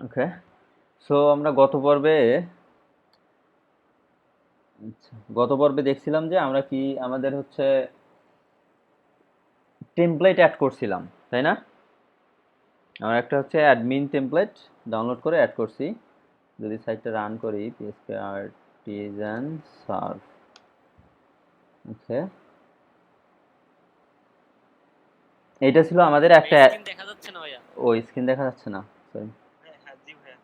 ওকে, so আমরা গত পর্বে দেখছিলাম যে আমরা কি আমাদের হচ্ছে টেমপ্লেট অ্যাড করছিলাম, তাই না? আমরা একটা হচ্ছে অ্যাডমিন টেমপ্লেট ডাউনলোড করে অ্যাড করছি। যদি সাইটটা রান করি পিএসপি আর্টিজান সার্ভ, ওকে, এটা ছিল আমাদের একটা। স্ক্রিন দেখা যাচ্ছে না ভাইয়া। ও, স্ক্রিন দেখা যাচ্ছে না, সরি। হ্যাঁ হ্যাঁ, জি ভাইয়া।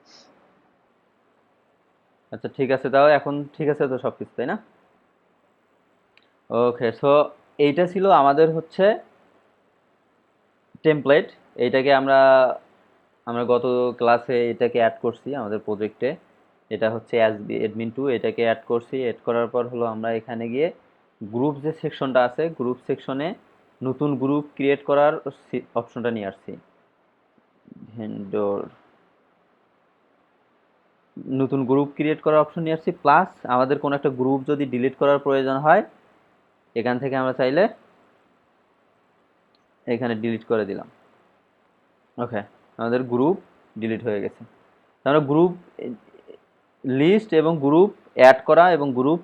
আচ্ছা ঠিক আছে, তাও এখন ঠিক আছে তো সব কিছু, তাই না? ওকে, সো এইটা ছিল আমাদের হচ্ছে টেমপ্লেট। এইটাকে আমরা আমরা গত ক্লাসে এটাকে অ্যাড করছি আমাদের প্রজেক্টে। এটা হচ্ছে অ্যাডমিন টু, এটাকে অ্যাড করছি। অ্যাড করার পর হলো আমরা এখানে গিয়ে গ্রুপ যে সেকশনটা আছে, গ্রুপ সেকশনে নতুন গ্রুপ ক্রিয়েট করার অপশনটা নিয়ে আসছি। ভেন্ডর নতুন গ্রুপ ক্রিয়েট করার অপশন নিয়ে আসছি, প্লাস আমাদের কোনো একটা গ্রুপ যদি ডিলিট করার প্রয়োজন হয়, এখান থেকে আমরা চাইলে এখানে ডিলিট করে দিলাম। ওকে, আমাদের গ্রুপ ডিলিট হয়ে গেছে। আমরা গ্রুপ লিস্ট এবং গ্রুপ অ্যাড করা এবং গ্রুপ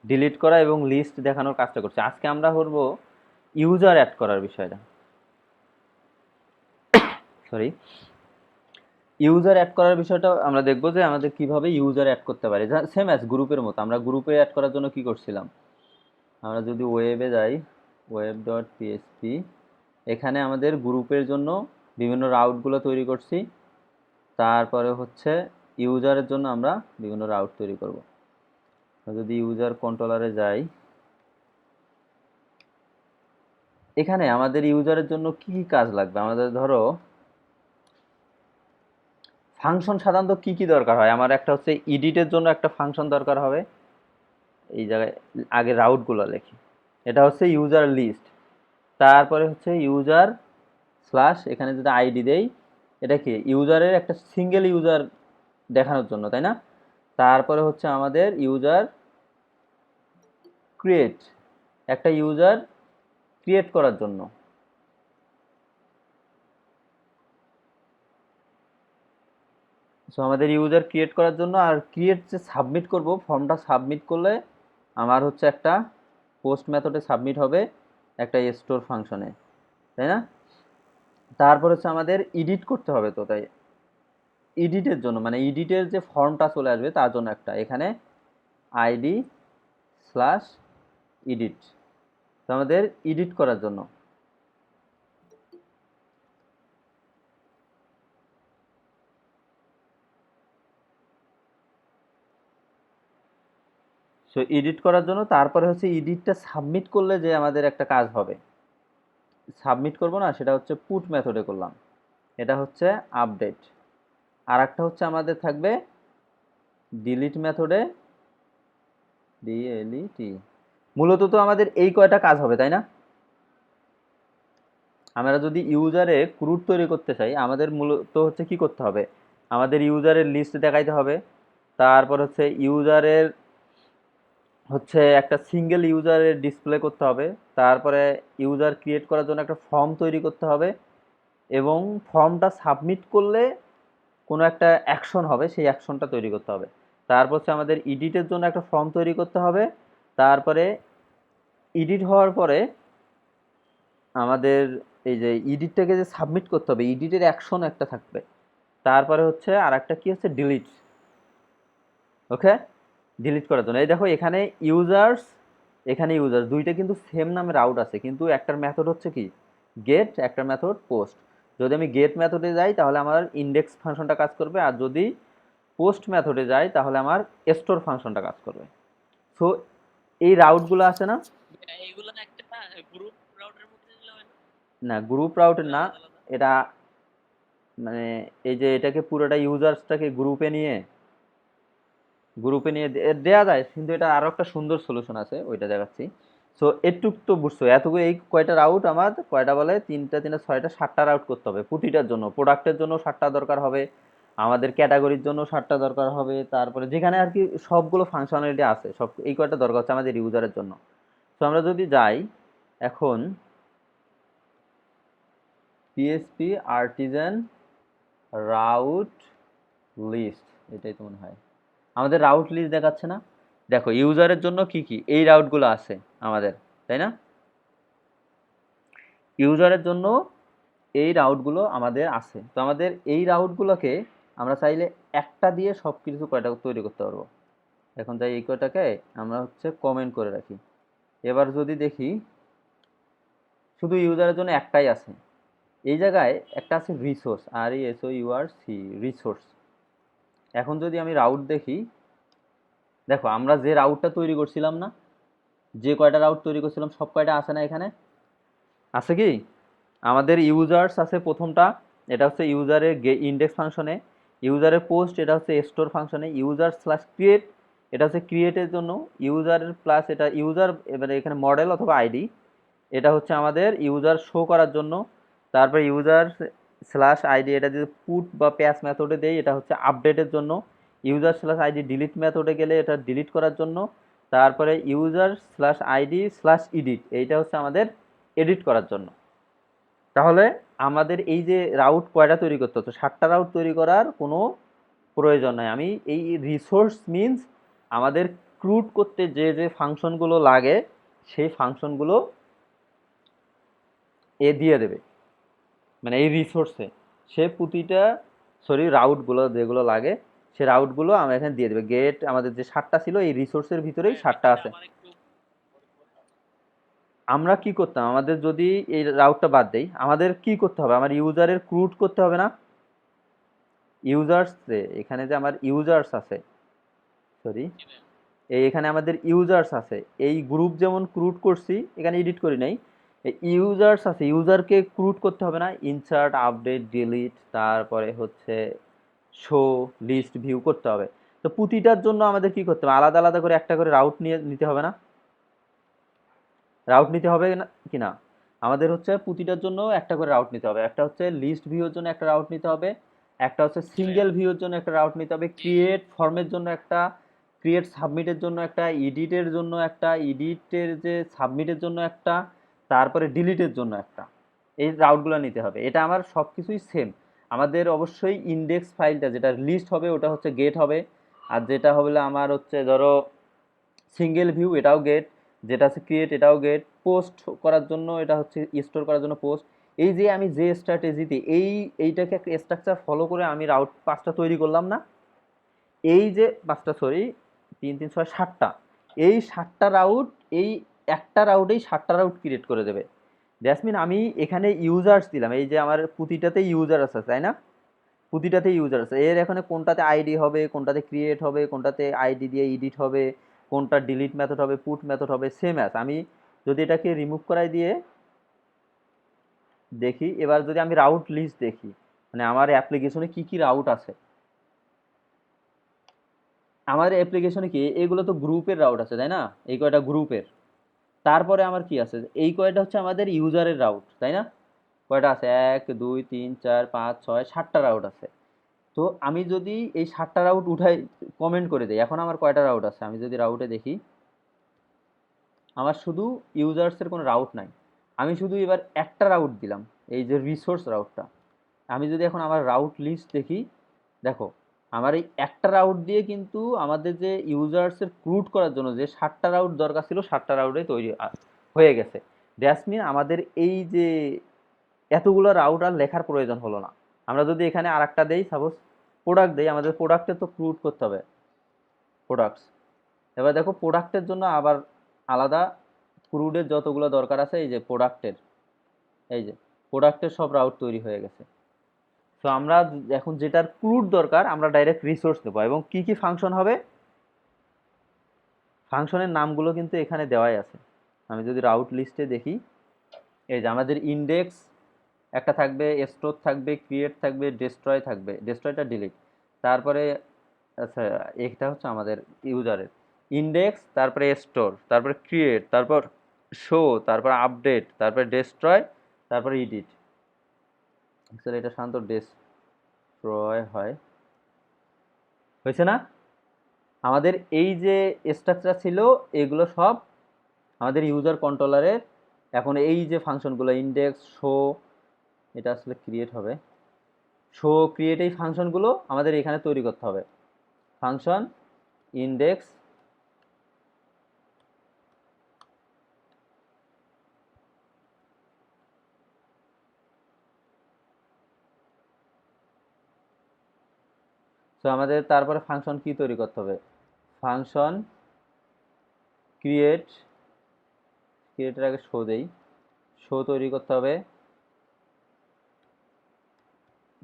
ডিলিট করা এবং লিস্ট দেখানোর কাজটা করছি। আজকে আমরা করব ইউজার অ্যাড করার বিষয়টা। সরি, ইউজার অ্যাড করার বিষয়টা আমরা দেখব যে আমাদের কিভাবে ইউজার অ্যাড করতে পারি, সেম অ্যাজ গ্রুপের মতো। আমরা গ্রুপে অ্যাড করার জন্য কি করছিলাম, আমরা যদি ওয়েবে যাই, ওয়েব ডট পিএসপি, এখানে আমাদের গ্রুপের জন্য বিভিন্ন রাউটগুলো তৈরি করছি। তারপরে হচ্ছে ইউজারের জন্য আমরা বিভিন্ন রাউট তৈরি করব। যদি ইউজার কন্ট্রোলারে যাই, এখানে আমাদের ইউজারের জন্য কি কি কাজ লাগবে, আমাদের ধরো ফাংশন সাধারণত কি কি দরকার হয়। আমার একটা হচ্ছে এডিটের জন্য একটা ফাংশন দরকার হবে। এই জায়গায় আগে রাউটগুলো লিখি। এটা হচ্ছে ইউজার লিস্ট, তারপরে হচ্ছে ইউজার স্ল্যাশ, এখানে যদি আইডি দেই, এটা কি ইউজারের একটা সিঙ্গেল ইউজার দেখানোর জন্য, তাই না? তারপরে হচ্ছে আমাদের ইউজার ক্রিয়েট, একটা ইউজার ক্রিয়েট করার জন্য। সো আমাদের ইউজার ক্রিয়েট করার জন্য, আর ক্রিয়েট যে সাবমিট করব, ফর্মটা সাবমিট করলে আমার হচ্ছে একটা পোস্ট মেথডে সাবমিট হবে একটা স্টোর ফাংশনে, তাই না? তারপর হচ্ছে আমাদের এডিট করতে হবে, তো তাই এডিটের জন্য মানে এডিটের যে ফর্মটা চলে আসবে তার জন্য একটা এখানে আইডি স্ল্যাশ এডিট, তো আমাদের এডিট করার জন্য। সো এডিট করার জন্য, তারপরে হচ্ছে এডিটটা সাবমিট করলে যে আমাদের একটা কাজ হবে, সাবমিট করব না, সেটা হচ্ছে পুট মেথডে করলাম। এটা হচ্ছে আপডেট। আর একটা হচ্ছে আমাদের থাকবে ডিলিট মেথডে, ডিএলইটি। মূলত তো আমাদের এই কয়টা কাজ হবে, তাই না? আমরা যদি ইউজারে ক্রুড তৈরি করতে চাই, আমাদের মূলত হচ্ছে কি করতে হবে, আমাদের ইউজারের লিস্ট দেখাইতে হবে। তারপর হচ্ছে ইউজারের হচ্ছে একটা সিঙ্গেল ইউজারের ডিসপ্লে করতে হবে। তারপরে ইউজার ক্রিয়েট করার জন্য একটা ফর্ম তৈরি করতে হবে, এবং ফর্মটা সাবমিট করলে কোনো একটা অ্যাকশন হবে, সেই অ্যাকশনটা তৈরি করতে হবে। তারপর হচ্ছে আমাদের এডিটের জন্য একটা ফর্ম তৈরি করতে হবে। তারপরে এডিট হওয়ার পরে আমাদের এই যে এডিটটাকে যে সাবমিট করতে হবে, এডিটের অ্যাকশন একটা থাকবে। তারপরে হচ্ছে আর একটা কি হচ্ছে, ডিলিট। ওকে, ডিলিট করার জন্য এই দেখো এখানে ইউজার্স, এখানে ইউজার্স দুইটা কিন্তু সেম নামের আউট আছে, কিন্তু একটার মেথড হচ্ছে কি গেট, একটার মেথড পোস্ট। যদি আমি গেট মেথডে যাই তাহলে আমার ইন্ডেক্স ফাংশনটা কাজ করবে, আর যদি পোস্ট মেথডে যাই তাহলে আমার স্টোর ফাংশনটা কাজ করবে। সো এই রাউটগুলো আছে না? এইগুলো একটা গ্রুপ রাউটের মধ্যে দিলে হয় না? না, গ্রুপ রাউটের না, আলাদা আলাদা। এটা মানে এই যে এটাকে পুরোটা ইউজার্সটাকে গ্রুপে নিয়ে দেয়া যায়, কিন্তু এটা আরো একটা সুন্দর সলিউশন আছে, ওইটা দেখাচ্ছি। সো এটুক তো বুঝছো, এতটুকু এই কয়টা রাউট আমার, কয়টা বলে, তিনটা তিনটা ছয়টা সাতটা রাউট করতে হবে প্রতিটার জন্য। প্রোডাক্টের জন্য সাতটা দরকার হবে, আমাদের ক্যাটাগরির জন্য সাতটা দরকার হবে, তারপরে যেখানে আর কি সবগুলো ফাংশনালিটি আছে সব এই কয়টা দরকার হচ্ছে আমাদের ইউজারের জন্য। তো আমরা যদি যাই এখন পিএসপি আর্টিজান রাউট লিস্ট, এটাই তো মনে হয় আমাদের রাউট লিস্ট দেখাচ্ছে না। দেখো ইউজারের জন্য কি কি এই রাউটগুলো আছে আমাদের, তাই না? ইউজারের জন্য এই রাউটগুলো আমাদের আছে। তো আমাদের এই রাউটগুলোকে আমরা চাইলে একটা দিয়ে সব কিছু কয়টা তৈরি করতে পারবো। এখন তাই এই কয়টাকে আমরা হচ্ছে কমেন্ট করে রাখি। এবার যদি দেখি শুধু ইউজারের জন্য একটাই আছে, এই জায়গায় একটা আছে রিসোর্স, RESOURC, রিসোর্স। এখন যদি আমি রাউট দেখি, দেখো আমরা যে রাউটটা তৈরি করছিলাম না, যে কয়টা রাউট তৈরি করছিলাম সব কয়টা আছে না এখানে? আছে কি? আমাদের ইউজার্স আছে প্রথমটা, এটা হচ্ছে ইউজারের ইন্ডেক্স ফাংশনে। ইউজারের পোস্ট, এটা হচ্ছে স্টোর ফাংশনে। ইউজার স্ল্যাশ ক্রিয়েট, এটা হচ্ছে ক্রিয়েটের জন্য। ইউজারের প্লাস, এটা ইউজার, এবারে এখানে মডেল অথবা আইডি, এটা হচ্ছে আমাদের ইউজার শো করার জন্য। তারপরে ইউজার স্ল্যাশ আইডি, এটা যদি পুট বা প্যাচ মেথডে দেই এটা হচ্ছে আপডেটের জন্য। ইউজার স্ল্যাশ আইডি ডিলিট মেথডে গেলে এটা ডিলিট করার জন্য। তারপরে user slash ID slash edit, এইটা হচ্ছে আমাদের এডিট করার জন্য। তাহলে আমাদের এই যে রাউট কয়টা তৈরি করতে হতো, 7টা রাউট তৈরি করার কোনো প্রয়োজন নাই। আমি এই রিসোর্স মিনস আমাদের ক্রুড করতে যে যে ফাংশনগুলো লাগে সেই ফাংশনগুলো এ দিয়ে দেবে, মানে এই রিসোর্সে সে প্রতিটা রাউটগুলো যেগুলো লাগে সে রাউটগুলো আমরা এখানে দিয়ে দেবে। গেট আমাদের যে 7টা ছিল এই রিসোর্সের ভিতরেই 7টা আছে। আমার একটু আমরা কি করতাম, আমাদের যদি এই রাউটটা বাদ দেই আমাদের কি করতে হবে, আমার ইউজারের ক্রুড করতে হবে না? ইউজার্স, এখানে যে আমার ইউজার্স আছে, সরি এই এখানে আমাদের ইউজার্স আছে, এই গ্রুপ যেমন ক্রুট করছি, এখানে এডিট করি নাই, ইউজার্স আছে, ইউজারকে ক্রুট করতে হবে না? ইনসার্ট, আপডেট, ডিলিট, তারপরে হচ্ছে শো, লিস্ট, ভিউ করতে হবে। তো প্রতিটার জন্য আমাদের কি করতে হবে, আলাদা আলাদা করে একটা করে রাউট নিতে হবে না? রাউট নিতে হবে না কি না? আমাদের হচ্ছে প্রতিটার জন্য একটা করে রাউট নিতে হবে। একটা হচ্ছে লিস্ট ভিউর জন্য একটা রাউট নিতে হবে, একটা হচ্ছে সিঙ্গেল ভিউর জন্য একটা রাউট নিতে হবে, ক্রিয়েট ফর্মের জন্য একটা, ক্রিয়েট সাবমিটের জন্য একটা, এডিটের জন্য একটা, এডিটের যে সাবমিটের জন্য একটা, তারপরে ডিলিটের জন্য একটা। এই রাউটগুলো নিতে হবে। এটা আমার সব কিছুই সেম। আমাদের অবশ্যই ইন্ডেক্স ফাইলটা যেটা লিস্ট হবে ওটা হচ্ছে গেট হবে, আর যেটা হলে আমার হচ্ছে ধরো সিঙ্গেল ভিউ এটাও গেট, যেটা আছে ক্রিয়েট এটাও গেট, পোস্ট করার জন্য এটা হচ্ছে স্টোর করার জন্য পোস্ট। এই যে আমি যে স্ট্র্যাটেজিতে এইটাকে একটা স্ট্রাকচার ফলো করে আমি রাউট 5টা তৈরি করলাম না, এই যে 5টা, 3 3 6 7টা, এই 7টা রাউট, এই একটা রাউটেই 7টা রাউট ক্রিয়েট করে দেবে। দ্যাটস মিন আমি এখানে ইউজার্স দিলাম, এই যে আমার প্রতিটাতে ইউজার আছে তাই না, প্রতিটাতে ইউজার আছে। এর এখানে কোনটাতে আইডি হবে, কোনটাতে ক্রিয়েট হবে, কোনটাতে আইডি দিয়ে এডিট হবে, কোনটা ডিলিট মেথড হবে, পুট মেথড হবে, সেম অ্যাজ। আমি যদি এটাকে রিমুভ করাই দিয়ে দেখি, এবার যদি আমি রাউট লিস্ট দেখি, মানে আমার অ্যাপ্লিকেশনে কি কি রাউট আছে, আমার অ্যাপ্লিকেশনে কি এগুলো তো গ্রুপের রাউট আছে তাই না, এই কয়টা গ্রুপের। তারপরে আমার কি আছে, এই কয়টা হচ্ছে আমাদের ইউজারের রাউট তাই না। কয়টা আছে, 1 2 3 4 5 6 7টা রাউট আছে। তো আমি যদি এই 7টা রাউট উঠাই, কমেন্ট করে দেই, এখন আমার কয়টা রাউট আছে, আমি যদি রাউটে দেখি আমার শুধু ইউজার্সের কোনো রাউট নাই। আমি শুধু এবার একটা রাউট দিলাম, এই যে রিসোর্স রাউটটা। আমি যদি এখন আমার রাউট লিস্ট দেখি, দেখো আমার এই একটা রাউট দিয়ে কিন্তু আমাদের যে ইউজার্সের ক্রুট করার জন্য যে 7টা রাউট দরকার ছিল 7টা রাউটে তৈরি হয়ে গেছে। দ্যাটস মিন আমাদের এই যে এতগুলো রাউট আর লেখার প্রয়োজন হলো না। আমরা যদি এখানে আর একটা দেই, সাপোজ প্রোডাক্ট দেই, আমাদের প্রোডাক্টে তো ক্রুট করতে হবে প্রোডাক্টস। এবার দেখো প্রোডাক্টের জন্য আবার আলাদা ক্রুডের যতগুলো দরকার আছে, এই যে প্রোডাক্টের, এই যে প্রোডাক্টের সব রাউট তৈরি হয়ে গেছে। তো আমরা এখন যেটার ক্রুড দরকার আমরা ডাইরেক্ট রিসোর্স দেবো, এবং কি কি ফাংশন হবে, ফাংশনের নামগুলো কিন্তু এখানে দেওয়াই আছে। আমি যদি রাউট লিস্টে দেখি, এই যে আমাদের ইন্ডেক্স একটা থাকবে, স্টোর থাকবে, ক্রিয়েট থাকবে, ডেস্ট্রয় থাকবে, ডেস্ট্রয়টা ডিলিট। তারপরে আচ্ছা, এটা হচ্ছে আমাদের ইউজারের ইন্ডেক্স, তারপরে স্টোর, তারপরে ক্রিয়েট, তারপর শো, তারপর আপডেট, তারপরে ডেস্ট্রয়, তারপরে এডিট। অ্যাকচুয়ালি এটা সাধারণত ডেস্ট্রয় হয়, হয়েছে না? আমাদের এই যে স্ট্রাকচার ছিল এগুলো সব আমাদের ইউজার কন্ট্রোলারের। এখন এই যে ফাংশনগুলো ইন্ডেক্স, শো, এটা আসলে ক্রিয়েট হবে, শো ক্রিয়েট এই ফাংশনগুলো আমাদের এখানে তৈরি করতে হবে। ফাংশন ইন্ডেক্স তো আমাদের তারপরে ফাংশন কি তৈরি করতে হবে, ফাংশন ক্রিয়েটের আগে শো দেই, শো তৈরি করতে হবে।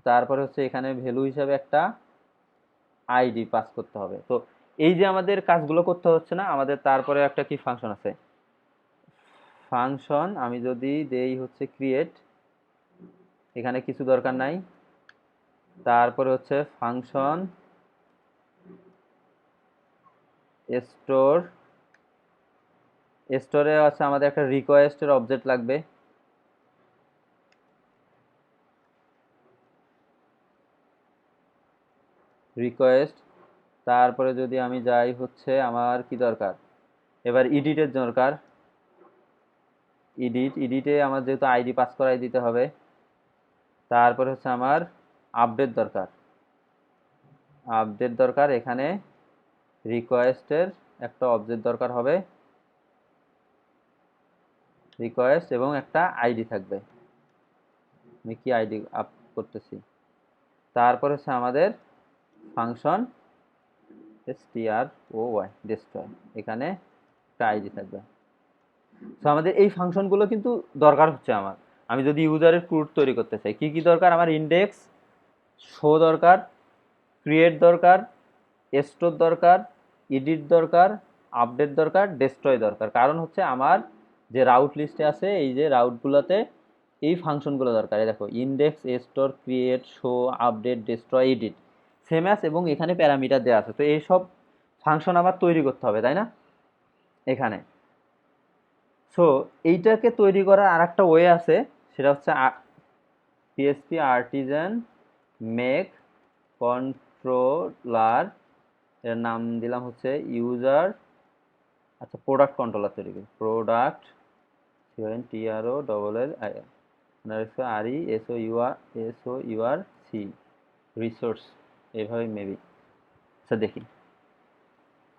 তারপরে হচ্ছে এখানে ভ্যালু হিসাবে একটা আইডি পাস করতে হবে। তো এই যে আমাদের কাজগুলো করতে হচ্ছে না, আমাদের তারপরে একটা কি ফাংশন আছে, ফাংশন আমি যদি দেই হচ্ছে ক্রিয়েট, এখানে কিছু দরকার নাই। তারপরে হচ্ছে ফাংশন স্টোরে আছে আমাদের একটা রিকোয়েস্টের অবজেক্ট লাগবে। রিকোয়েস্ট, তারপরে যদি আমি যাই হচ্ছে আমার কি দরকার, এবার ইডিটের দরকার। ইডিটে আমার যেহেতু আইডি পাস করাই দিতে হবে। তারপরে হচ্ছে আমার আপডেট দরকার, এখানে রিকোয়েস্টের একটা অবজেক্ট দরকার হবে, রিকোয়েস্ট এবং একটা আইডি থাকবে। আমি কি আইডি আপ করতেছি। তারপর হচ্ছে আমাদের ফাংশন স্ট্রোই ডেস্ট্রয়, এখানে একটা আইডি থাকবে। তো আমাদের এই ফাংশনগুলো কিন্তু দরকার হচ্ছে আমার, আমি যদি ইউজারের ক্রুড তৈরি করতে চাই। কি কি দরকার আমার, ইন্ডেক্স, শো দরকার, ক্রিয়েট দরকার, স্টোর দরকার, এডিট দরকার, আপডেট দরকার, ডেস্ট্রয় দরকার। কারণ হচ্ছে আমার যে রাউট লিস্টে আছে এই যে রাউটগুলোতে এই ফাংশনগুলো দরকার। এই দেখো index, store, create, show, update, destroy, edit, same as, এবং এখানে প্যারামিটার দেওয়া আছে। তো এই সব ফাংশন আমার তৈরি করতে হবে, তাই না এখানে। সো এইটাকে তৈরি করার আর একটা ওয়ে আছে, সেটা হচ্ছে পিএসপি আর্টিজান মেক কন্ট্রোলার, এর নাম দিলাম হচ্ছে ইউজার, আচ্ছা প্রোডাক্ট কন্ট্রোলার তৈরি করি, প্রোডাক্ট TRORESOURC রিসোর্স, এইভাবে মেবি। আচ্ছা দেখি,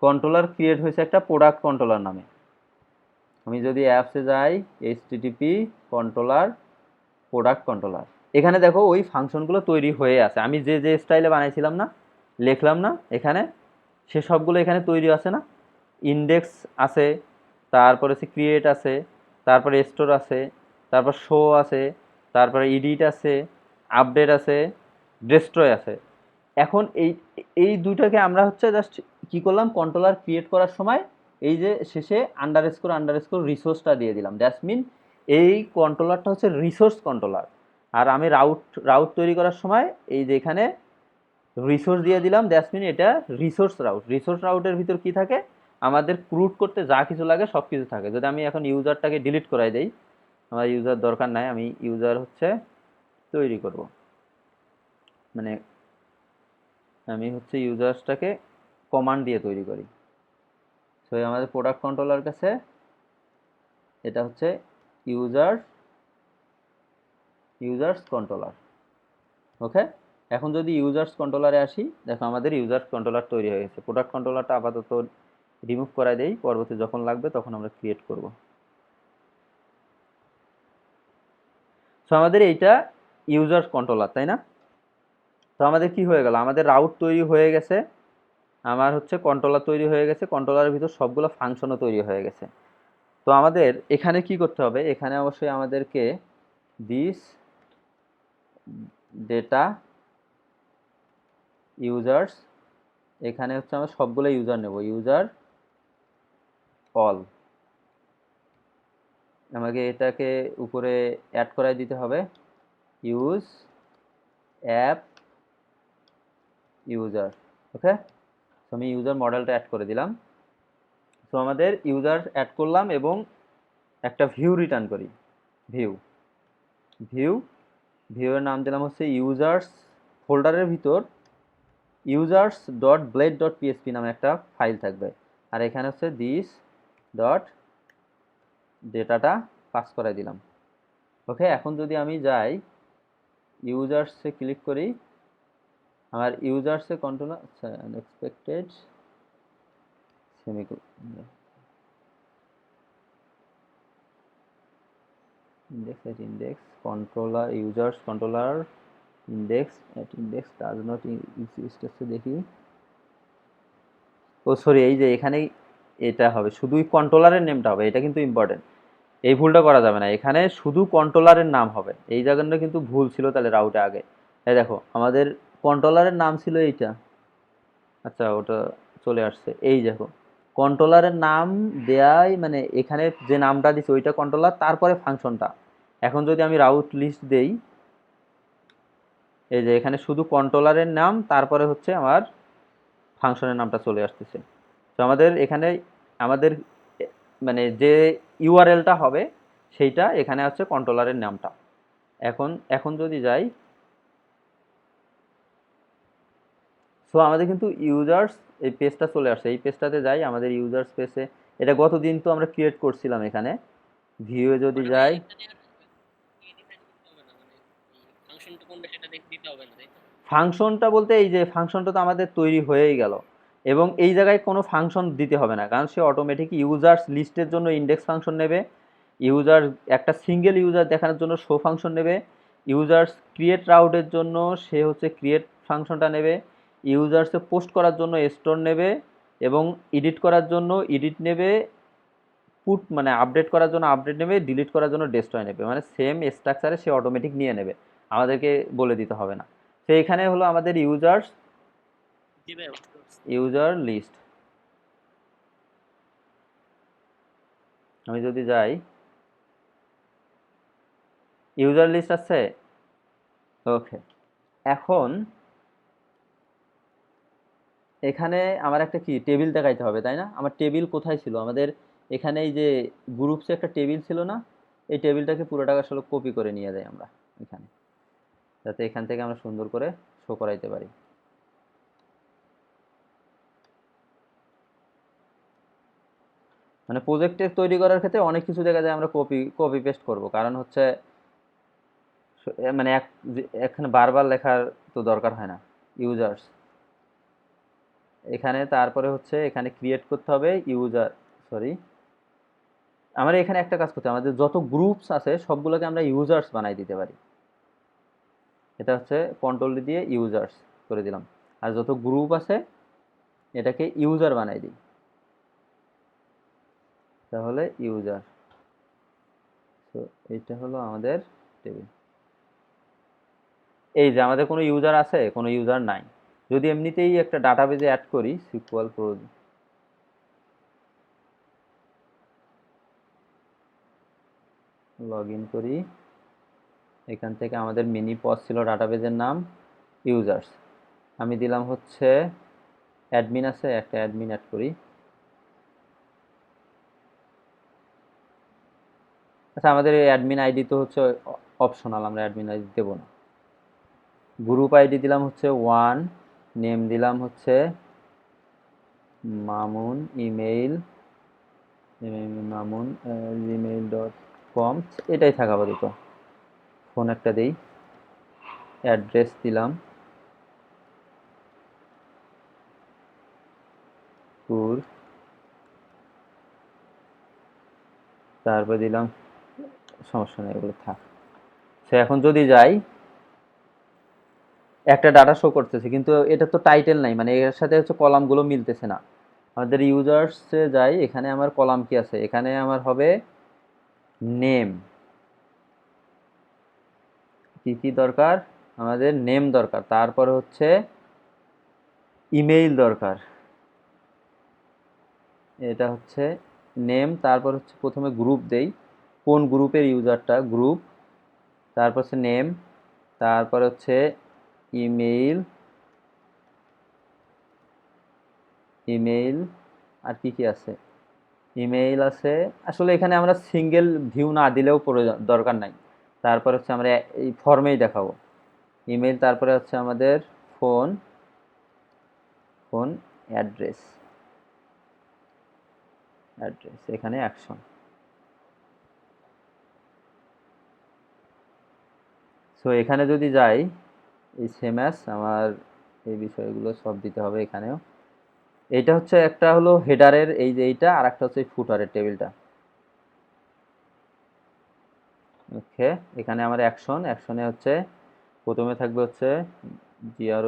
কন্ট্রোলার ক্রিয়েট হয়েছে একটা প্রোডাক্ট কন্ট্রোলার নামে। আমি যদি অ্যাপসে যাই, এইচটিটিপি কন্ট্রোলার প্রোডাক্ট কন্ট্রোলার, এখানে দেখো ওই ফাংশনগুলো তৈরি হয়ে আছে। আমি যে যে স্টাইলে বানাইছিলাম না, লিখলাম না এখানে, সে সবগুলো এখানে তৈরি আছে না। ইন্ডেক্স আছে, তারপরে হচ্ছে ক্রিয়েট আছে, তারপরে স্টোর আছে, তারপর শো আছে, তারপরে এডিট আছে, আপডেট আছে, ডেস্ট্রয় আছে। এখন এই এই দুইটাকে আমরা হচ্ছে জাস্ট কি করলাম, কন্ট্রোলার ক্রিয়েট করার সময় এই যে শেষে আন্ডারস্কোর রিসোর্সটা দিয়ে দিলাম। দ্যাটস মিন এই কন্ট্রোলারটা হচ্ছে রিসোর্স কন্ট্রোলার। আর আমি রাউট তৈরি করার সময় এই যে এখানে রিসোর্স দিয়ে দিলাম। দ্যাটস মিন এটা রিসোর্স রাউটের ভিতর কি থাকে, আমাদের ক্রুট করতে যা কিছু লাগে সব কিছু থাকে। যদি আমি এখন ইউজারটাকে ডিলিট করাই দেই, আমার ইউজার দরকার নাই, আমি ইউজার হচ্ছে তৈরি করব, মানে আমি হচ্ছে ইউজার্সটাকে কমান্ড দিয়ে তৈরি করি। সো আমাদের প্রোডাক্ট কন্ট্রোলার কাছে এটা হচ্ছে ইউজার্স কন্ট্রোলার। ওকে, এখন যদি ইউজার্স কন্ট্রোলারে আসি, দেখো আমাদের ইউজার্স কন্ট্রোলার তৈরি হয়ে গেছে। প্রোডাক্ট কন্ট্রোলারটা আপাতত রিমুভ করাই দেই, পরবর্তী যখন লাগবে তখন আমরা ক্রিয়েট করব। সো আমাদের এইটা ইউজার্স কন্ট্রোলার, তাই না। তো আমাদের কি হয়ে গেল, আমাদের রাউট তৈরি হয়ে গেছে, আমার হচ্ছে কন্ট্রোলার তৈরি হয়ে গেছে, কন্ট্রোলারের ভিতর সবগুলো ফাংশনও তৈরি হয়ে গেছে। তো আমাদের এখানে কি করতে হবে, এখানে অবশ্যই আমাদেরকে দিস ডেটা ইউজার্স, এখানে হচ্ছে আমরা সবগুলো ইউজার নেব, ইউজার অল, আমাকে এটাকে উপরে অ্যাড করাই দিতে হবে, ইউজ অ্যাপ ইউজার। ওকে, তো আমি ইউজার মডেলটা অ্যাড করে দিলাম। তো আমাদের ইউজার অ্যাড করলাম এবং একটা ভিউ রিটার্ন করি, ভিউ ভিউয়ের নাম দিলাম হচ্ছে ইউজার্স, ফোল্ডারের ভিতর users.blade.php নামে একটা ফাইল থাকবে, আর এখানে হচ্ছে দিস ডট ডেটাটা পাস করে দিলাম। ওকে, এখন যদি আমি যাই ইউজার্সে ক্লিক করি, আমার ইউজার্সে কন্ট্রোল, আচ্ছা unexpected semicolon, index at index controller users controller index at index does not exist আছে দেখি, ও সরি এই যে এখানেই এটা হবে, শুধুই কন্ট্রোলারের নেমটা হবে, এটা কিন্তু ইম্পর্টেন্ট, এই ভুলটা করা যাবে না, এখানে শুধু কন্ট্রোলারের নাম হবে, এই জায়গাটা কিন্তু ভুল ছিল তাহলে রাউটে আগে। এই দেখো আমাদের কন্ট্রোলারের নাম ছিল এইটা, আচ্ছা ওটা চলে আসছে, এই দেখো কন্ট্রোলারের নাম দেয়াই মানে এখানে যে নামটা দিছে ওইটা কন্ট্রোলার, তারপরে ফাংশনটা। এখন যদি আমি রাউট লিস্ট দেই, এই যে এখানে শুধু কন্ট্রোলারের নাম তারপরে হচ্ছে আমার ফাংশনের নামটা চলে আসতেছে। তো আমাদের এখানে আমাদের মানে যে ইউআরএলটা হবে সেইটা এখানে হচ্ছে কন্ট্রোলারের নামটা। এখন এখন যদি যাই, সো আমাদের কিন্তু ইউজার্স এই পেজটা চলে আসছে, এই পেজটাতে যাই আমাদের ইউজার্স পেজে, এটা গতদিন তো আমরা ক্রিয়েট করছিলাম, এখানে ভিউয়ে যদি মানে ভাই যাই, এখানে আর ডিফাইন করতে হবে না, মানে ফাংশনটা কোনটা সেটা দিতে হবে না, তাই তো? ফাংশনটা বলতে এই যে ফাংশনটা তো আমাদের তৈরি হয়েই গেল, এবং এই জায়গায় কোনো ফাংশন দিতে হবে না, কারণ সে অটোমেটিক ইউজার্স লিস্টের জন্য ইন্ডেক্স ফাংশন নেবে, ইউজার একটা সিঙ্গেল ইউজার দেখানোর জন্য শো ফাংশন নেবে, ইউজার্স ক্রিয়েট রাউটের জন্য সে হচ্ছে ক্রিয়েট ফাংশনটা নেবে, ইউজার্সে পোস্ট করার জন্য স্টোর নেবে, এবং এডিট করার জন্য এডিট নেবে, পুট মানে আপডেট করার জন্য আপডেট নেবে, ডিলিট করার জন্য ডেস্ট্রয় নেবে, মানে সেম স্ট্রাকচারে সে অটোমেটিক নিয়ে নেবে, আমাদেরকে বলে দিতে হবে না। তো এখানে হলো আমাদের ইউজার্স, জি ভাই, বুঝতে পারছি। ইউজার লিস্ট, আমি যদি যাই ইউজার লিস্ট আছে, ওকে। এখন এখানে আমার একটা কি টেবিল দেখাইতে হবে তাই না, আমার টেবিল কোথায় ছিল আমাদের, এখানে এই যে গ্রুপসে একটা টেবিল ছিল না, এই টেবিলটাকে পুরোটা আসলে কপি করে নিয়ে যাই আমরা এখানে, যাতে এখান থেকে আমরা সুন্দর করে শো করাইতে পারি। মানে প্রজেক্টে তৈরি করার ক্ষেত্রে অনেক কিছু দেখা যায় আমরা কপি কপি পেস্ট করব, কারণ হচ্ছে মানে এখানে বারবার লেখার তো দরকার হয় না। ইউজার্স এখানে, তারপরে হচ্ছে এখানে ক্রিয়েট করতে হবে ইউজার, সরি আমরা এখানে একটা কাজ করতে হবে, আমাদের যত গ্রুপস আছে সবগুলোকে আমরা ইউজার্স বানাই দিতে পারি, এটা হচ্ছে কন্ট্রোল দিয়ে ইউজার্স করে দিলাম, আর যত গ্রুপ আছে এটাকে ইউজার বানাই দিই, তাহলে ইউজার, তো এইটা হলো আমাদের টেবিল। এই যে আমাদের কোনো ইউজার আছে, কোনো ইউজার নাই, যদি এমনিতেই একটা ডাটাবেজে অ্যাড করি সিকুয়াল প্রো, লগ ইন করি, এখান থেকে আমাদের মিনি পজ ছিল ডাটাবেজের নাম ইউজার্স, আমি দিলাম হচ্ছে অ্যাডমিন আছে, একটা অ্যাডমিন অ্যাড করি, আচ্ছা আমাদের এই অ্যাডমিন আইডি তো হচ্ছে অপশনাল, আমরা অ্যাডমিন আইডি দেবো না, গ্রুপ আইডি দিলাম হচ্ছে 1, নেম দিলাম হচ্ছে মামুন, ইমেইল মামুন gmail.com, এটাই থাকা আপাতত, ফোন একটা দিই, অ্যাড্রেস দিলাম ট্যুর, তারপর দিলাম, সমস্যা নেই এগুলো থাক। সে এখন যদি যাই, একটা ডাটা শো করতেছে কিন্তু এটা তো টাইটেল নাই, মানে এর সাথে হচ্ছে কলামগুলো মিলতেছে না, আমাদের ইউজার্সে যাই, এখানে আমার কলাম কি আছে, এখানে আমার হবে নেম, কি কি দরকার, আমাদের নেম দরকার, তারপরে হচ্ছে ইমেইল দরকার, এটা হচ্ছে নেম, তারপর হচ্ছে প্রথমে গ্রুপ দেই, কোন গ্রুপের ইউজারটা, গ্রুপ, তারপর হচ্ছে নেম, তারপর হচ্ছে ইমেইল, ইমেইল আর কি কি আছে, ইমেইল আছে, আসলে এখানে আমরা সিঙ্গেল ভিউ না দিলেও প্রয়োজন দরকার নাই, তারপর হচ্ছে আমরা এই ফর্মেই দেখাবো ইমেইল, তারপরে হচ্ছে আমাদের ফোন, ফোন অ্যাড্রেস, অ্যাড্রেস এখানে অ্যাকশন, সো এখানে যদি যাই, এই সেম অ্যাজ আমার এই বিষয়গুলো সব দিতে হবে এখানেও। এইটা হচ্ছে একটা হলো হেডারের এই যে এইটা, আর একটা হচ্ছে ফুটারের টেবিলটা। ওকে, এখানে আমার অ্যাকশনে হচ্ছে প্রথমে থাকবে হচ্ছে জিআর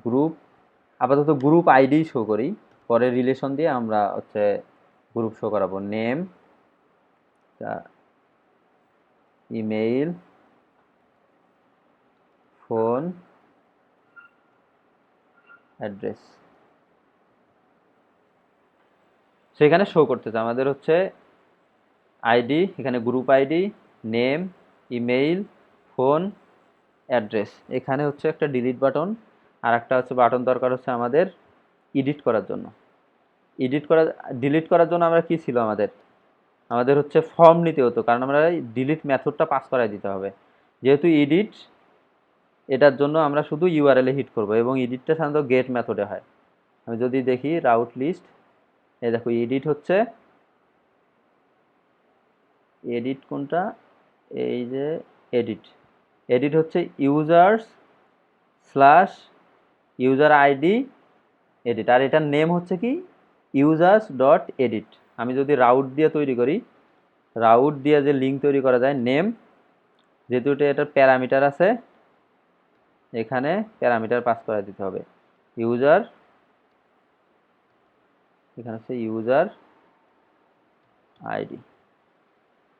গ্রুপ, আপাতত গ্রুপ আইডি শো করি, পরে রিলেশন দিয়ে আমরা হচ্ছে গ্রুপ শো করাবো। Name, email, phone, address. সেখানে শো করতেছে আমাদের হচ্ছে আইডি, এখানে group ID, name, email, phone, address. এখানে হচ্ছে একটা ডিলিট বাটন, আর একটা হচ্ছে বাটন দরকার হচ্ছে আমাদের এডিট করার জন্য। এডিট করা ডিলিট করার জন্য আমরা কি ছিল আমাদের, আমাদের হচ্ছে ফর্ম নিতে হতো, কারণ আমরা ডিলিট মেথডটা পাস করাই দিতে হবে। যেহেতু এডিট, এটার জন্য আমরা শুধু ইউআরএল এ হিট করব, এবং এডিটটা সাধারণত গেট মেথডে হয়। আমি যদি দেখি রাউট লিস্ট, এই দেখো এডিট হচ্ছে, এডিট কোনটা, এই যে এডিট, এডিট হচ্ছে users slash user ID edit, আর এটার নেম হচ্ছে কি ইউজার্স ডট এডিট। আমি যদি রাউট দিয়ে তৈরি করি, রাউট দিয়ে যে লিঙ্ক তৈরি করা যায়, নেম, যেহেতু এটার প্যারামিটার আছে, এখানে প্যারামিটার পাস করে দিতে হবে ইউজার, এখানে হচ্ছে ইউজার আইডি,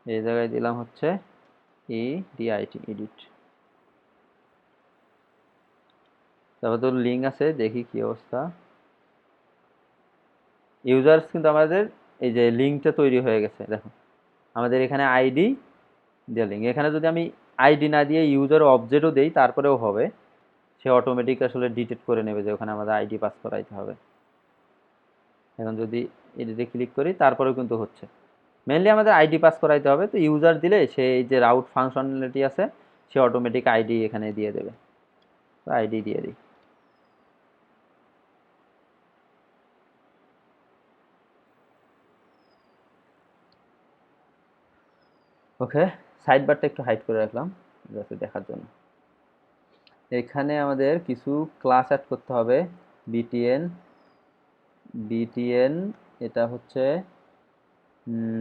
এই জায়গায় দিলাম হচ্ছে ইডিআইটি এডিট। তারপর তো লিঙ্ক আছে, দেখি কি অবস্থা। ইউজার্স কিন্তু আমাদের এই যে লিঙ্কটা তৈরি হয়ে গেছে, দেখো আমাদের এখানে আইডি দিয়ে লিঙ্ক। এখানে যদি আমি আইডি না দিয়ে ইউজার অবজেক্টও দেই তারপরেও হবে, সে অটোমেটিক আসলে ডিটেক্ট করে নেবে যে ওখানে আমাদের আইডি পাস করাইতে হবে। এখন যদি এডিটে ক্লিক করি তারপরেও কিন্তু হচ্ছে, মেনলি আমাদের আইডি পাস করাইতে হবে। তো ইউজার দিলে সে এই যে রাউট ফাংশনালিটি আছে, সে অটোমেটিক আইডি এখানে দিয়ে দেবে। তো আইডি দিয়ে দিই। ওকে, সাইড বারটা একটু হাইড করে রাখলাম যাতে দেখার জন্য। এখানে আমাদের কিছু ক্লাস অ্যাড করতে হবে। বিটিএন, বিটিএন এটা হচ্ছে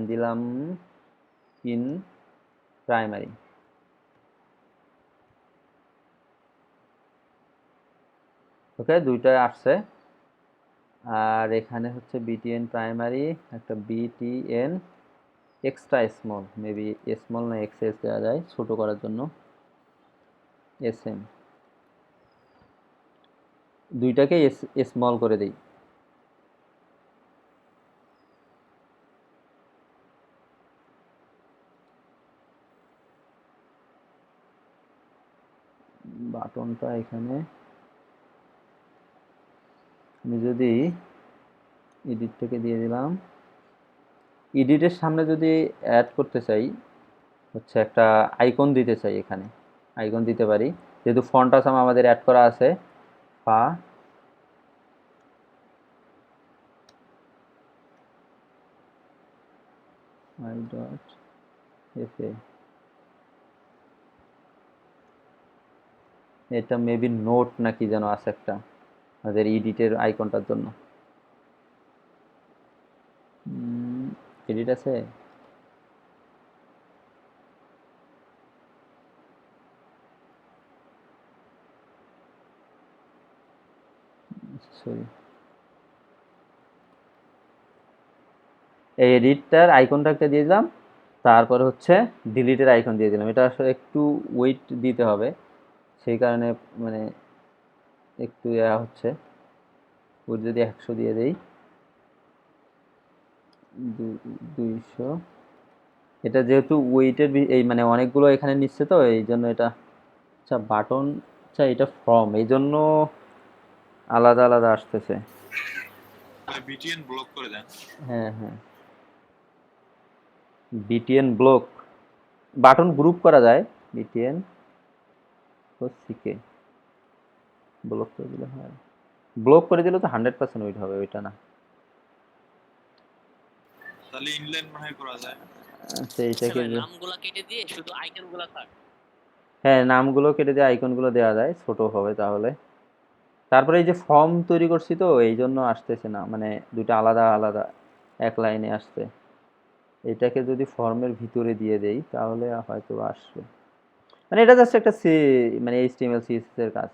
দিলাম ইন প্রাইমারি। ওকে, দুইটাই আসছে। আর এখানে হচ্ছে বিটিএন প্রাইমারি, একটা BTN extra small, maybe small না এক্সএস দেওয়া যায় ছোট করার জন্য, এসএম, দুইটাকে স্মল করে দিই। বাটনটা এখানে আমি যদি এডিট থেকে দিয়ে দিলাম, এডিটের সামনে যদি অ্যাড করতে চাই হচ্ছে একটা আইকন দিতে চাই, এখানে আইকন দিতে পারি, যেহেতু ফন্ট আসাম আমাদের অ্যাড করা আছে। ফা আই ডট এফ এ, এটা মেবি নোট নাকি যেন আছে একটা আমাদের এডিটের আইকনটার জন্য। এডিট আছে, সরি, এই এডিটটার আইকনটা একটা দিয়ে দিলাম, তারপরে হচ্ছে ডিলিটের আইকন দিয়ে দিলাম। এটা আসলে একটু ওয়েট দিতে হবে, সেই কারণে মানে একটু হচ্ছে, ওর যদি 100 দিয়ে দেই, 200, এটা যেহেতু ওয়েটের এই মানে অনেকগুলো এখানে নিচ্ছে, তো এই জন্য এটা, আচ্ছা বাটন, আচ্ছা এটা ফর্ম, এই জন্য আলাদা আলাদা আসতেছে। বিটিএন ব্লক করে দেন। হ্যাঁ হ্যাঁ, বিটিএন ব্লক, বাটন গ্রুপ করা যায়, বিটিএন তো সিকে ব্লক করে দিলে হয়, ব্লক করে দিলে তো 100% ওইট হবে, ওইটা না। তাহলে ইনলাইন মনে হয় করা যায়। আচ্ছা আচ্ছা এইটাকে ভাই, নামগুলা কেটে দিয়ে শুধু আইটেমগুলা থাক। হ্যাঁ, নামগুলো কেটে দিয়ে আইকনগুলো দেওয়া যায়, ছোট হবে তাহলে। তারপরে এই যে ফর্ম তৈরি করছি তো এই জন্য আসতেছে না, মানে দুটো আলাদা আলাদা এক লাইনে আসছে। এটাকে যদি ফর্মের ভিতরে দিয়ে দেই তাহলে হয়তো আসবে। মানে এটা জাস্ট একটা মানে এইচটিএমএল সিএসএস এর কাজ।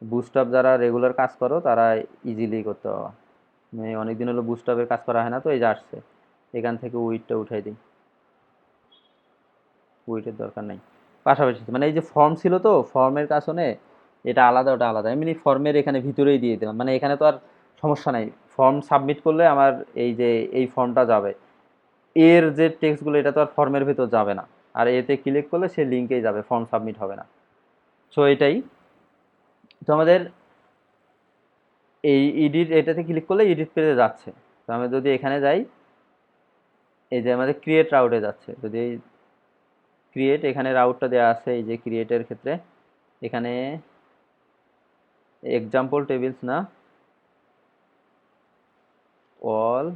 বুস্টআপ যারা রেগুলার কাজ করো তারা ইজিলি করতে পারো। মানে অনেকদিন হলো বুস্টআপের কাজ করা হয় না, তো এই যে আসছে। এখান থেকে উইডটা উঠাই দিই, উইডের দরকার নাই। পাশাপাশি মানে এই যে ফর্ম ছিল তো, ফর্মের কাছনে এটা আলাদা ওটা আলাদা, এমনি ফর্মের এখানে ভিতরেই দিয়ে দিলাম, মানে এখানে তো আর সমস্যা নাই। ফর্ম সাবমিট করলে আমার এই যে এই ফর্মটা যাবে, এর যে টেক্সটগুলো এটা তো আর ফর্মের ভিতর যাবে না, আর এতে ক্লিক করলে সে লিঙ্কেই যাবে, ফর্ম সাবমিট হবে না। সো এটাই তো আমাদের এই এডিট, এটাতে ক্লিক করলে এডিট পেজে যাচ্ছে। তো আমি যদি এখানে যাই, এই যে আমাদের ক্রিয়েট রাউটে যাচ্ছে, যদি এই ক্রিয়েট এখানে রাউটটা দেওয়া আছে, এই যে ক্রিয়েটের ক্ষেত্রে এখানে এক্সাম্পল টেবিলস না, অল,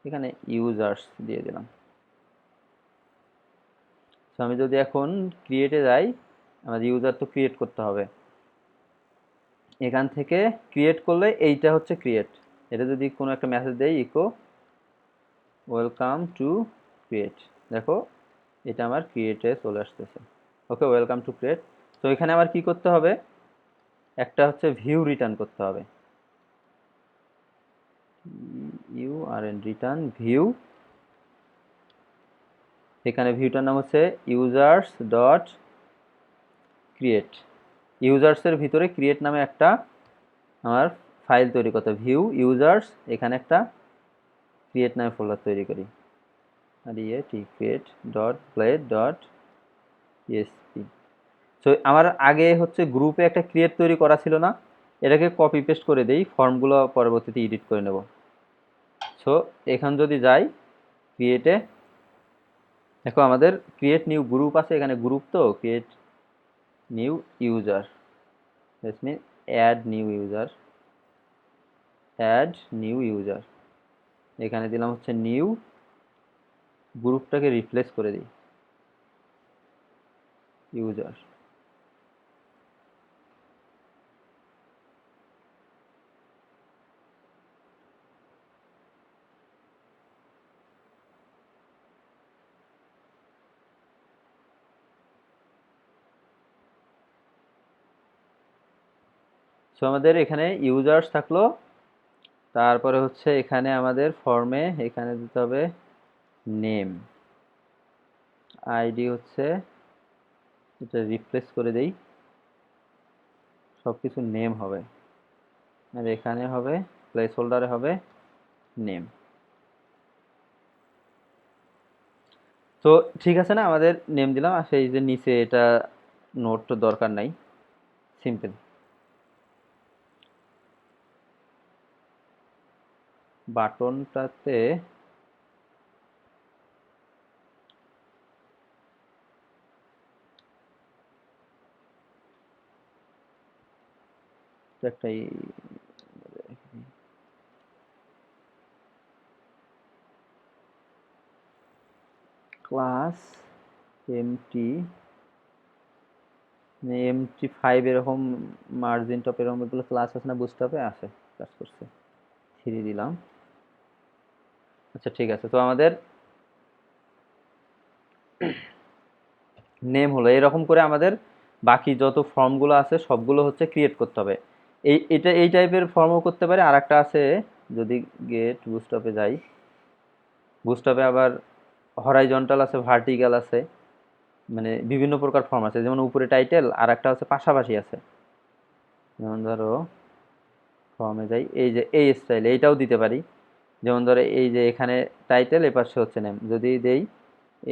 এখানে ইউজার্স দিয়ে দিলাম। তো আমি যদি এখন ক্রিয়েটে যাই, আমাদের ইউজার তো ক্রিয়েট করতে হবে। এখান থেকে ক্রিয়েট করলে এইটা হচ্ছে ক্রিয়েট। এটা যদি কোনো একটা মেসেজ দেই, ইকো ওয়েলকাম টু ক্রিয়েট, দেখো এটা আমার ক্রিয়েটে চলে আসতেছে। ওকে, ওয়েলকাম টু ক্রিয়েট। তো এখানে আমার কি করতে হবে, একটা হচ্ছে ভিউ রিটার্ন করতে হবে, ইউআরএন রিটার্ন ভিউ। এখানে ভিউটার নাম হচ্ছে ইউজার্স ডট ক্রিয়েট। ইউজার্সের ভিতরে ক্রিয়েট নামে একটা আমার ফাইল তৈরি করতে হবে, ভিউ ইউজার্স, এখানে একটা ক্রিয়েট নামে ফোল্ডার তৈরি করি, আর create dot plate dot PSP. So আমার আগে হচ্ছে গ্রুপে একটা ক্রিয়েট তৈরি করা ছিল না, এটাকে কপি পেস্ট করে দেই, ফর্মগুলো পরবর্তীতে এডিট করে নেব। সো এখান যদি যাই ক্রিয়েটে, দেখো আমাদের ক্রিয়েট নিউ গ্রুপ আছে, এখানে গ্রুপ তো create new user, that's mean add new user, add new user, এখানে দিলাম হচ্ছে নিউ, গ্রুপটাকে রিপ্লেস করে দিই ইউজার। সো আমাদের এখানে ইউজার্স থাকলো, তারপরে হচ্ছে এখানে আমাদের ফর্মে এখানে দিতে হবে নেম, আইডি হচ্ছে এটা রিপ্লেস করে দেই, সব কিছু নেম হবে, আর এখানে হবে প্লেস হোল্ডারে হবে নেম। তো ঠিক আছে না, আমাদের নেম দিলাম, আর সেই যে নিচে এটা নোট তো দরকার নাই, সিম্পল। বাটনটাতে একটা ক্লাস এমটি, এমটি5 এরকম মার্জিন টপ এরকম এগুলো ক্লাস আছে না, বুস্টআপে আছে, কাজ করছে, 3 দিলাম। আচ্ছা ঠিক আছে, তো আমাদের নেম হলো এরকম করে, আমাদের বাকি যত ফর্মগুলো আছে সবগুলো হচ্ছে ক্রিয়েট করতে হবে। এটা এই টাইপের ফর্মও করতে পারে। আর একটা আছে, যদি গেট বুস্টআপে যাই, বুস্টআপে আবার হরাইজন্টাল আছে, ভার্টিক্যাল আছে, মানে বিভিন্ন প্রকার ফর্ম আছে, যেমন উপরে টাইটেল, আর একটা হচ্ছে পাশাপাশি আছে। যেমন ধরো ফর্মে যাই, এই যে এই স্টাইল এইটাও দিতে পারি, যেমন ধরো এই যে এখানে টাইটেল, এ পাশে হচ্ছে নেম, যদি দেই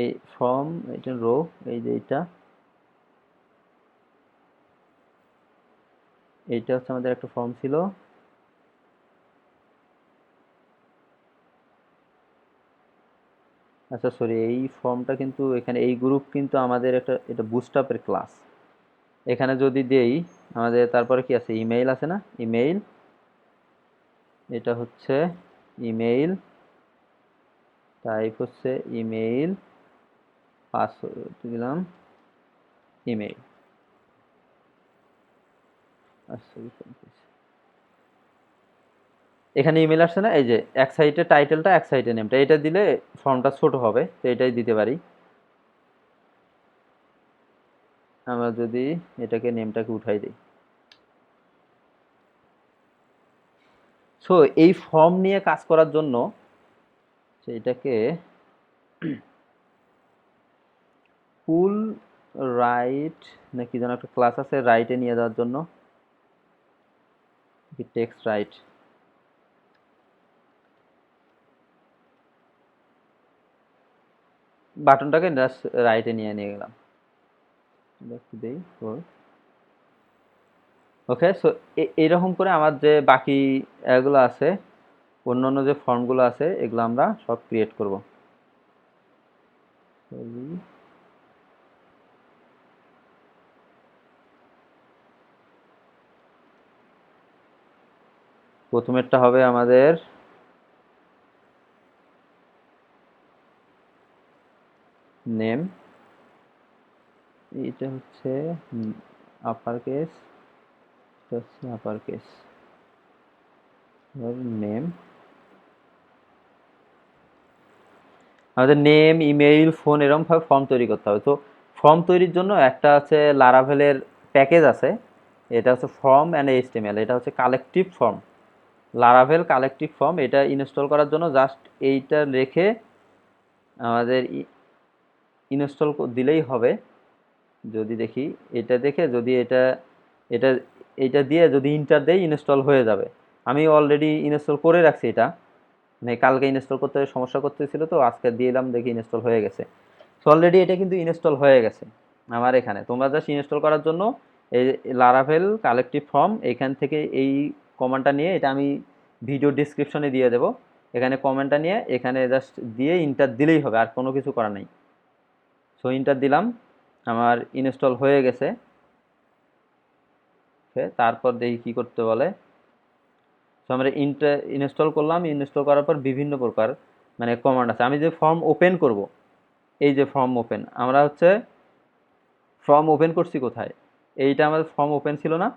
এই ফর্ম, এটা রো, এই যে এইটা হচ্ছে আমাদের একটা ফর্ম ছিল, আচ্ছা সরি, এই ফর্মটা কিন্তু এখানে এই গ্রুপ কিন্তু আমাদের একটা, এটা বুস্টআপের ক্লাস। এখানে যদি দেই আমাদের, তারপরে কি আছে, ইমেইল আছে না, ইমেইল, এটা হচ্ছে ইমেইল, টাইপ হচ্ছে ইমেইল, পাসওয়ার্ড দিলাম, ইমেইল। এখানে ইমেল আসছে না, এই যে এক সাইডে টাইটেলটা এক সাইডে নেমটা, এটা দিলে ফর্মটা ছোট হবে, তো এটাই দিতে পারি। আমরা যদি এটাকে নেমটাকে উঠাই দিই, সো এই ফর্ম নিয়ে কাজ করার জন্য এটাকে ফুল রাইট নাকি যেন একটা ক্লাস আছে রাইটে নিয়ে যাওয়ার জন্য, টেক্সট রাইট, বাটনটাকে জাস্ট রাইটে নিয়ে গেলাম। দেই ওকে। সো এইরকম করে আমার যে বাকি এগুলো আছে, অন্যান্য যে ফর্মগুলো আছে, এগুলো আমরা সব ক্রিয়েট করব। প্রথমেরটা হবে আমাদের নেম, এটা হচ্ছে আপার কেস, এটা হচ্ছে আপার কেস, নেম। আমাদের নেম, ইমেইল, ফোন এরকম ভাবে ফর্ম তৈরি করতে হবে। তো ফর্ম তৈরির জন্য একটা আছে লারাভেলের প্যাকেজ আছে, এটা হচ্ছে ফর্ম অ্যান্ড এইচটিএমএল, এটা হচ্ছে collective form, Laravel collective form. এটা ইনস্টল করার জন্য জাস্ট এইটা রেখে আমাদের ইনস্টল দিলেই হবে। যদি দেখি এটা দেখে, যদি এটা এটা এটা দিয়ে যদি ইন্টার দেই ইনস্টল হয়ে যাবে। আমি অলরেডি ইনস্টল করে রাখছি, এটা মানে কালকে ইনস্টল করতে সমস্যা করতেছিল, তো আজকে দিলাম, দেখি ইনস্টল হয়ে গেছে। সো অলরেডি এটা কিন্তু ইনস্টল হয়ে গেছে আমার এখানে। তোমরা জাস্ট ইনস্টল করার জন্য এই লারাভেল কালেকটিভ ফর্ম এখান থেকে এই কমান্ডটা নিয়ে, এটা আমি ভিডিও ডিসক্রিপশনে দিয়ে দেবো, এখানে কমেন্টটা নিয়ে এখানে জাস্ট দিয়ে ইন্টার দিলেই হবে, আর কোনো কিছু করা নেই। সো ইন্টার দিলাম, আমার ইনস্টল হয়ে গেছে। তারপর দেখি কি করতে বলে। সো আমরা ইনস্টল করলাম, ইনস্টল করার পর বিভিন্ন প্রকার মানে কমান্ড আছে। আমি যে ফর্ম ওপেন করব, এই যে ফর্ম ওপেন, আমরা হচ্ছে ফর্ম ওপেন করছি কোথায়, এইটা আমাদের ফর্ম ওপেন ছিল না,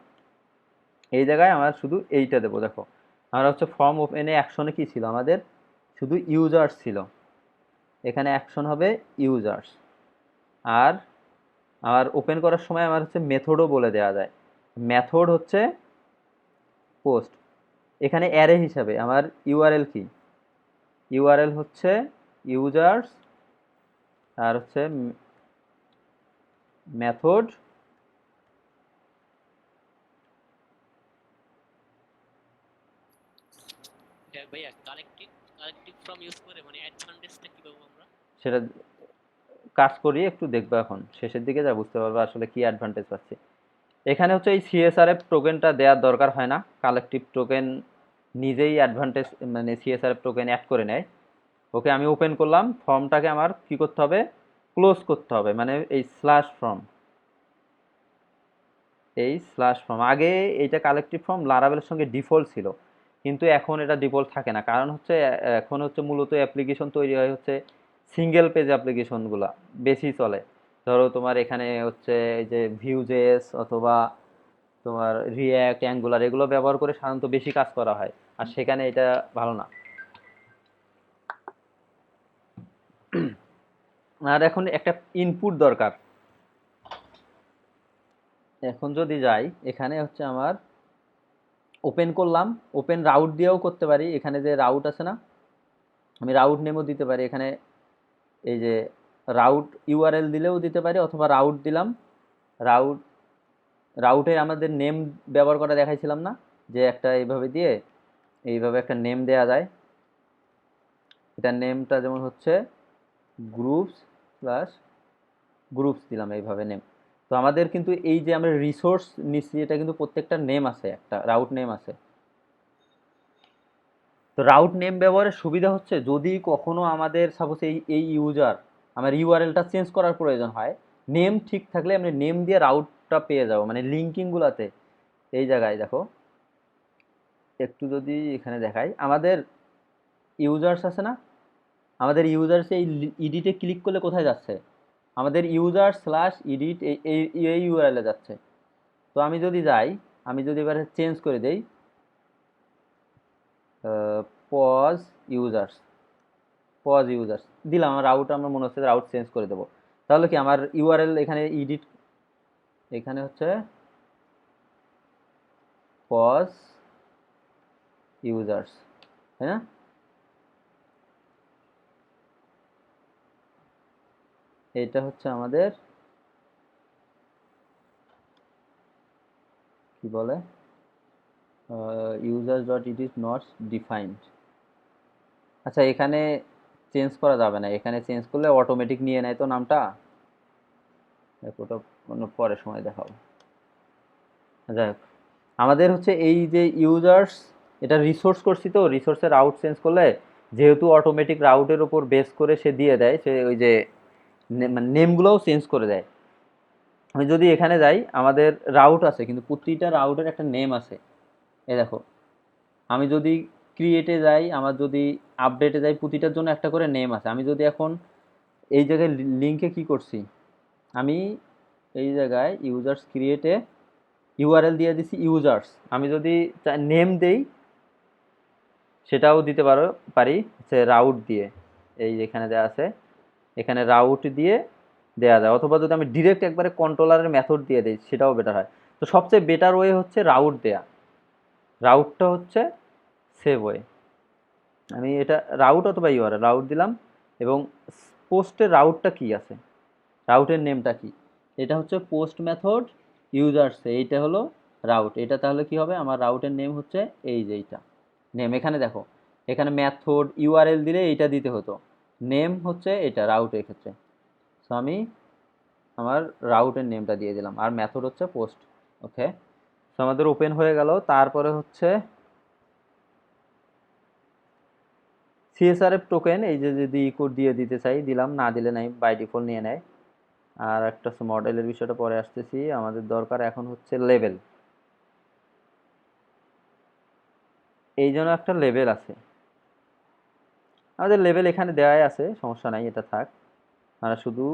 এই জায়গায় আমরা শুধু এইটা দেবো। দেখো আমরা হচ্ছে ফর্ম ওপেনে অ্যাকশনে কি ছিল আমাদের, শুধু ইউজার্স ছিল, এখানে অ্যাকশন হবে ইউজার্স। আর ওপেন করার সময় আমার হচ্ছে মেথডও বলে দেওয়া যায়, মেথড হচ্ছে পোস্ট। এখানে অ্যারে হিসাবে আমার ইউআরএল কি, ইউআরএল হচ্ছে ইউজার্স, আর হচ্ছে মেথড ভাইয়া কালেক্টিভ ফর্ম ইউজ করে মানে অ্যাডভান্টেজটা কি পাবো আমরা? সেটা কাজ করি একটু দেখবো, এখন শেষের দিকে যা বুঝতে পারবো আসলে কি অ্যাডভান্টেজ পাচ্ছি। এখানে হচ্ছে এই সিএসআরএফ টোকেনটা দেওয়ার দরকার হয় না, কালেকটিভ টোকেন নিজেই অ্যাডভান্টেজ মানে সিএসআরএফ টোকেন অ্যাড করে নেয়। ওকে, আমি ওপেন করলাম, ফর্মটাকে আমার কি করতে হবে, ক্লোজ করতে হবে, মানে এই স্ল্যাশ ফর্ম, এই স্ল্যাশ ফর্ম। আগে এইটা কালেকটিভ ফর্ম লারাভেলের সঙ্গে ডিফল্ট ছিল, কিন্তু এখন এটা ডিফল্ট থাকে না, কারণ হচ্ছে এখন হচ্ছে মূলত অ্যাপ্লিকেশন তৈরি হয় হচ্ছে সিঙ্গেল পেজ অ্যাপ্লিকেশনগুলো বেশি চলে। ধরো তোমার এখানে হচ্ছে এই যে ভিউজেস অথবা তোমার রিয়্যাক্ট, অ্যাঙ্গুলার এগুলো ব্যবহার করে সাধারণত বেশি কাজ করা হয়, আর সেখানে এটা ভালো না। আর এখন একটা ইনপুট দরকার। এখন যদি যাই, এখানে হচ্ছে আমার ওপেন করলাম, ওপেন রাউট দিয়েও করতে পারি, এখানে যে রাউট আছে না, আমি রাউট নেমও দিতে পারি। এখানে এই যে রাউট ইউআরএল দিলেও দিতে পারি, অথবা রাউট দিলাম, রাউট রাউটে আমাদের নেম ব্যবহার করা দেখাইছিলাম না, যে একটা এইভাবে দিয়ে এইভাবে একটা নেম দেয়া যায়। এটার নেমটা যেমন হচ্ছে গ্রুপস প্লাস গ্রুপস দিলাম, এইভাবে নেম। তো আমাদের কিন্তু এই যে আমরা রিসোর্স নিচ্ছি, এটা কিন্তু প্রত্যেকটা নেম আছে, একটা রাউট নেম আছে। তো রাউট নেম ব্যবহারের সুবিধা হচ্ছে যদি কখনো আমাদের সাপোজ এই ইউজার আমার ইউআরএলটা চেঞ্জ করার প্রয়োজন হয়, নেম ঠিক থাকলে আমরা নেম দিয়ে রাউটটা পেয়ে যাব, মানে লিঙ্কিংগুলোতে। এই জায়গায় দেখো একটু যদি এখানে দেখাই, আমাদের ইউজার্স আছে না, আমাদের ইউজার্স এই ইডিটে ক্লিক করলে কোথায় যাচ্ছে, আমাদের ইউজার স্ল্যাশ এডিট এই ইউআরএলে যাচ্ছে। তো আমি যদি যাই, আমি যদি এবারে চেঞ্জ করে দেই পজ ইউজার্স দিলাম, আমার রাউট আমার মনে হচ্ছে রাউট চেঞ্জ করে দেবো। তাহলে কি আমার ইউআরএল এখানে এডিট, এখানে হচ্ছে পজ ইউজার্স, তাই না? এটা হচ্ছে আমাদের কি বলে, users dot it is not defined. আচ্ছা, এখানে চেঞ্জ করা যাবে না, এখানে চেঞ্জ করলে অটোমেটিক নিয়ে নেয় তো নামটা। ওটা পরে সময় দেখাবো। যাই হোক, আমাদের হচ্ছে এই যে ইউজার্স, এটা রিসোর্স করছি, তো রিসোর্সের রাউট চেঞ্জ করলে যেহেতু অটোমেটিক রাউটের উপর বেস করে সে দিয়ে দেয়, সে ওই যে মানে নেমগুলোও চেঞ্জ করে দেয়। আমি যদি এখানে যাই, আমাদের রাউট আছে কিন্তু প্রতিটা রাউটের একটা নেম আছে। এই দেখো, আমি যদি ক্রিয়েটে যাই, আমার যদি আপডেটে যাই, প্রতিটার জন্য একটা করে নেম আছে। আমি যদি এখন এই জায়গায় লিঙ্কে কি করছি, আমি এই জায়গায় ইউজার্স ক্রিয়েটে ইউআরএল দিয়ে দিছি ইউজার্স। আমি যদি নেম দেই সেটাও দিতে পারি হচ্ছে রাউট দিয়ে, এই যেখানে দেওয়া আছে এখানে রাউট দিয়ে দেওয়া যায়, অথবা যদি আমি ডিরেক্ট একবারে কন্ট্রোলারের মেথড দিয়ে দিই সেটাও বেটার হয়। তো সবচেয়ে বেটার ওয়ে হচ্ছে রাউট দেয়া, রাউটটা হচ্ছে সেভ ওয়ে। আমি এটা রাউট অথবা ইউআরএল রাউট দিলাম, এবং পোস্টের রাউটটা কি আছে, রাউটের নেমটা কি, এটা হচ্ছে পোস্ট মেথড ইউজার্সে, এইটা হলো রাউট। এটা তাহলে কি হবে, আমার রাউটের নেম হচ্ছে এই যে এইটা নেম। এখানে দেখো, এখানে মেথড ইউআরএল দিলে এইটা দিতে হতো, নেম হচ্ছে এটা রাউটের ক্ষেত্রে। সো আমি আমার রাউটের নেমটা দিয়ে দিলাম, আর মেথড হচ্ছে পোস্ট। ওকে, সো আমাদের ওপেন হয়ে গেল। তারপরে হচ্ছে সিএসআরএফ টোকেন, এই যে যদি কোড দিয়ে দিতে চাই দিলাম, না দিলে নাই, বাই ডিফল্ট নিয়ে নেয়। আর একটা মডেলের বিষয়টা পরে আসতেছি, আমাদের দরকার এখন হচ্ছে লেভেল। এই জন্য একটা লেভেল আছে, আমাদের লেভেল এখানে দেওয়াই আছে, সমস্যা নাই, এটা থাক। আমরা শুধু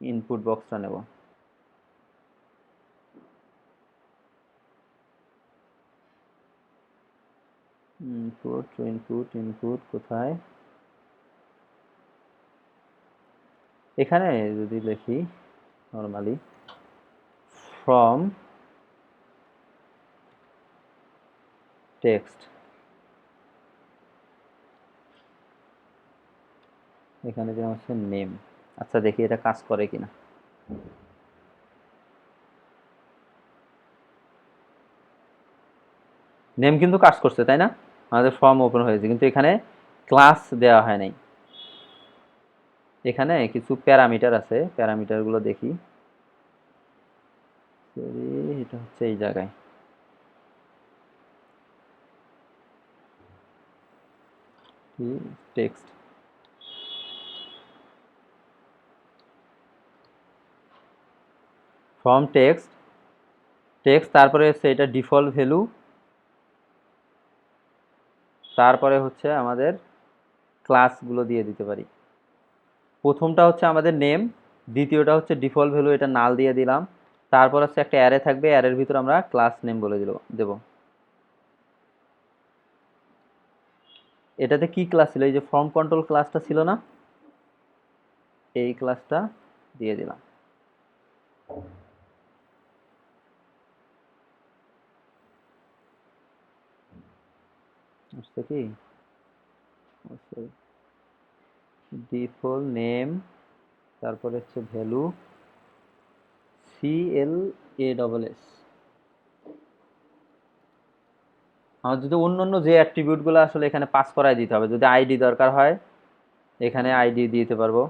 ইনপুট বক্সটা নেব। ইনপুট কোথায়, এখানে যদি লিখি নর্মালি ফ্রম টেক্সট, এখানে যেমন হচ্ছে নেম। আচ্ছা, দেখি এটা কাজ করে কিনা। নেম কিন্তু কাজ করছে, তাই না? আমাদের ফর্ম ওপেন হয়েছে, কিন্তু এখানে ক্লাস দেওয়া হয় নাই। এখানে কিছু প্যারামিটার আছে, প্যারামিটারগুলো দেখি। এটা হচ্ছে এই জায়গায়, টেক্সট, ফ্রম টেক্সট, তারপরে হচ্ছে এটা ডিফল্ট ভ্যালু, তারপরে হচ্ছে আমাদের ক্লাসগুলো দিয়ে দিতে পারি। প্রথমটা হচ্ছে আমাদের নেম, দ্বিতীয়টা হচ্ছে ডিফল্ট ভ্যালু, এটা নাল দিয়ে দিলাম। তারপর হচ্ছে একটা অ্যারে থাকবে, অ্যারের ভিতর আমরা ক্লাস নেম বলে দেব। এটাতে কি ক্লাস ছিল, এই যে ফর্ম কন্ট্রোল ক্লাসটা ছিল না, এই ক্লাসটা দিয়ে দিলাম। আসছে কি, ডিফল্ট নেম, তারপরে হচ্ছে ভ্যালু CLASS। আমার যদি অন্য যে অ্যাট্রিবিউটগুলো আসলে এখানে পাস করাই দিতে হবে, যদি আইডি দরকার হয় এখানে আইডি দিতে পারবো,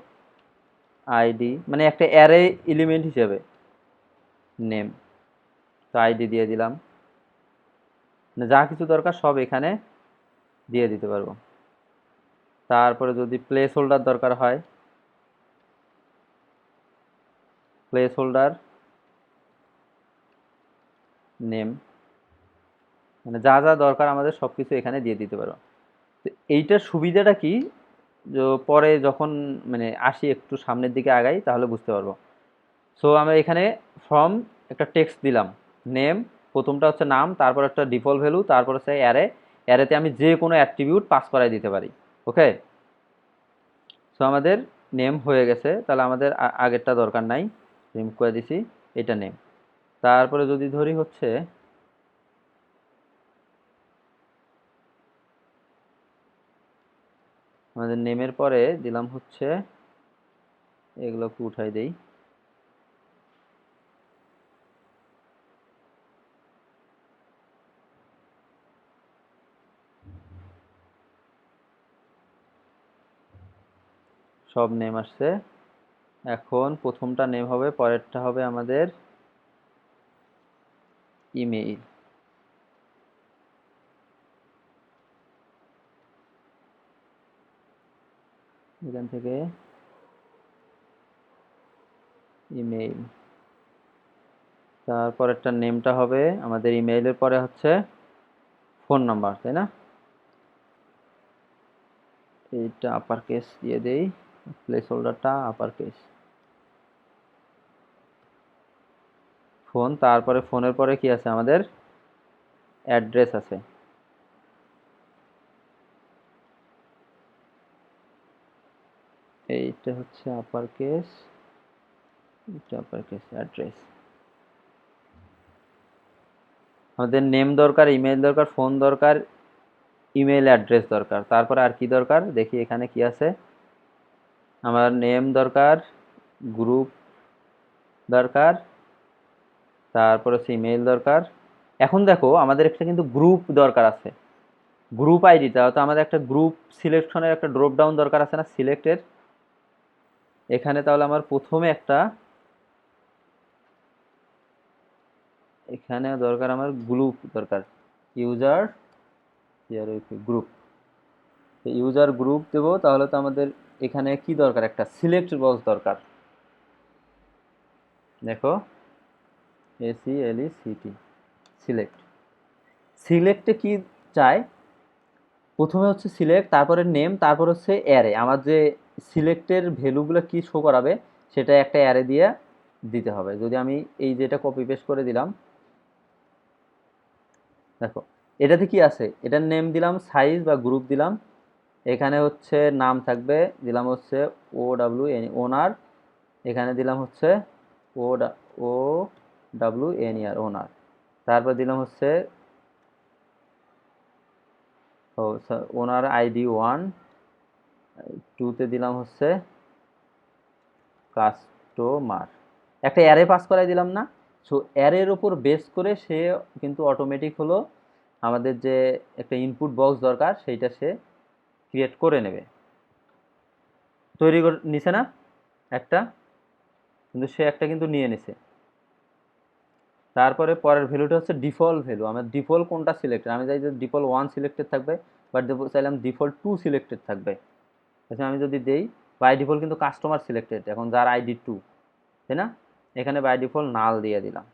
আইডি মানে একটা অ্যারে এলিমেন্ট হিসেবে নেম, তো আইডি দিয়ে দিলাম। যা কিছু দরকার সব এখানে দিয়ে দিতে পারবো। তারপরে যদি প্লেস হোল্ডার দরকার হয়, প্লেস হোল্ডার নেম, মানে যা যা দরকার আমাদের সব কিছু এখানে দিয়ে দিতে পারবো। তো এইটার সুবিধাটা কি, পরে যখন মানে আসি একটু সামনের দিকে আগাই তাহলে বুঝতে পারবো। সো আমরা এখানে ফ্রম একটা টেক্সট দিলাম, নেম, প্রথমটা হচ্ছে নাম, তারপর একটা ডিফল্ট ভ্যালু, তারপর হচ্ছে অ্যারে, অ্যারেতে আমি যে কোনো অ্যাট্রিবিউট পাস করাই দিতে পারি। ওকে, সো আমাদের নেম হয়ে গেছে, তাহলে আমাদের আগেরটা দরকার নাই, রিমুভ করে দিছি, এটা নেম। তারপরে যদি ধরি হচ্ছে আমাদের নেমের পরে দিলাম হচ্ছে, এগুলোকে উঠাই দেই, সব নেম আসছে। এখন প্রথমটা নেম হবে, পরেরটা হবে আমাদের ইমেইল। এখান থেকে ইমেইল, তারপরেরটা নেমটা হবে আমাদের ইমেইলের পরে হচ্ছে ফোন নাম্বার, তাই না? এইটা আপার কেস দিয়ে দেই, প্লেস হোল্ডারটা আপার কেস, ফোন, তারপরে ফোনের পরে কি আছে আমাদের অ্যাড্রেস আছে, এইটা হচ্ছে আপার কেস, এটা আপার কেস, অ্যাড্রেস। আমাদের নেম দরকার, ইমেইল দরকার, ফোন দরকার, ইমেইল অ্যাড্রেস দরকার, তারপরে আর কি দরকার দেখি এখানে কি আছে। আমার নেম দরকার, গ্রুপ দরকার, তারপর হচ্ছে ইমেইল দরকার। এখন দেখো আমাদের একটা কিন্তু গ্রুপ দরকার আছে, গ্রুপ আইডিটা তো আমাদের একটা গ্রুপ সিলেকশনের একটা ড্রপ ডাউন দরকার আছে না সিলেক্টের, এখানে তাহলে আমার প্রথমে একটা, এখানে দরকার আমার গ্রুপ দরকার, ইউজার গ্রুপ, ইউজার গ্রুপ দেবো, তাহলে তো আমাদের এখানে কি দরকার, একটা সিলেক্ট বক্স দরকার। দেখো ACLECT, সিলেক্ট, সিলেক্টে কি চাই, প্রথমে হচ্ছে সিলেক্ট, তারপরে নেম, তারপর হচ্ছে অ্যারে, আমার যে সিলেক্টের ভ্যালুগুলো কি শো করাবে সেটা একটা অ্যারে দিয়ে দিতে হবে। যদি আমি এই যেটা কপি পেস্ট করে দিলাম, দেখো এটাতে কি আছে, এটার নেম দিলাম, সাইজ বা গ্রুপ দিলাম, এখানে হচ্ছে নাম থাকবে, দিলাম হচ্ছে OWN ওনার, এখানে দিলাম হচ্ছে ও ও WNER ওনার, তারপর দিলাম হচ্ছে ওনার ID 1, 2তে দিলাম হচ্ছে কাস্টমার, একটা অ্যারে পাস করাই দিলাম না। সো অ্যারের উপর বেস করে সে কিন্তু অটোমেটিক হলো আমাদের যে একটা ইনপুট বক্স দরকার সেইটা সে ক্রিয়েট করে নেবে, তৈরি করে নিছে না একটা, কিন্তু সে একটা কিন্তু নিয়ে নিছে। তারপরে পরের ভ্যালুটা হচ্ছে ডিফল্ট ভ্যালু, আমার ডিফল্ট কোনটা সিলেক্টেড, আমি চাই যে ডিফল্ট 1 সিলেক্টেড থাকবে, বাট চাইলাম ডিফল্ট 2 সিলেক্টেড থাকবে। আচ্ছা আমি যদি দেই বাই ডিফল্ট কিন্তু কাস্টমার সিলেক্টেড, এখন যার ID 2, তাই না, এখানে বাই ডিফল্ট নাল দিয়ে দিলাম।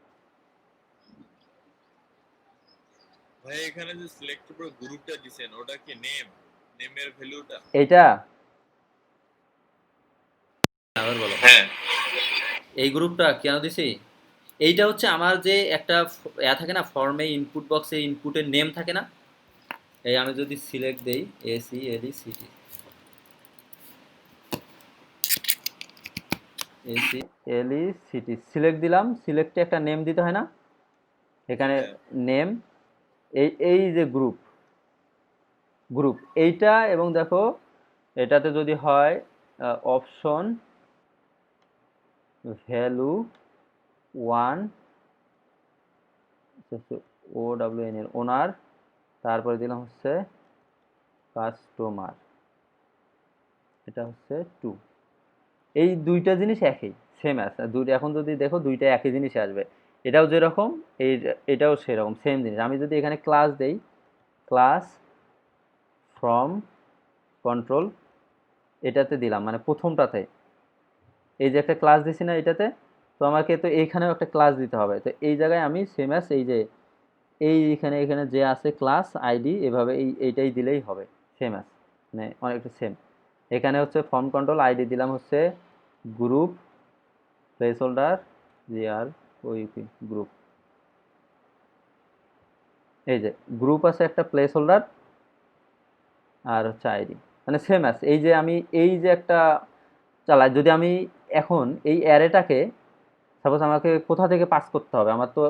ভাই এখানে যে সিলেক্ট উপর গ্রুপটা দিছেন ওটা কি নেম, নেমের ভ্যালুটা? এইটা আবার বলো, হ্যাঁ, এই গ্রুপটা কেন দিছি, এইটা হচ্ছে আমার যে একটা থাকে না ফর্মে, ইনপুট বক্সে ইনপুটের নেম থাকে না, এই আমি যদি সিলেক্ট দেই ACLECT, সিলেক্ট দিলাম, সিলেক্টে একটা নেম দিতে হয় না, এখানে হ্যাঁ। নেম, এই এই যে গ্রুপ, গ্রুপ এইটা, এবং দেখো এটাতে যদি হয় অপশন ভ্যালু 1 OWN এর ওনার, তারপরে দিলাম হচ্ছে কাস্টমার, এটা হচ্ছে 2, এই দুইটা জিনিস একই, সেম আছে দুইটা, এখন যদি দেখো দুইটা একই জিনিস আসবে, এটাও যেরকম এই এটাও সেরকম সেম জিনিস। আমি যদি এখানে ক্লাস দেই, ক্লাস ফ্রম কন্ট্রোল, এটাতে দিলাম মানে প্রথমটাতে, এই যে একটা ক্লাস দিছি না এটাতে, তো আমাকে তো এইখানেও একটা ক্লাস দিতে হবে, তো এই জায়গায় আমি সেম অ্যাজ এই যে এই এখানে এখানে যে আছে ক্লাস ID, এভাবে এইটাই দিলেই হবে, সেম অ্যাজ, মানে অনেকটা সেম। এখানে হচ্ছে ফর্ম কন্ট্রোল আইডি দিলাম হচ্ছে গ্রুপ প্লেস হোল্ডার জিআর ওইপি গ্রুপ। এই যে গ্রুপ আছে একটা প্লেস হোল্ডার আর হচ্ছে আইডি, মানে সেম আছে। এই যে আমি এই যে একটা চালাই, যদি আমি এখন এই অ্যারেটাকে সাপোজ আমাকে কোথা থেকে পাস করতে হবে, আমার তো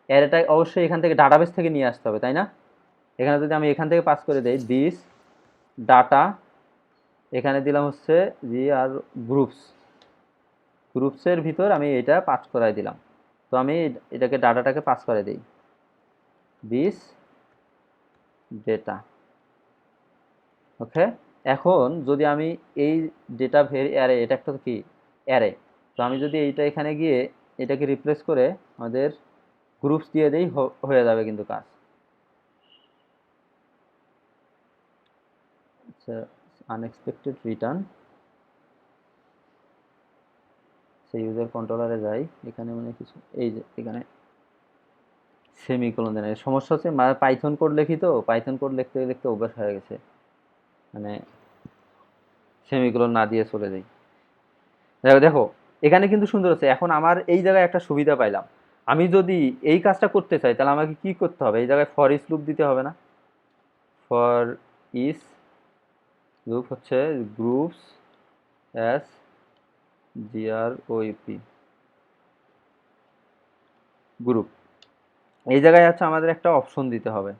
অ্যারেটা অবশ্যই এখান থেকে ডাটাবেস থেকে নিয়ে আসতে হবে, তাই না? এখানে যদি আমি এখান থেকে পাস করে দেই দিস ডাটা, এখানে দিলাম হচ্ছে জি আর গ্রুপস, গ্রুপসের ভিতর আমি এটা পাস করাই দিলাম। তো আমি এটাকে ডাটাটাকে পাস করে দিই দিস ডেটা। ওকে, এখন যদি আমি এই ডেটা ভেরি অ্যারে, এটা একটা কি অ্যারে, তো আমি যদি এইটা এখানে গিয়ে এটাকে রিপ্লেস করে আমাদের গ্রুপস দিয়ে দেই, হয়ে যাবে কিন্তু কাজ। আচ্ছা, আনএক্সপেক্টেড রিটার্ন, সেই ইউজার কন্ট্রোলারে যাই, এখানে মানে কিছু এই যে এখানে সেমিকোলন দেন। সমস্যা হচ্ছে পাইথন কোড লিখি, তো পাইথন কোড লিখতে লিখতে অভ্যাস হয়ে গেছে, মানে সেমিকোলন না দিয়ে চলে যাই। দেখো দেখো এখানে কিন্তু সুন্দর আছে। এখন আমার এই জায়গায় একটা সুবিধা পাইলাম, আমি যদি এই কাজটা করতে চাই তাহলে আমাকে কি করতে হবে, এই জায়গায় ফর ইচ লুপ দিতে হবে না? ফর ইচ লুপ হচ্ছে গ্রুপস এস জিআরওপি গ্রুপ, এই জায়গায় হচ্ছে আমাদের একটা অপশন দিতে হবে।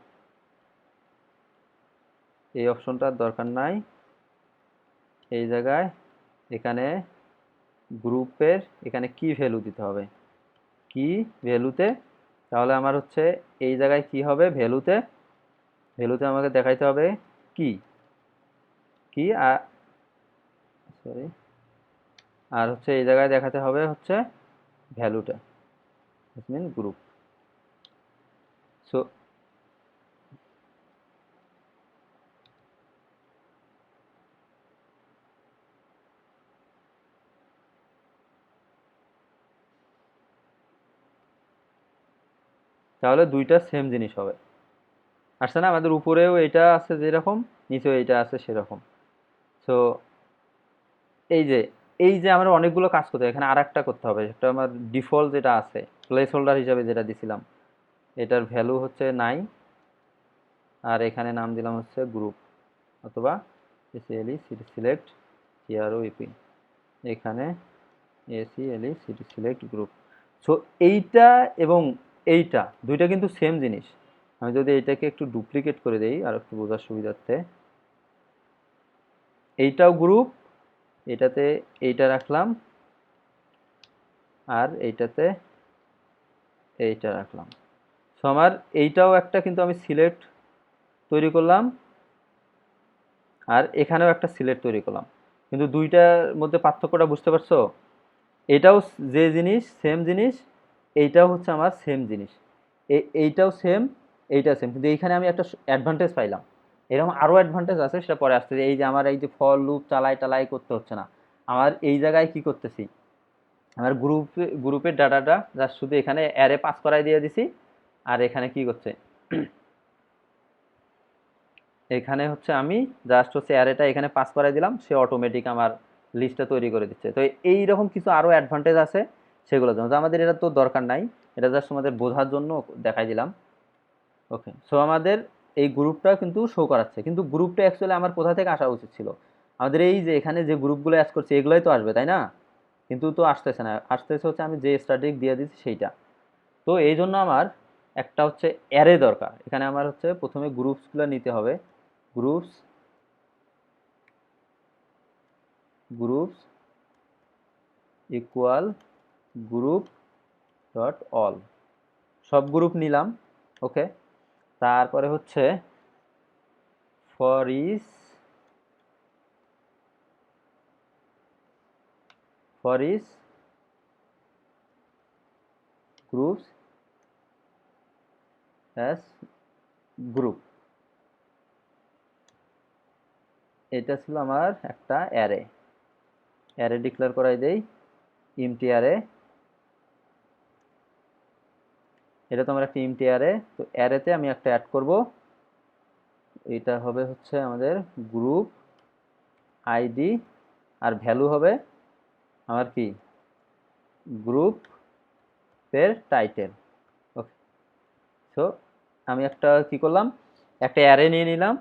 এই অপশনটার দরকার নাই, এই জায়গায় এখানে গ্রুপের এখানে কি ভ্যালু দিতে হবে, কি ভ্যালুতে, তাহলে আমার হচ্ছে এই জায়গায় কি হবে, ভ্যালুতে, ভ্যালুতে আমাকে দেখাইতে হবে কি কি সরি, আর হচ্ছে এই জায়গায় দেখাতে হবে হচ্ছে ভ্যালুটা, মিন গ্রুপ। সো তাহলে দুইটা সেম জিনিস হবে, আসছে না? আমাদের উপরেও এটা আছে যেরকম, নিচেও এটা আছে সেরকম। সো এই যে এই যে আমার অনেকগুলো কাজ করতে হবে, এখানে আর একটা করতে হবে, একটা আমার ডিফল্ট যেটা আছে প্লেস হোল্ডার হিসাবে যেটা দিছিলাম, এটার ভ্যালু হচ্ছে 9, আর এখানে নাম দিলাম হচ্ছে গ্রুপ অথবা এসিএলই সিটি সিলেক্ট জিআরওইপি, এখানে এসিএলই সিটি সিলেক্ট গ্রুপ। সো এইটা এবং এইটা দুইটা কিন্তু সেম জিনিস। আমি যদি এইটাকে একটু ডুপ্লিকেট করে দেই আর একটু বোঝার সুবিধার্থে, এইটাও গ্রুপ, এটাতে এইটা রাখলাম, আর এইটাতে এইটা রাখলাম। সো আমার এইটাও একটা কিন্তু আমি সিলেক্ট তৈরি করলাম, আর এখানেও একটা সিলেক্ট তৈরি করলাম, কিন্তু দুইটার মধ্যে পার্থক্যটা বুঝতে পারছো? এটাও যে জিনিস সেম জিনিস, এইটাও হচ্ছে আমার সেম জিনিস, এইটাও সেম, এইটাও সেম, কিন্তু এইখানে আমি একটা অ্যাডভান্টেজ পাইলাম। এরকম আরও অ্যাডভান্টেজ আছে, সেটা পরে আসছে। এই যে আমার এই যে ফর লুপ চালাই টালাই করতে হচ্ছে না, আমার এই জায়গায় কি করতেছি, আমার গ্রুপের ডাটাটা জাস্ট শুধু এখানে অ্যারে পাস করাই দিয়ে দিছি, আর এখানে কি করছে, এখানে হচ্ছে আমি জাস্ট হচ্ছে অ্যারেটা এখানে পাস করাই দিলাম, সে অটোমেটিক আমার লিস্টটা তৈরি করে দিচ্ছে। তো এই রকম কিছু আরও অ্যাডভান্টেজ আছে, সেগুলোর জন্য তো আমাদের এটা তো দরকার নাই, এটা জাস্ট আমাদের বোঝার জন্য দেখাই দিলাম। ওকে, সো আমাদের এই গ্রুপটা কিন্তু শো করাচ্ছে, কিন্তু গ্রুপটা অ্যাকচুয়ালি আমার কোথা থেকে আসা উচিত ছিল, আমাদের এই যে এখানে যে গ্রুপগুলো অ্যাড করছে এগুলোই তো আসবে, তাই না? কিন্তু তো আসতেছে না, আসতেছে হচ্ছে আমি যে স্ট্যাটিক দিয়ে দিচ্ছি সেইটা। তো এই জন্য আমার একটা হচ্ছে অ্যারে দরকার, এখানে আমার হচ্ছে প্রথমে গ্রুপসগুলো নিতে হবে, groups groups equal group dot all, সব গ্রুপ নিলাম। ওকে, তারপরে হচ্ছে for each groups as group, এটা ছিল আমার একটা অ্যারে, অ্যারে ডিক্লেয়ার করাই দেই ইমটি অ্যারে, এটা তো আমার একটা ইমটি অ্যারে। তো অ্যারেতে আমি একটা অ্যাড করব, এটা হবে হচ্ছে আমাদের গ্রুপ আইডি, আর ভ্যালু হবে আমার কি গ্রুপের টাইটেল। ওকে, সো আমি একটা কি করলাম, একটা অ্যারে নিয়ে নিলাম।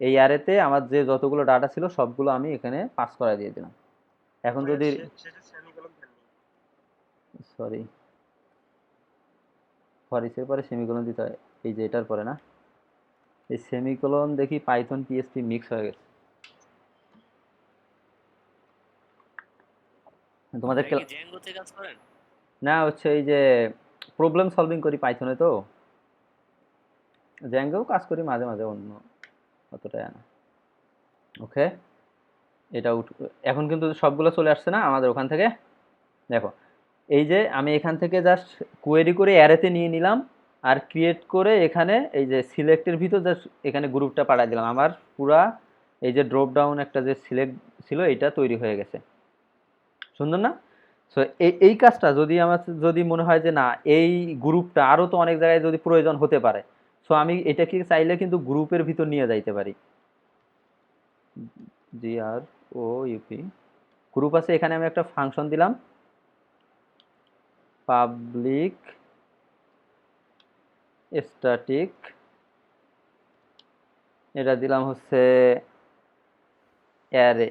এই অ্যারেতে আমার যে যতগুলো ডাটা ছিল সবগুলো আমি এখানে পাস করা দিয়ে দিলাম। এখন যদি সরি ফরিসের পরে সেমিকোলন দিতে হয়, এই যে এটার পরে না, এই সেমিকোলন দেখি পাইথন পিএসপি মিক্স হয়ে গেছে। তোমাদের ভাই কি জ্যাঙ্গোতে কাজ করেন? না হচ্ছে এই যে প্রবলেম সলভিং করি পাইথনে, তো জ্যাঙ্গেও কাজ করি মাঝে মাঝে, অন্য অতটা না। ওকে, এটা এখন কিন্তু সবগুলো চলে আসছে না আমাদের ওখান থেকে। দেখো, এই যে আমি এখান থেকে জাস্ট কোয়েরি করে অ্যারেতে নিয়ে নিলাম, আর ক্রিয়েট করে এখানে এই যে সিলেক্টের ভিতর জাস্ট এখানে গ্রুপটা পাঠিয়ে দিলাম। আমার পুরা এই যে ড্রপ ডাউন একটা যে সিলেক্ট ছিল এটা তৈরি হয়ে গেছে। সুন্দর না? সো এই কাজটা যদি আমার যদি মনে হয় যে না এই গ্রুপটা আরও তো অনেক জায়গায় যদি প্রয়োজন হতে পারে, সো আমি এটাকে চাইলে কিন্তু গ্রুপের ভিতর নিয়ে যাইতে পারি। GROUP গ্রুপ আছে, এখানে আমি একটা ফাংশন দিলাম পাবলিক স্ট্যাটিক, এটা দিলাম হচ্ছে অ্যারে।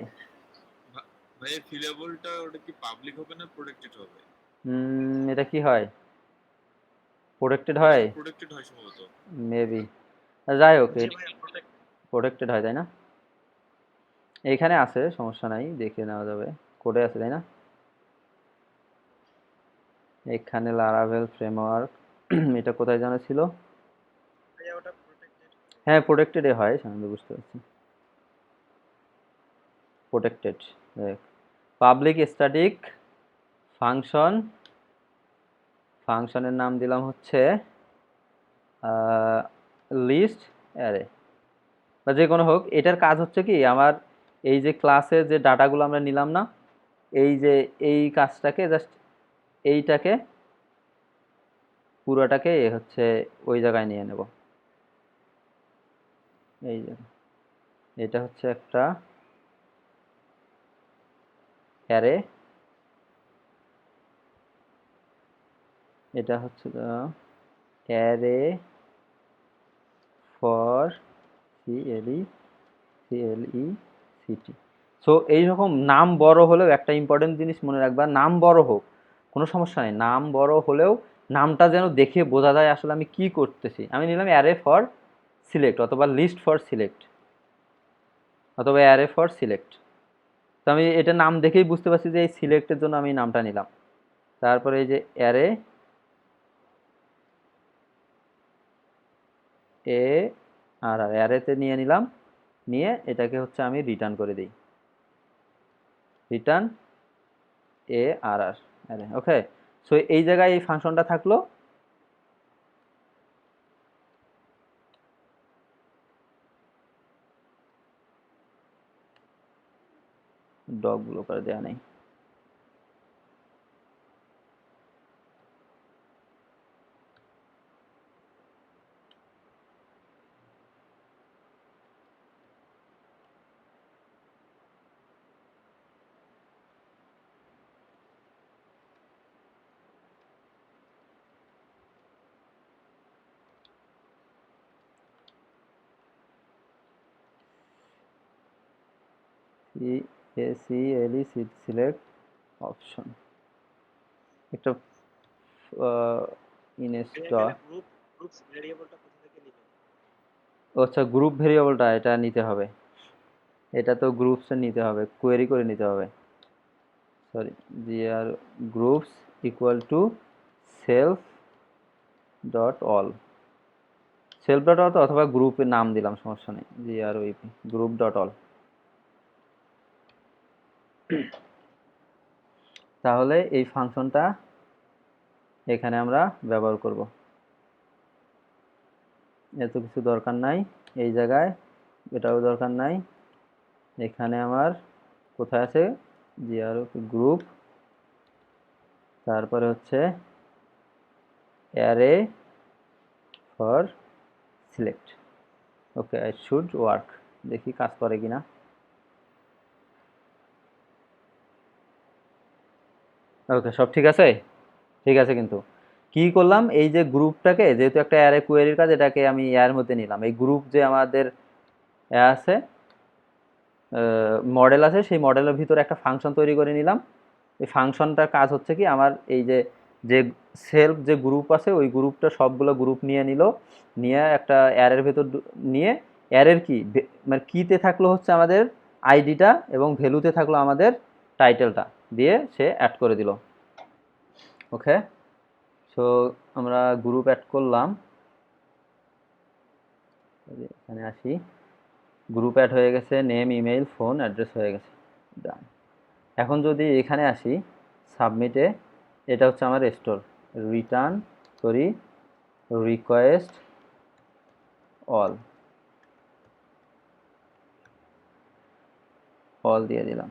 ভাই ফিলেবলটা ওটা কি পাবলিক হবে না প্রোটেক্টেড হবে? এটা কি হয়, প্রোটেক্টেড হয় প্রোটেক্টেড হয় সম্ভবত। মেবি, যাই হোক জি ভাই, প্রোটেক্ট। প্রোটেক্টেড হয় তাই না? এইখানে আছে, সমস্যা নাই, দেখে নেওয়া যাবে, কোডে আছে তাই না? এখানে লারাভেল ফ্রেমওয়ার্ক এটা কোথায় জানা ছিল? হ্যাঁ প্রোটেক্টেডে হয়, সামনে বুঝতে পারছি, প্রোটেক্টেড। দেখ, পাবলিক স্ট্যাটিক ফাংশন, ফাংশনের নাম দিলাম হচ্ছে লিস্ট অ্যারে, বা যে কোনো হোক। এটার কাজ হচ্ছে কি, আমার এই যে ক্লাসে যে ডাটাগুলো আমরা নিলাম না, এই যে এই কাজটাকে জাস্ট এইটাকে পুরোটাকে হচ্ছে ওই জায়গায় নিয়ে নেব। এই যে এটা হচ্ছে একটা অ্যারে, এটা হচ্ছে অ্যারে ফর CLECT। সো এইরকম নাম বড় হলেও একটা ইম্পর্টেন্ট জিনিস মনে রাখবা, নাম বড় হোক কোনো সমস্যা নেই, নাম বড় হলেও নামটা যেন দেখে বোঝা যায় আসলে আমি কি করতেছি। আমি নিলাম অ্যারে ফর সিলেক্ট, অথবা লিস্ট ফর সিলেক্ট, অথবা অ্যারে ফর সিলেক্ট। তো আমি এটা নাম দেখেই বুঝতে পারছি যে এই সিলেক্টের জন্য আমি নামটা নিলাম। তারপরে এই যে অ্যারে এ আর অ্যারেতে নিয়ে নিলাম, নিয়ে এটাকে হচ্ছে আমি রিটার্ন করে দিই, রিটার্ন ARR অ্যারে। ওকে, সো এই জায়গায় এই ফাংশনটা থাকলো। ডগগুলো করে দেওয়া নেই। CACLE সিলেক্ট অপশন, একটা ইনস্টল। আচ্ছা, গ্রুপ ভেরিয়েবলটা এটা নিতে হবে, এটা তো গ্রুপসে নিতে হবে, কোয়েরি করে নিতে হবে। Sorry, gr groups equal to self dot all, self dot all অথবা গ্রুপের নাম দিলাম, সমস্যা নেই, GROUP গ্রুপ ডট অল। তাহলে এই ফাংশনটা এখানে আমরা ব্যবহার করব, এত কিছু দরকার নাই এই জায়গায়, এটাও দরকার নাই। এখানে আমার কোথায় আছে GROUP গ্রুপ, তারপরে হচ্ছে array for select. Okay, I should work, দেখি কাজ করে কিনা। ওকে, সব ঠিক আছে? ঠিক আছে কিন্তু কি করলাম, এই যে গ্রুপটাকে যেহেতু একটা অ্যারে কোয়েরির কাজ, এটাকে আমি এর মধ্যে নিলাম। এই গ্রুপ যে আমাদের আছে মডেল আছে, সেই মডেলের ভিতরে একটা ফাংশন তৈরি করে নিলাম। এই ফাংশনটার কাজ হচ্ছে কি, আমার এই যে যে সেলফ যে গ্রুপ আছে ওই গ্রুপটা সবগুলো গ্রুপ নিয়ে নিল, নিয়ে একটা অ্যারের ভেতর নিয়ে অ্যারের কি মানে কিতে থাকলো হচ্ছে আমাদের আইডিটা এবং ভ্যালুতে থাকলো আমাদের টাইটেলটা, দিয়ে সে অ্যাড করে দিল। ওকে, সো আমরা গ্রুপ অ্যাড করলাম, এখানে আসি, গ্রুপ অ্যাড হয়ে গেছে, নেম ইমেইল ফোন অ্যাড্রেস হয়ে গেছে, ডান। এখন যদি এখানে আসি সাবমিটে, এটা হচ্ছে আমার store, return sorry request all দিয়ে দিলাম।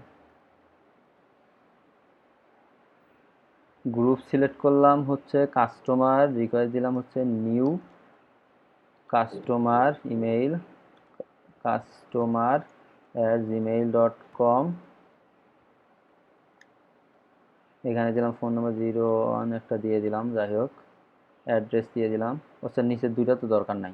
গ্রুপ সিলেক্ট করলাম হচ্ছে কাস্টমার, রিকোয়েস্ট দিলাম হচ্ছে নিউ কাস্টমার ইমেইল customer@gmail.com, এখানে দিলাম ফোন নাম্বার 01 একটা দিয়ে দিলাম, যাই হোক অ্যাড্রেস দিয়ে দিলাম। আচ্ছা নিচের দুইটা তো দরকার নাই।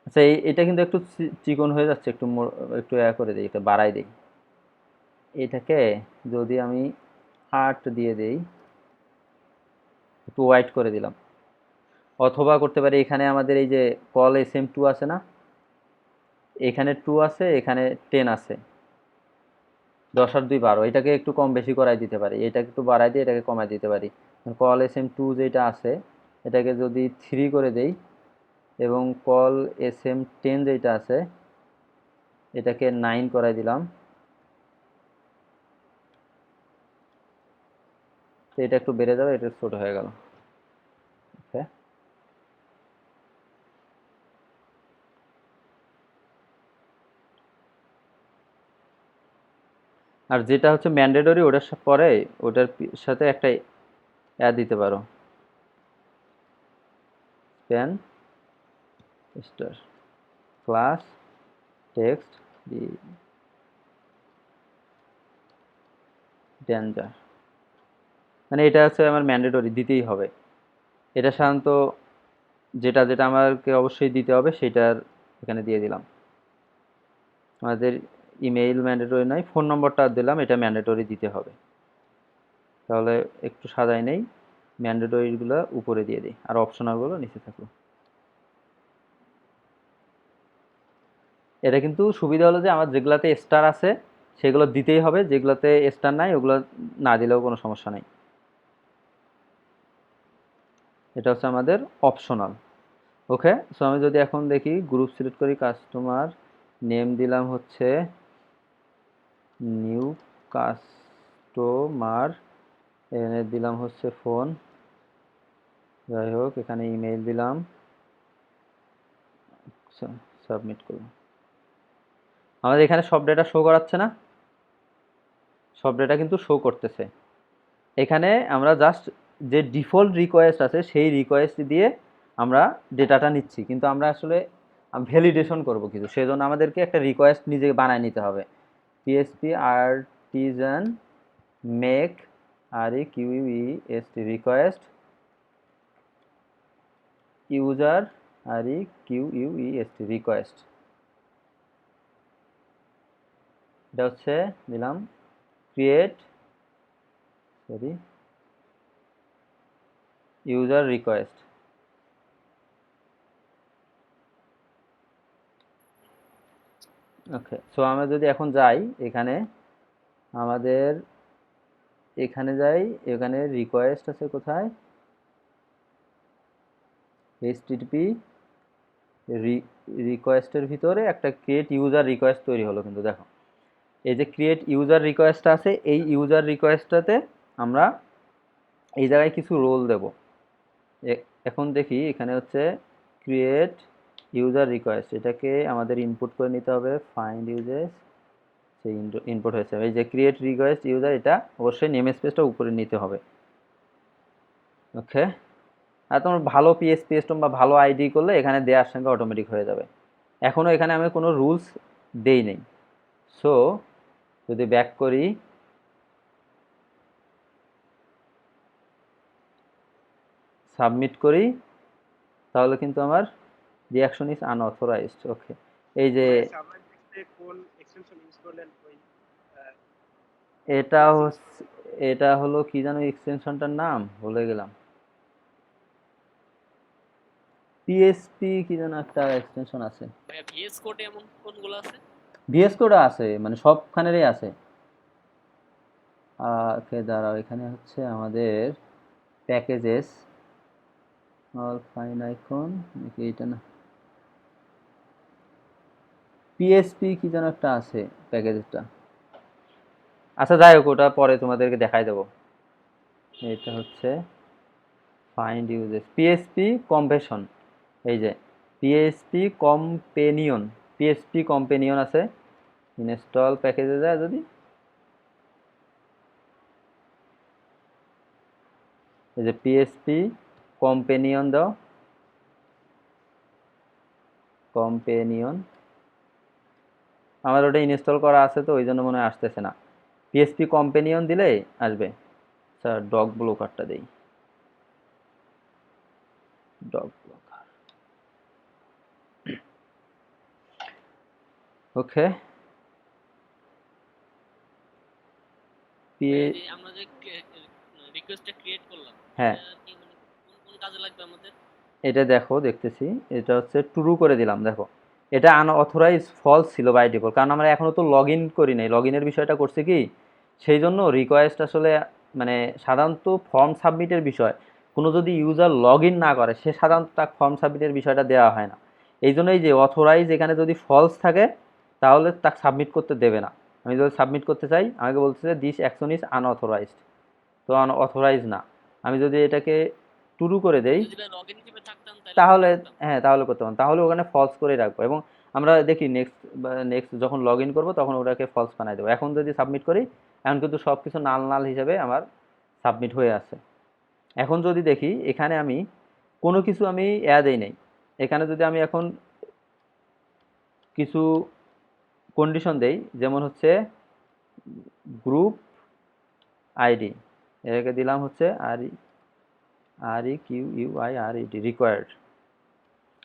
আচ্ছা এটা কিন্তু একটু চিকন হয়ে যাচ্ছে, একটু একটু করে দিই, এটা বাড়াই দিই। এটাকে যদি আমি 8 দিয়ে দেই, একটু হোয়াইট করে দিলাম। অথবা করতে পারি এখানে আমাদের এই যে কল SM2 আছে না, এখানে 2 আছে, এখানে 10 আছে, 10 আর 2 12, এটাকে একটু কম বেশি করাই দিতে পারি, এটাকে একটু বাড়াই দিয়ে এটাকে কমাই দিতে পারি। কল SM2 যেটা আছে এটাকে যদি 3 করে দেই, এবং কল SM10 যেটা আছে এটাকে 9 করাই দিলাম, তো এটা একটু বেড়ে যাবে, এটা ছোট হয়ে গেল। ওকে, আর যেটা হচ্ছে ম্যান্ডেটরি ওটার পরে ওটার সাথে একটা অ্যাড দিতে পারো, span star class text danger, মানে এটা হচ্ছে আমার ম্যান্ডেটরি দিতেই হবে। এটা সাধারণত যেটা যেটা আমাকে অবশ্যই দিতে হবে সেটার এখানে দিয়ে দিলাম। আমাদের ইমেইল ম্যান্ডেটরি নয়, ফোন নম্বরটা দিলাম, এটা ম্যান্ডেটরি দিতে হবে। তাহলে একটু সাজাই নেই, ম্যান্ডেটরিগুলো উপরে দিয়ে দিই আর অপশনালগুলো নিচে থাকলো। এটা কিন্তু সুবিধা হলো যে আমার যেগুলাতে স্টার আছে সেগুলো দিতেই হবে, যেগুলোতে স্টার নাই ওগুলো না দিলেও কোনো সমস্যা নেই। এটা হচ্ছে আমাদের অপশনাল। ওকে, সো আমি যদি এখন দেখি গ্রুপ সিলেক্ট করি, কাস্টমার নেম দিলাম হচ্ছে নিউ কাস্টমার, এখানে দিলাম হচ্ছে ফোন, যাই হোক এখানে ইমেইল দিলাম, সাবমিট করলাম। আমাদের এখানে সব ডেটা শো করাচ্ছে না, সব ডেটা কিন্তু শো করতেছে। এখানে আমরা জাস্ট যে ডিফল্ট রিকোয়েস্ট আছে সেই রিকোয়েস্ট দিয়ে আমরা ডেটাটা নিচ্ছি, কিন্তু আমরা আসলে ভ্যালিডেশন করব কিছু, সেজন্য আমাদেরকে একটা রিকোয়েস্ট নিজে বানায় নিতে হবে। PSP Artisan make REQUEST request user REQUEST request, এটা হচ্ছে দিলাম ক্রিয়েট ইউজার রিকোয়েস্ট। ওকে, সো আমরা যদি এখন যাই এখানে, আমাদের এখানে যাই, এখানে রিকোয়েস্ট আছে কোথায়, HTTP রিকোয়েস্টের ভিতরে একটা ক্রিয়েট ইউজার রিকোয়েস্ট তৈরি হলো, কিন্তু দেখো এই যে ক্রিয়েট ইউজার রিকোয়েস্ট আছে, এই ইউজার রিকোয়েস্টটাতে আমরা এই জায়গায় কিছু রোল দেব। এখন দেখি এখানে হচ্ছে ক্রিয়েট ইউজার রিকোয়েস্ট, এটাকে আমাদের ইনপুট করে নিতে হবে, ফাইন্ড ইউজেস, সেই ইনপুট হয়েছে এই যে ক্রিয়েট রিকোয়েস্ট ইউজার, এটা অবশ্যই নেম স্পেসটা উপরে নিতে হবে। ওকে, আর তোমার ভালো পিএসপি স্টম বা ভালো আইডি করলে এখানে দেওয়ার সঙ্গে অটোমেটিক হয়ে যাবে। এখনও এখানে আমি কোনো রুলস দেই নেই। সো যদি ব্যাক করি, সাবমিট করি, তাহলে কিন্তু আমার রিয়াকশন ইজ আনঅথরাইজড। ওকে, এই যে সার্ভার দেখতে কোন এক্সটেনশন ইউজ করলেন ওই এটা হচ্ছে, এটা হলো কি জানো এক্সটেনশনটার নাম ভুলে গেলাম, পিএসপি কি যেন একটা এক্সটেনশন আছে। ভাইয়া ভিএস কোডে এমন কোনগুলো আছে? ভিএস কোডও আছে, মানে সবখানেরই আছে। ওকে দাঁড়াও, এখানে হচ্ছে আমাদের প্যাকেজেস অল ফাইন আইকন, নাকি এটা না, পিএসপি কি যেন একটা আছে প্যাকেজটা। আচ্ছা যাই হোক, ওটা পরে তোমাদেরকে দেখাই দেবো। এটা হচ্ছে ফাইন্ড ইউজেস পিএসপি কম্পেশন, এই যে পিএসপি কম্পেনিয়ন আছে। ইনস্টল প্যাকেজে যায় যদি, এই যে পিএসপি কম্পেনিয়ন দাও, কম্পেনিয়ন আমার ওটা ইনস্টল করা আছে তো ওই জন্য মনে হয় আসতেছে না। পিএসপি কম্পেনিয়ন দিলেই আসবে। স্যার ডগ ব্লকারটা দেই, ডগ ব্লকার। ওকে, ভাইয়া এই যে আমরা যে রিকোয়েস্টটা ক্রিয়েট করলাম, হ্যাঁ এটা কি মানে কোন কোন কাজে লাগবে আমাদের? এটা দেখো, দেখতেছি, এটা হচ্ছে ট্রু করে দিলাম। দেখো এটা আনঅথরাইজ ফলস ছিল বাই ডিফল্ট, কারণ আমরা এখনো তো লগ ইন করি নাই। লগ ইনের বিষয়টা করছে কি, সেই জন্য রিকোয়েস্ট আসলে, মানে সাধারণত ফর্ম সাবমিটের বিষয় কোনো যদি ইউজার লগ ইন না করে সে সাধারণত তার ফর্ম সাবমিটের বিষয়টা দেওয়া হয় না। এই জন্যই যে অথরাইজ এখানে যদি ফলস থাকে তাহলে তাকে সাবমিট করতে দেবে না। আমি যদি সাবমিট করতে চাই আমাকে বলতেছে দিস অ্যাকশন ইজ আনঅথরাইজড, তো আনঅথরাইজ না। আমি যদি এটাকে ট্রু করে আমি দেই যদি ভাই লগইন হিসেবে থাকতাম তাহলে করতে তাহলে, পারতাম। হ্যাঁ তাহলে করতে পারবো, তাহলে ওখানে ফলস করে রাখবো এবং আমরা দেখি নেক্সট যখন লগ ইন করবো তখন ওটাকে ফলস বানাই দেবো। এখন যদি সাবমিট করি, এখন কিন্তু সব কিছু নাল নাল হিসেবে আমার সাবমিট হয়ে আছে। এখন যদি দেখি এখানে আমি কোনো কিছু আমি দেই নাই, এখানে যদি আমি এখন কিছু কন্ডিশন দেই, যেমন হচ্ছে গ্রুপ আইডি, এটাকে দিলাম হচ্ছে REQUIRED রিকোয়ার্ড।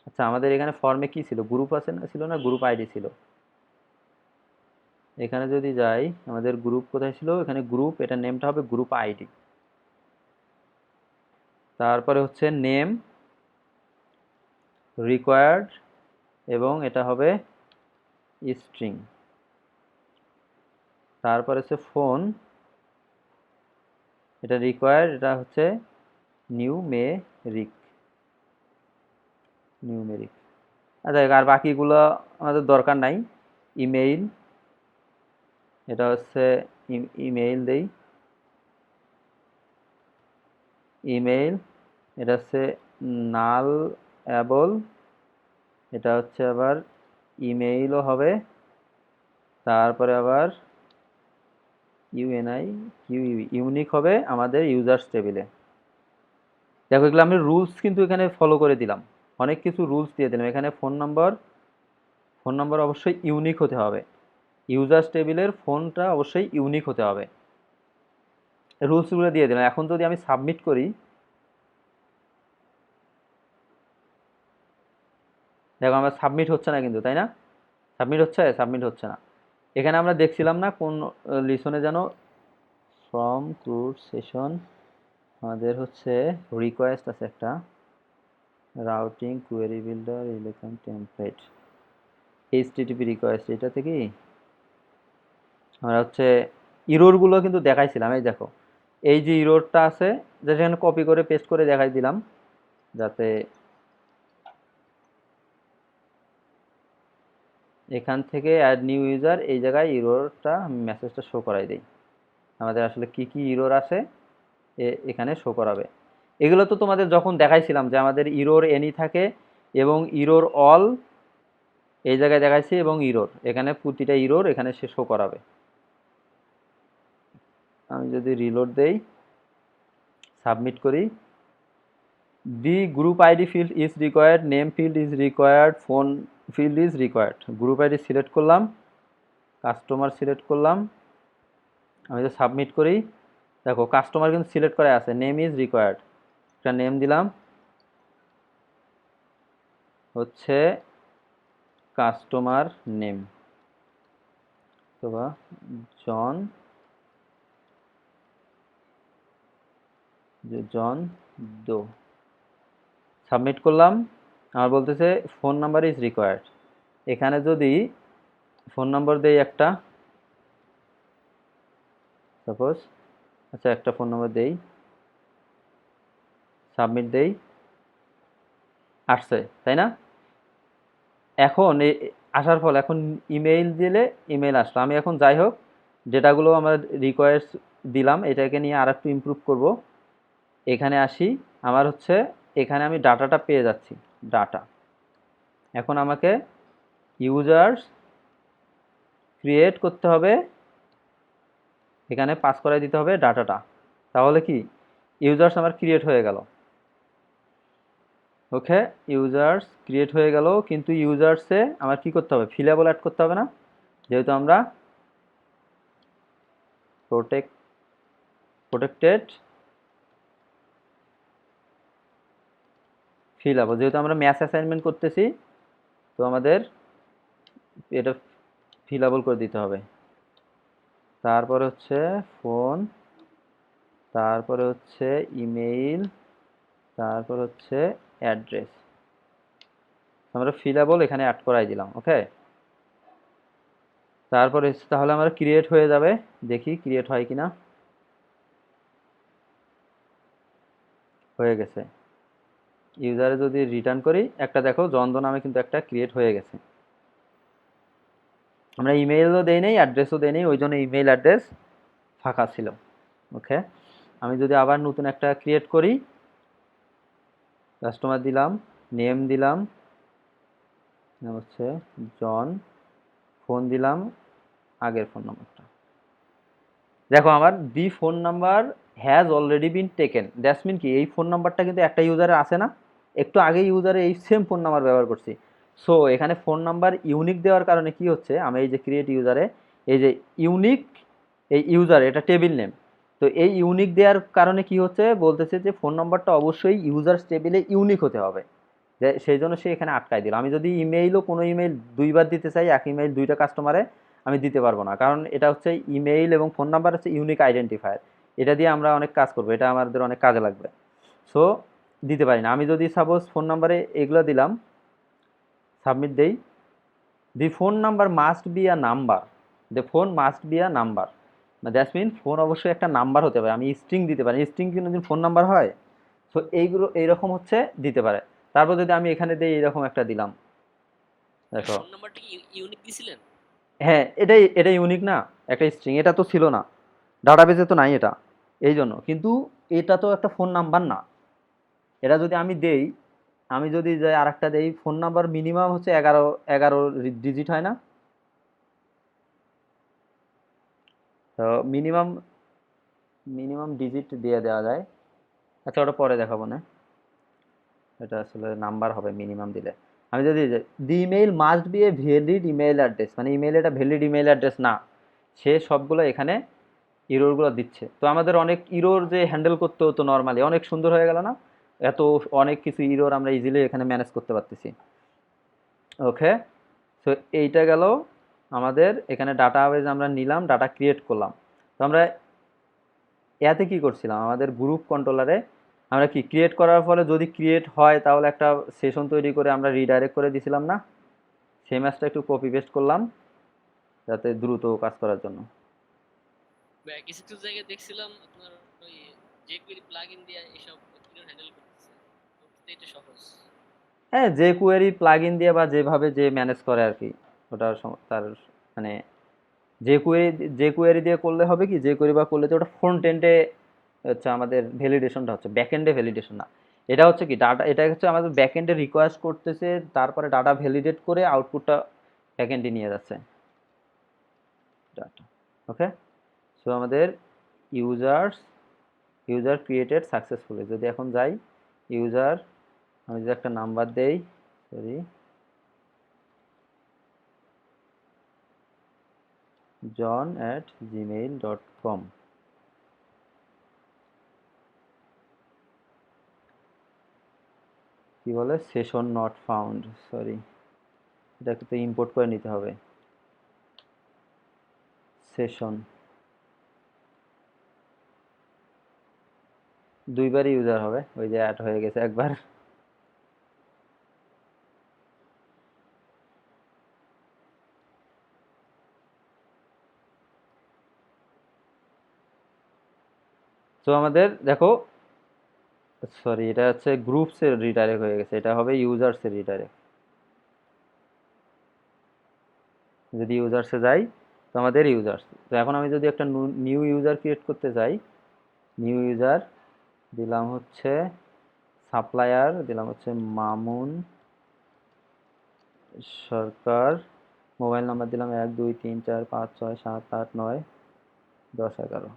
আচ্ছা আমাদের এখানে ফর্মে কি ছিল, গ্রুপ আছে না, ছিল না, গ্রুপ আইডি ছিল। এখানে যদি যাই, আমাদের গ্রুপ কোথায় ছিল, এখানে গ্রুপ, এটা নেমটা হবে গ্রুপ আইডি। তারপরে হচ্ছে নেম রিকোয়ার্ড এবং এটা হবে স্ট্রিং। তারপরে হচ্ছে ফোন, এটা রিকোয়ার্ড, এটা হচ্ছে নিউমেরিক। আচ্ছা আর বাকিগুলো আমাদের দরকার নাই। ইমেইল, এটা হচ্ছে ইমেইল দেই, ইমেইল, এটা হচ্ছে নাল অ্যাবল, এটা হচ্ছে আবার ইমেইলও হবে। তারপরে আবার ইউনিক হবে আমাদের ইউজার্স টেবিলে। দেখো এগুলো আমি রুলস কিন্তু এখানে ফলো করে দিলাম, অনেক কিছু রুলস দিয়ে দিলাম। এখানে ফোন নাম্বার অবশ্যই ইউনিক হতে হবে, ইউজার্স টেবিলের ফোনটা অবশ্যই ইউনিক হতে হবে, রুলসগুলো দিয়ে দিলাম। এখন যদি আমি সাবমিট করি, দেখো আমার সাবমিট হচ্ছে না কিন্তু, তাই না? সাবমিট হচ্ছে না। এখানে আমরা দেখছিলাম না কোন লিসনে যেন, ফ্রম ক্রুড সেশন আমাদের হচ্ছে রিকোয়েস্ট আছে একটা, routing query builder electron template HTTP request, এটা থেকে আমরা হচ্ছে ইরোরগুলো কিন্তু দেখাইছিলাম। এই দেখো এই যে ইরোরটা আছে, যেখানে কপি করে পেস্ট করে দেখাই দিলাম, যাতে এখান থেকে অ্যাড নিউ ইউজার এই জায়গায় ইরোরটা মেসেজটা শো করাই দেই। আমাদের আসলে কি কি ইরোর আছে এখানে শো করাবে। এগুলো তো তোমাদের যখন দেখাইছিলাম যে আমাদের ইরোর এনি থাকে এবং ইরোর অল এই জায়গায় দেখাইছি, এবং ইরোর এখানে প্রতিটা ইরোর এখানে সে শো করাবে। আমি যদি রিলোড দেই, সাবমিট করি, the group id field is required, name field is required, phone field is required. Group ID select করলাম, কাস্টমার সিলেক্ট করলাম, আমি যদি সাবমিট করি, দেখো কাস্টমার কিন্তু সিলেক্ট করা আছে, নেম ইজ রিকোয়ার্ড, একটা নেম দিলাম হচ্ছে কাস্টমার নেম, অথবা জন, জন দো, সাবমিট করলাম। আমার বলতেছে ফোন নাম্বার ইজ রিকোয়ার্ড। এখানে যদি ফোন নাম্বার দেই একটা, সাপোজ, আচ্ছা একটা ফোন নাম্বার দেই, সাবমিট দেই, আসছে তাই না? এখন আসার ফল এখন ইমেইল দিলে ইমেইল আসলো। আমি এখন যাই হোক ডেটাগুলো আমার রিকোয়েস্ট দিলাম, এটাকে নিয়ে আর একটু ইমপ্রুভ করব। এখানে আসি, আমার হচ্ছে এখানে আমি ডাটাটা পেয়ে যাচ্ছি, ডাটা। এখন আমাকে ইউজার্স ক্রিয়েট করতে হবে, এখানে পাস করাই দিতে হবে ডাটাটা, তাহলে কি ইউজার্স আমার ক্রিয়েট হয়ে গেল। ওকে, ইউজার্স ক্রিয়েট হয়ে গেল, কিন্তু ইউজার্সে আমার কি করতে হবে, ফিলেবল অ্যাড করতে হবে না, যেহেতু আমরা প্রোটেক্টেড ফিলেবল, যেহেতু আমরা ম্যাথ অ্যাসাইনমেন্ট করতেছি, তো আমাদের এটা ফিলেবল করে দিতে হবে। তারপর হচ্ছে ফোন, তারপরে হচ্ছে ইমেইল, তারপর হচ্ছে অ্যাড্রেস, আমরা ফিলেবল এখানে অ্যাড করাই দিলাম। ওকে, তারপরে তাহলে আমরা ক্রিয়েট হয়ে যাবে, দেখি ক্রিয়েট হয় কিনা, হয়ে গেছে। ইউজারে যদি রিটার্ন করি একটা, দেখো জন্দ নামে কিন্তু একটা ক্রিয়েট হয়ে গেছে। আমরা ইমেইলও দেই নেই, অ্যাড্রেসও দেই নেই, ওই জন্য ইমেইল অ্যাড্রেস ফাঁকা ছিল। ওকে, আমি যদি আবার নতুন একটা ক্রিয়েট করি, কাস্টমার দিলাম, নেম দিলাম হচ্ছে জন, ফোন দিলাম আগের ফোন নাম্বারটা, দেখো আমার the phone number has already been taken, that's mean কি এই ফোন নাম্বারটা কিন্তু একটা ইউজারে আসে না, একটু আগে ইউজারে এই সেম ফোন নাম্বার ব্যবহার করছি। সো এখানে ফোন নাম্বার ইউনিক দেওয়ার কারণে কি হচ্ছে, আমি এই যে ক্রিয়েট ইউজারে এই যে ইউনিক, এই ইউজার এটা টেবিল নেম, তো এই ইউনিক দেওয়ার কারণে কি হচ্ছে, বলতেছে যে ফোন নাম্বারটা অবশ্যই ইউজার্স টেবিলে ইউনিক হতে হবে, যে সেই জন্য সে এখানে আটকায় দিল। আমি যদি ইমেইলও কোনো ইমেইল দুইবার দিতে চাই, এক ইমেইল দুইটা কাস্টমারে আমি দিতে পারবো না, কারণ এটা হচ্ছে ইমেইল এবং ফোন নাম্বার হচ্ছে ইউনিক আইডেন্টিফায়ার, এটা দিয়ে আমরা অনেক কাজ করবো, এটা আমাদের অনেক কাজে লাগবে। সো দিতে পারি না। আমি যদি সাপোজ ফোন নাম্বারে এগুলো দিলাম, সাবমিট দেই, the phone number must be a number, the phone must be a number, that's mean phone অবশ্যই একটা নাম্বার হতে পারে, আমি স্ট্রিং দিতে পারি, স্ট্রিং কিন্তু ফোন নাম্বার হয়। সো এইগুলো এইরকম হচ্ছে দিতে পারে। তারপর যদি আমি এখানে দিই এইরকম একটা দিলাম, দেখো, ফোন নাম্বারটা কি ইউনিক দিছিলেন? হ্যাঁ এটাই, এটা ইউনিক না, একটা স্ট্রিং, এটা তো ছিল না, ডাটাবেসে তো নাই এটা, এই জন্য। কিন্তু এটা তো একটা ফোন নাম্বার না, এটা যদি আমি দেই, আমি যদি যাই আর একটা দেই, ফোন নাম্বার মিনিমাম হচ্ছে 11 ডিজিট হয় না, তো মিনিমাম মিনিমাম ডিজিট দিয়ে দেওয়া যায়। আচ্ছা ওটা পরে দেখাবো না, এটা আসলে নাম্বার হবে মিনিমাম দিলে। আমি যদি the email must be a valid email address, মানে ইমেইল এটা ভ্যালিড ইমেইল অ্যাড্রেস না, সে সবগুলো এখানে ইরোরগুলো দিচ্ছে। তো আমাদের অনেক ইরোর যে হ্যান্ডেল করতে হতো নর্মালি, অনেক সুন্দর হয়ে গেল না, এত অনেক কিছু ইরোর আমরা ইজিলি এখানে ম্যানেজ করতে পারতেছি। ওকে, সো এইটা গেল আমাদের, এখানে ডাটা বেজ আমরা নিলাম, ডাটা ক্রিয়েট করলাম। তো আমরা এতে কি করছিলাম, আমাদের গ্রুপ কন্ট্রোলারে আমরা কি ক্রিয়েট করার ফলে যদি ক্রিয়েট হয় তাহলে একটা সেশন তৈরি করে আমরা রিডাইরেক্ট করে দিছিলাম না, সেই ম্যাচটা একটু কপি পেস্ট করলাম যাতে দ্রুত কাজ করার জন্য। কিছু কিছু জায়গায় দেখছিলাম আপনার ওই jQuery প্লাগইন দিয়ে এসব কিভাবে হ্যান্ডেল করতেছে, তো এটা সহজ। হ্যাঁ, যে কুয়েরি প্লাগ ইন দিয়ে বা যেভাবে যে ম্যানেজ করে আর কি, ওটা তার মানে যে কুয়েরি দিয়ে করলে হবে কি, যে কুয়েরি বা করলে তো ওটা ফ্রন্ট এন্ডে হচ্ছে আমাদের ভ্যালিডেশনটা হচ্ছে, ব্যাক এন্ডে ভ্যালিডেশন না, এটা হচ্ছে কি ডাটা, এটা হচ্ছে আমাদের ব্যাক এন্ডে রিকোয়েস্ট করতেছে, তারপরে ডাটা ভ্যালিডেট করে আউটপুটটা ব্যাক এন্ডে নিয়ে যাচ্ছে ডাটা। ওকে, সো আমাদের ইউজার ক্রিয়েটেড সাকসেসফুলি, যদি এখন যাই ইউজার, আমি যদি একটা নাম্বার দেই, সরি, john@gmail.com। কি বলে, সেশন নট ফাউন্ড, সরি, এটাকে তো ইম্পোর্ট করে নিতে হবে। সেশন, দুইবারই ইউজার হবে, ওই যে অ্যাড হয়ে গেছে একবার। তো আমাদের দেখো, সরি, এটা হচ্ছে গ্রুপসের রিডাইরেক্ট হয়ে গেছে, এটা হবে ইউজার্সের রিডাইরেক্ট। যদি ইউজার্সে যাই তো আমাদের ইউজার্স। তো এখন আমি যদি একটা নিউ ইউজার ক্রিয়েট করতে চাই, নিউ ইউজার দিলাম হচ্ছে সাপ্লায়ার, দিলাম হচ্ছে মামুন সরকার, মোবাইল নাম্বার দিলাম 1 2 3 4 5 6 7 8 9 10 11,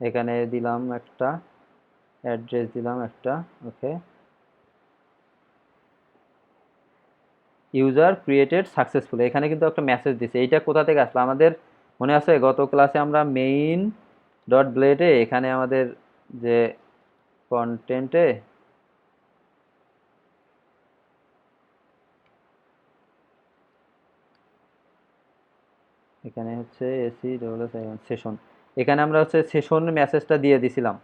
এখানে দিলাম একটা অ্যাড্রেস, দিলাম একটা, ওকে। ইউজার ক্রিয়েটেড সাকসেসফুল, এখানে কিন্তু একটা মেসেজ দিছে। এইটা কোথা থেকে আসলো আমাদের মনে আছে? গত ক্লাসে আমরা মেইন ডট ব্লেডে এখানে আমাদের যে কন্টেন্টে এখানে হচ্ছে এসি সেশন, এখানে আমরা হচ্ছে সেশন মেসেজটা দিয়ে দিছিলাম।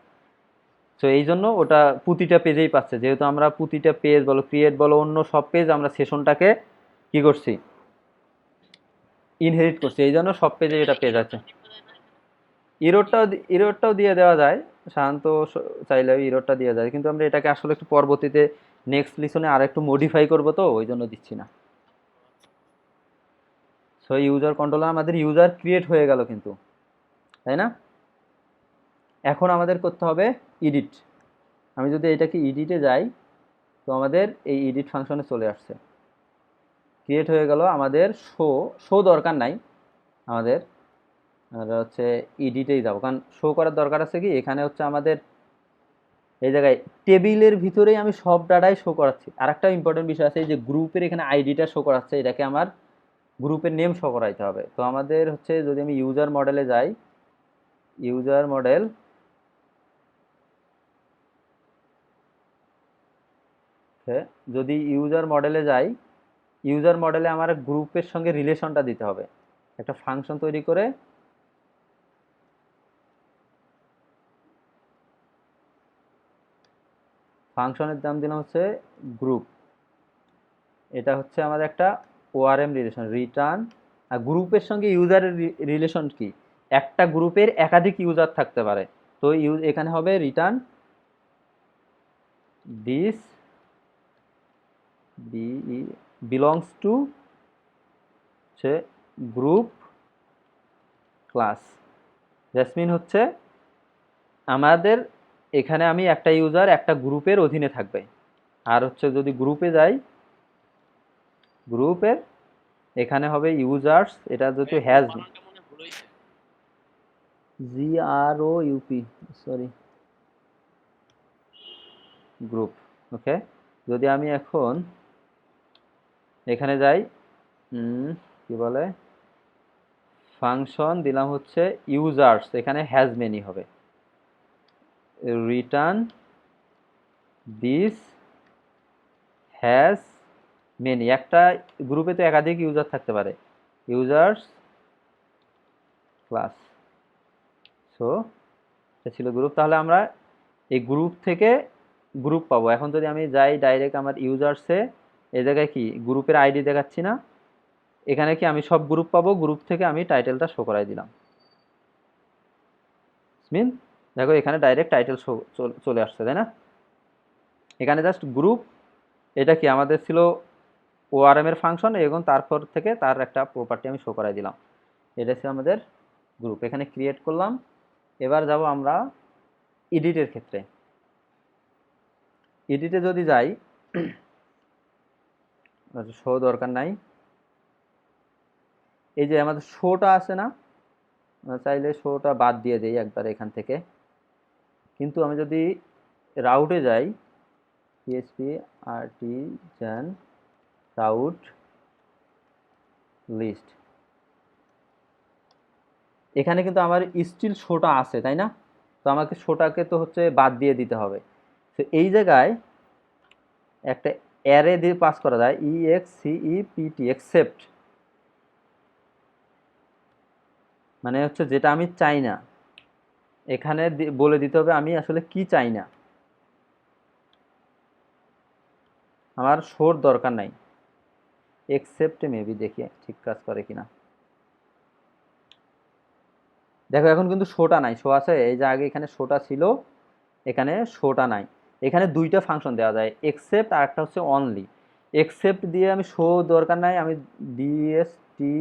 তো এই জন্য ওটা প্রতিটা পেজেই পাচ্ছে, যেহেতু আমরা প্রতিটা পেজ বলো, ক্রিয়েট বলো, অন্য সব পেজ আমরা সেশনটাকে কি করছি, ইনহেরিট করছি, এই জন্য সব পেজে এটা পেজ আছে। ইরোরটাও দিয়ে দেওয়া যায়, সাধারণত চাইলেও ইরোরটা দিয়ে যায়, কিন্তু আমরা এটাকে আসলে একটু পরবর্তীতে নেক্সট লিসনে আর একটু মডিফাই করবো, তো ওই জন্য দিচ্ছি না। সো ইউজার কন্ট্রোলার আমাদের ইউজার ক্রিয়েট হয়ে গেল কিন্তু, তাই না? এখন আমাদের করতে হবে এডিট। আমি যদি এটাকে এডিটে যাই তো আমাদের এই এডিট ফাংশনে চলে আসছে, ক্রিয়েট হয়ে গেল। আমাদের শো দরকার নাই, আমাদের হচ্ছে এডিটেই যাবো, কারণ শো করার দরকার আছে কি, এখানে হচ্ছে আমাদের এই জায়গায় টেবিলের ভিতরেই আমি সব ডাটাই শো করাচ্ছি। আর একটা ইম্পর্টেন্ট বিষয় আছে, এই যে গ্রুপের এখানে আইডিটা শো করাচ্ছে, এটাকে আমার গ্রুপের নেম শো করাইতে হবে। তো আমাদের হচ্ছে যদি আমি ইউজার মডেলে যাই, ইউজার মডেল, যদি ইউজার মডেলে যাই, ইউজার মডেলে আমার গ্রুপের সঙ্গে রিলেশনটা দিতে হবে। একটা ফাংশন তৈরি করে ফাংশনের নাম দিলাম হচ্ছে গ্রুপ। এটা হচ্ছে আমাদের একটা ওআরএম রিলেশন, রিটার্ন। আর গ্রুপের সঙ্গে ইউজারের রিলেশন কি, একটা গ্রুপের একাধিক ইউজার থাকতে পারে, তো এখানে হবে রিটার্ন দিস বিলংস টু হচ্ছে গ্রুপ ক্লাস। জাসমিন হচ্ছে আমাদের এখানে আমি একটা ইউজার একটা গ্রুপের অধীনে থাকবে। আর হচ্ছে যদি গ্রুপে যাই, গ্রুপের এখানে হবে ইউজার্স, এটা যদি হ্যাজ বানানটা মনে ভুল হইছে। GROUP, সরি, গ্রুপ, ওকে। যদি আমি এখন এখানে যাই, কি বলে, ফাংশন দিলাম হচ্ছে ইউজার্স, এখানে হ্যাজ মেনি হবে, রিটার্ন দিস হ্যাজ মেনি। একটা গ্রুপে তো একাধিক ইউজার থাকতে পারে, ইউজার্স ক্লাস। সো এটা ছিল গ্রুপ। তাহলে আমরা এই গ্রুপ থেকে গ্রুপ পাবো। এখন যদি আমি যাই ডাইরেক্ট আমার ইউজার্সে, এই জায়গায় কি গ্রুপের আইডি দেখাচ্ছি না, এখানে কি আমি সব গ্রুপ পাবো, গ্রুপ থেকে আমি টাইটেলটা শো করাই দিলাম। মিন দেখো এখানে ডাইরেক্ট টাইটেল শো চলে আসছে, তাই না? এখানে জাস্ট গ্রুপ, এটা কি আমাদের ছিল ওআরএম এর ফাংশন, এবং তারপর থেকে তার একটা প্রপার্টি আমি শো করাই দিলাম। এটা ছিল আমাদের গ্রুপ, এখানে ক্রিয়েট করলাম। এবার যাব আমরা এডিটের ক্ষেত্রে। এডিটে যদি যাই, শো দরকার নাই, এই যে আমাদের শোটা আছে না, আমরা চাইলে শোটা বাদ দিয়ে দিই একবার এখান থেকে। কিন্তু আমি যদি রাউটে যাই, পিএইচপি আর্টিজান রাউট লিস্ট। এখানে কিন্তু আমার স্টিল শোটা আছে, তাই না? তো আমাকে শোটাকে তো হচ্ছে বাদ দিয়ে দিতে হবে। তো এই জায়গায় একটা অ্যারে দিয়ে পাস করা যায়, EXCEPT এক্সেপ্ট, মানে হচ্ছে যেটা আমি চাই না, এখানে বলে দিতে হবে আমি আসলে কি চাই না, আমার শোর দরকার নাই। এক্সেপ্ট মেবি দেখি ঠিক কাজ করে কিনা। দেখো এখন কিন্তু শোটা নাই, শো আছে এই যে আগে এখানে শোটা ছিল, এখানে শোটা নাই। এখানে দুইটা ফাংশন দেওয়া যায়, এক্সেপ্ট আর একটা হচ্ছে অনলি। এক্সেপ্ট দিয়ে আমি শো দরকার নাই, আমি ডিএসটি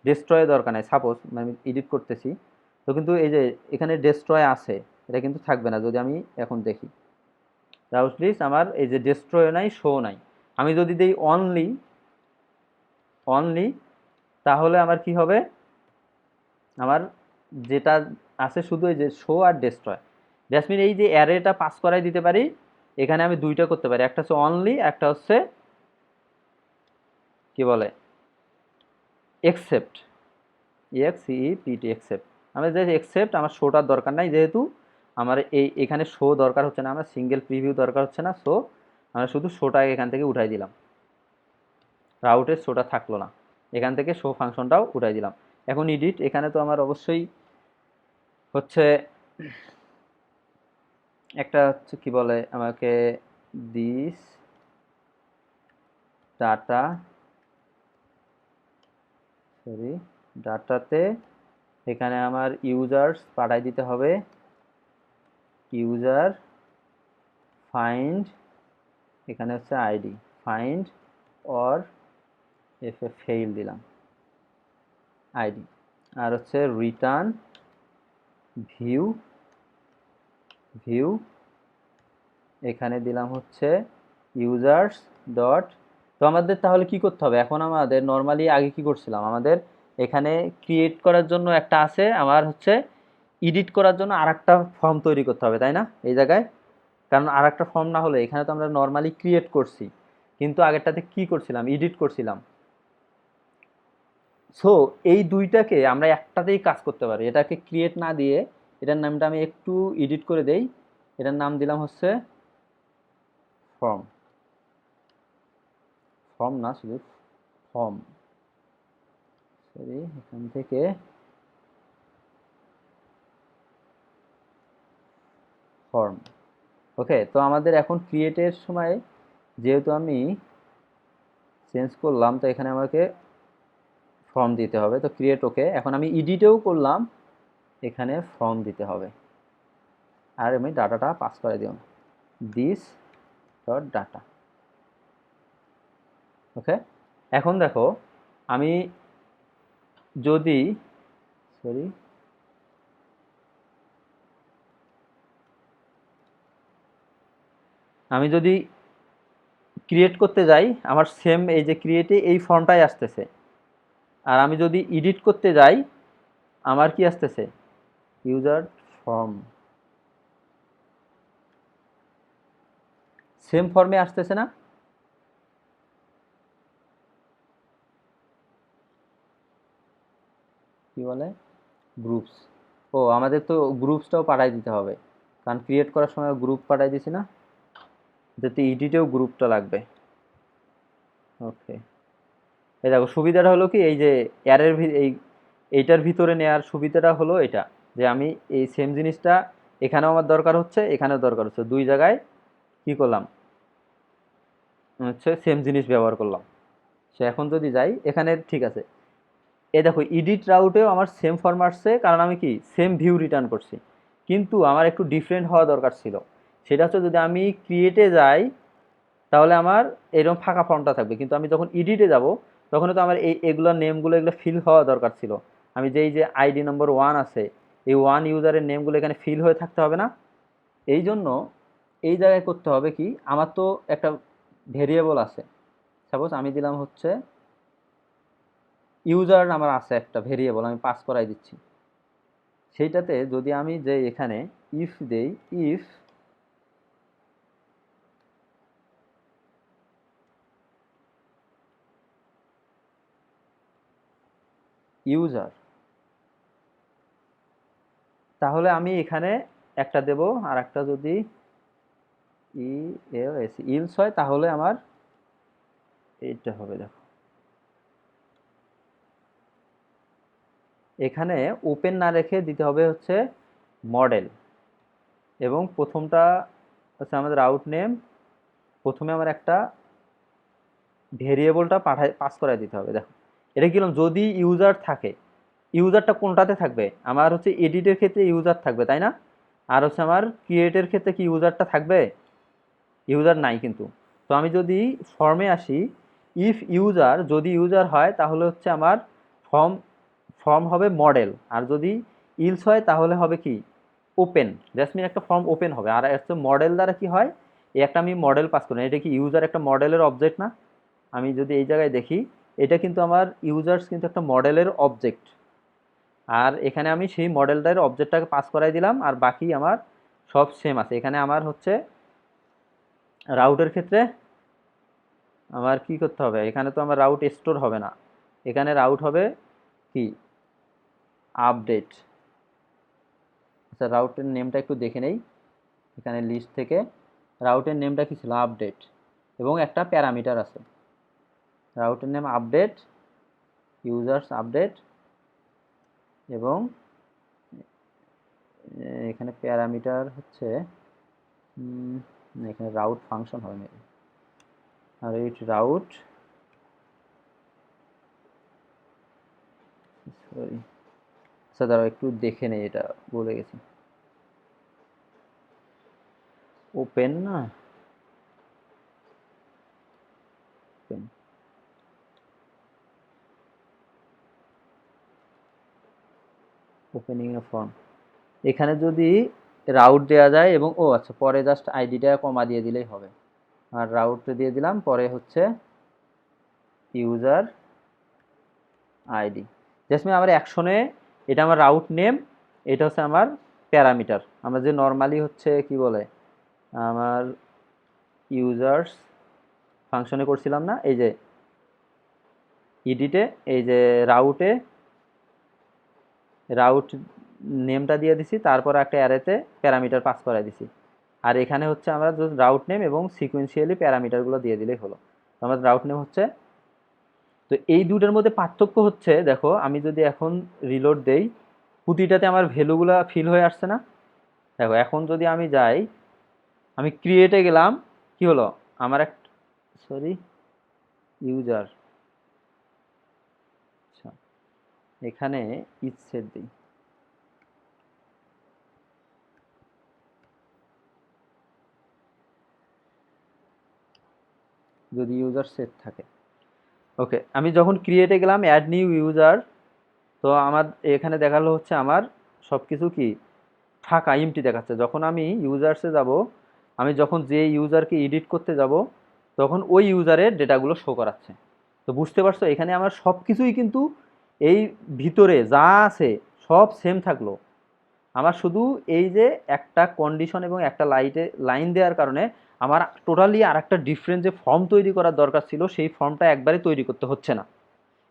ডেস্ট্রয় দরকার নাই, সাপোজ আমি এডিট করতেছি, তো কিন্তু এই যে এখানে ডেস্ট্রয় আছে, এটা কিন্তু থাকবে না যদি আমি এখন দেখি রাউট লিস্ট, আমার এই যে ডেস্ট্রয় নাই, শো নাই। আমি যদি দেই অনলি, অনলি, তাহলে আমার কি হবে, আমার যেটা আছে শুধু এই যে শো আর ডেস্ট্রয়। দ্যাটস মিন এই যে অ্যারেটা পাস করাই দিতে পারি, এখানে আমি দুইটা করতে পারি, একটা হচ্ছে অনলি, একটা হচ্ছে কি বলে এক্সেপ্ট, EXCEPT এক্সেপ্ট। আমি যে এক্সেপ্ট, আমার শোটার দরকার নাই যেহেতু আমার এখানে শো দরকার হচ্ছে না, আমার সিঙ্গেল প্রিভিউ দরকার হচ্ছে না, সো আমরা শুধু শোটাকে এখান থেকে উঠাই দিলাম, রাউটের শোটা থাকলো না, এখান থেকে শো ফাংশনটাও উঠাই দিলাম। এখন এডিট, এখানে তো আমার অবশ্যই হচ্ছে একটা হচ্ছে কি বলে আমাকে দিস ডাটা, সরি ডাটাতে এখানে আমার ইউজার্স পাঠাই দিতে হবে, ইউজার ফাইন্ড, এখানে হচ্ছে ID find or F A fail দিলাম আইডি, আর হচ্ছে রিটার্ন ভিউ, ভিউ এখানে দিলাম হচ্ছে ইউজার্স ডট। তো আমাদের তাহলে কি করতে হবে এখন, আমাদের নর্মালি আগে কি করছিলাম, আমাদের এখানে ক্রিয়েট করার জন্য একটা আছে, আমার হচ্ছে এডিট করার জন্য আর একটা ফর্ম তৈরি করতে হবে, তাই না এই জায়গায়? কারণ আর একটা ফর্ম না হলে এখানে তো আমরা নর্মালি ক্রিয়েট করছি, কিন্তু আগেরটাতে কি করছিলাম, এডিট করছিলাম। সো এই দুইটাকে আমরা একটাতেই কাজ করতে পারি, এটাকে ক্রিয়েট না দিয়ে এটার নামটা আমি একটু এডিট করে দেই, এটার নাম দিলাম হচ্ছে ফর্ম, ফর্ম না শুধু ফর্ম, সরি এখান থেকে ফর্ম। ওকে, তো আমাদের এখন ক্রিয়েটের সময় যেহেতু আমি চেঞ্জ করলাম, তো এখানে আমাকে ফর্ম দিতে হবে, তো ক্রিয়েট। ওকে, এখন আমি এডিটেও করলাম, এখানে ফর্ম দিতে হবে, আর আমি ডাটাটা পাস করে দিলাম দিস ডট ডাটা। ওকে, এখন দেখো আমি যদি, সরি আমি যদি ক্রিয়েট করতে যাই, আমার সেম এই যে ক্রিয়েটে এই ফর্মটাই আসতেছে, আর আমি যদি এডিট করতে যাই আমার কি আসতেছে, ইউজার ফর্ম, সেম ফর্মে আসতেছে না? কি বলে গ্রুপস, ও আমাদের তো গ্রুপসটাও পাঠাই দিতে হবে, কারণ ক্রিয়েট করার সময় গ্রুপ পাঠাই দিছি না, যাতে এডিটেও গ্রুপটা লাগবে। ওকে, এই দেখো সুবিধাটা হলো কি, এই যে অ্যারের এইটার ভিতরে নেওয়ার সুবিধাটা হলো এটা, যে আমি এই সেম জিনিসটা এখানেও আমার দরকার হচ্ছে, এখানেও দরকার হচ্ছে, দুই জায়গায় কি করলাম হচ্ছে সেম জিনিস ব্যবহার করলাম। সে এখন যদি যাই এখানে ঠিক আছে, এই দেখো এডিট রাউটেও আমার সেম ফর্ম আসছে, কারণ আমি কি সেম ভিউ রিটার্ন করছি, কিন্তু আমার একটু ডিফারেন্ট হওয়া দরকার ছিল, সেটা হচ্ছে যদি আমি ক্রিয়েটে যাই তাহলে আমার এরকম ফাঁকা ফর্মটা থাকবে, কিন্তু আমি যখন এডিটে যাব তখন তো আমার এগুলোর নেমগুলো এগুলো ফিল হওয়া দরকার ছিল, আমি যেই যে আইডি নম্বর 1 আছে এই 1 ইউজারের নেমগুলো এখানে ফিল হয়ে থাকতে হবে না? এই জন্য এই জায়গায় করতে হবে কি, আমার তো একটা ভেরিয়েবল আছে, সাপোজ আমি দিলাম হচ্ছে ইউজার, আমার আছে একটা ভেরিয়েবল আমি পাস করাই দিচ্ছি, সেইটাতে যদি আমি যে এখানে ইফ দেই, ইফ ইউজার, তাহলে আমি এখানে একটা দেব, আর একটা যদি ইলস হয় তাহলে আমার এইটা হবে। দেখো এখানে ওপেন না রেখে দিতে হবে হচ্ছে মডেল, এবং প্রথমটা হচ্ছে আমাদের আউট নেম, প্রথমে আমার একটা ভেরিয়েবলটা পাস করাই দিতে হবে। দেখো এটা কি যদি ইউজার থাকে, ইউজারটা কোনটাতে থাকবে, আমার হচ্ছে এডিটের ক্ষেত্রে ইউজার থাকবে তাই না, আর হচ্ছে আমার ক্রিয়েটের ক্ষেত্রে কি ইউজারটা থাকবে, ইউজার নাই কিন্তু। তো আমি যদি ফর্মে আসি, ইফ ইউজার, যদি ইউজার হয় তাহলে হচ্ছে আমার ফর্ম ফর্ম হবে মডেল, আর যদি ইলস হয় তাহলে হবে কি ওপেন, জাসমিন একটা ফর্ম ওপেন হবে। আর হচ্ছে মডেল দ্বারা কি হয়, এই একটা আমি মডেল পাস করি, এটা কি ইউজার একটা মডেলের অবজেক্ট না, আমি যদি এই জায়গায় দেখি এটা কিন্তু আমার ইউজার্স কিন্তু একটা মডেলের অবজেক্ট, আর এখানে আমি সেই মডেলটার অবজেক্টটাকে পাস করাই দিলাম, আর বাকি আমার সব সেম আছে। এখানে আমার হচ্ছে রাউটের ক্ষেত্রে আমার কি করতে হবে, এখানে তো আমার রাউট স্টোর হবে না, এখানে রাউট হবে কি আপডেট। আচ্ছা রাউটের নেমটা একটু দেখে নেই, এখানে লিস্ট থেকে রাউটের নেমটা কি ছিল, আপডেট, এবং একটা প্যারামিটার আছে, রাউটের নেম আপডেট, ইউজার্স আপডেট, এবং এখানে প্যারামিটার হচ্ছে এখানে রাউট ফাংশন হবে মেবি, আর এই রাউট, সরি আচ্ছা দাঁড়াও একটু দেখে নেই, এটা বলে গেছি, ওপেন না, ওপেন, ওপেনিং এ ফর্ম, এখানে যদি রাউট দেওয়া যায়, এবং ও আচ্ছা পরে জাস্ট আইডিটা কমা দিয়ে দিলেই হবে, আর রাউট দিয়ে দিলাম, পরে হচ্ছে ইউজার আইডি। জাসমিন আমার অ্যাকশনে এটা আমার রাউট নেম, এটা হচ্ছে আমার প্যারামিটার, আমরা যে নর্মালি হচ্ছে কি বলে আমার ইউজার্স ফাংশনে করছিলাম না, এই যে ইডিটে, এই যে রাউটে রাউট নেমটা দিয়ে দিছি, তারপর একটা অ্যারেতে প্যারামিটার পাস করাই দিছি, আর এখানে হচ্ছে আমরা রাউট নেম এবং সিকোয়েন্সিয়ালি প্যারামিটারগুলো দিয়ে দিলেই হলো। আমাদের রাউট নেম হচ্ছে, তো এই দুটোর মধ্যে পার্থক্য হচ্ছে, দেখো আমি যদি এখন রিলোড দেই, প্রতিটাতে আমার ভ্যালুগুলা ফিল হয়ে আসছে না। দেখো এখন যদি আমি যাই, আমি ক্রিয়েটে গেলাম, কি হলো আমার এক, সরি ইউজার, আচ্ছা এখানে ইচ সেট দিই, যদি ইউজার সেট থাকে, ওকে আমি যখন ক্রিয়েটে গেলাম অ্যাড নিউ ইউজার, তো আমার এখানে দেখালো হচ্ছে আমার সব কিছু কি ফাঁকা এমটি দেখাচ্ছে। যখন আমি ইউজার্সে যাব, আমি যখন যে ইউজারকে এডিট করতে যাব, তখন ওই ইউজারের ডেটাগুলো শো করাচ্ছে। তো বুঝতে পারছো এখানে আমার সব কিছুই কিন্তু এই ভিতরে যা আছে সব সেম থাকলো, আমার শুধু এই যে একটা কন্ডিশন এবং একটা লাইন দেওয়ার কারণে আমার টোটালি আর একটা ডিফারেন্ট যে ফর্ম তৈরি করার দরকার ছিল সেই ফর্মটা একবারে তৈরি করতে হচ্ছে না।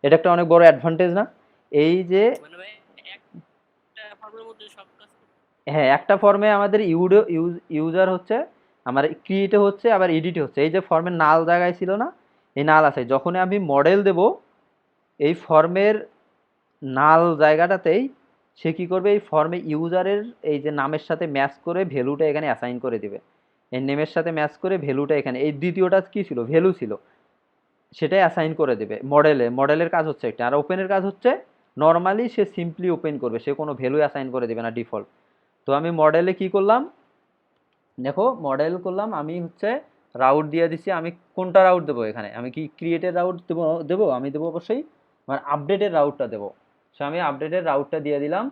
এটা একটা অনেক বড় অ্যাডভান্টেজ না, এই যে মানে ভাই একটা ফর্মের মধ্যে সব কাজ হ্যাঁ একটা ফর্মে আমাদের ইউজার হচ্ছে, আমার ক্রিয়েটে হচ্ছে আবার এডিটে হচ্ছে, এই যে ফর্মের নাল জায়গায় ছিল না, এই নাল আছে, যখন আমি মডেল দেব এই ফর্মের নাল জায়গাটাতেই সে কি করবে, এই ফর্মে ইউজারের এই যে নামের সাথে ম্যাচ করে ভ্যালুটা এখানে অ্যাসাইন করে দিবে, এই নেমের সাথে ম্যাচ করে ভ্যালুটা এখানে, এই দ্বিতীয়টা কি ছিল ভ্যালু ছিল, সেটাই অ্যাসাইন করে দেবে মডেলের কাজ হচ্ছে একটা, আর ওপেনের কাজ হচ্ছে নর্মালি সে সিম্পলি ওপেন করবে, সে কোনো ভ্যালু অ্যাসাইন করে দেবে না ডিফল্ট। তো আমি মডেলে কি করলাম, দেখো মডেল করলাম, আমি হচ্ছে রাউট দিয়ে দিচ্ছি, আমি কোনটা রাউট দেবো, এখানে আমি কি ক্রিয়েটের রাউট দেবো আমি দেবো অবশ্যই আমার আপডেটের রাউটটা দেবো, সো আমি আপডেটের রাউটটা দিয়ে দিলাম,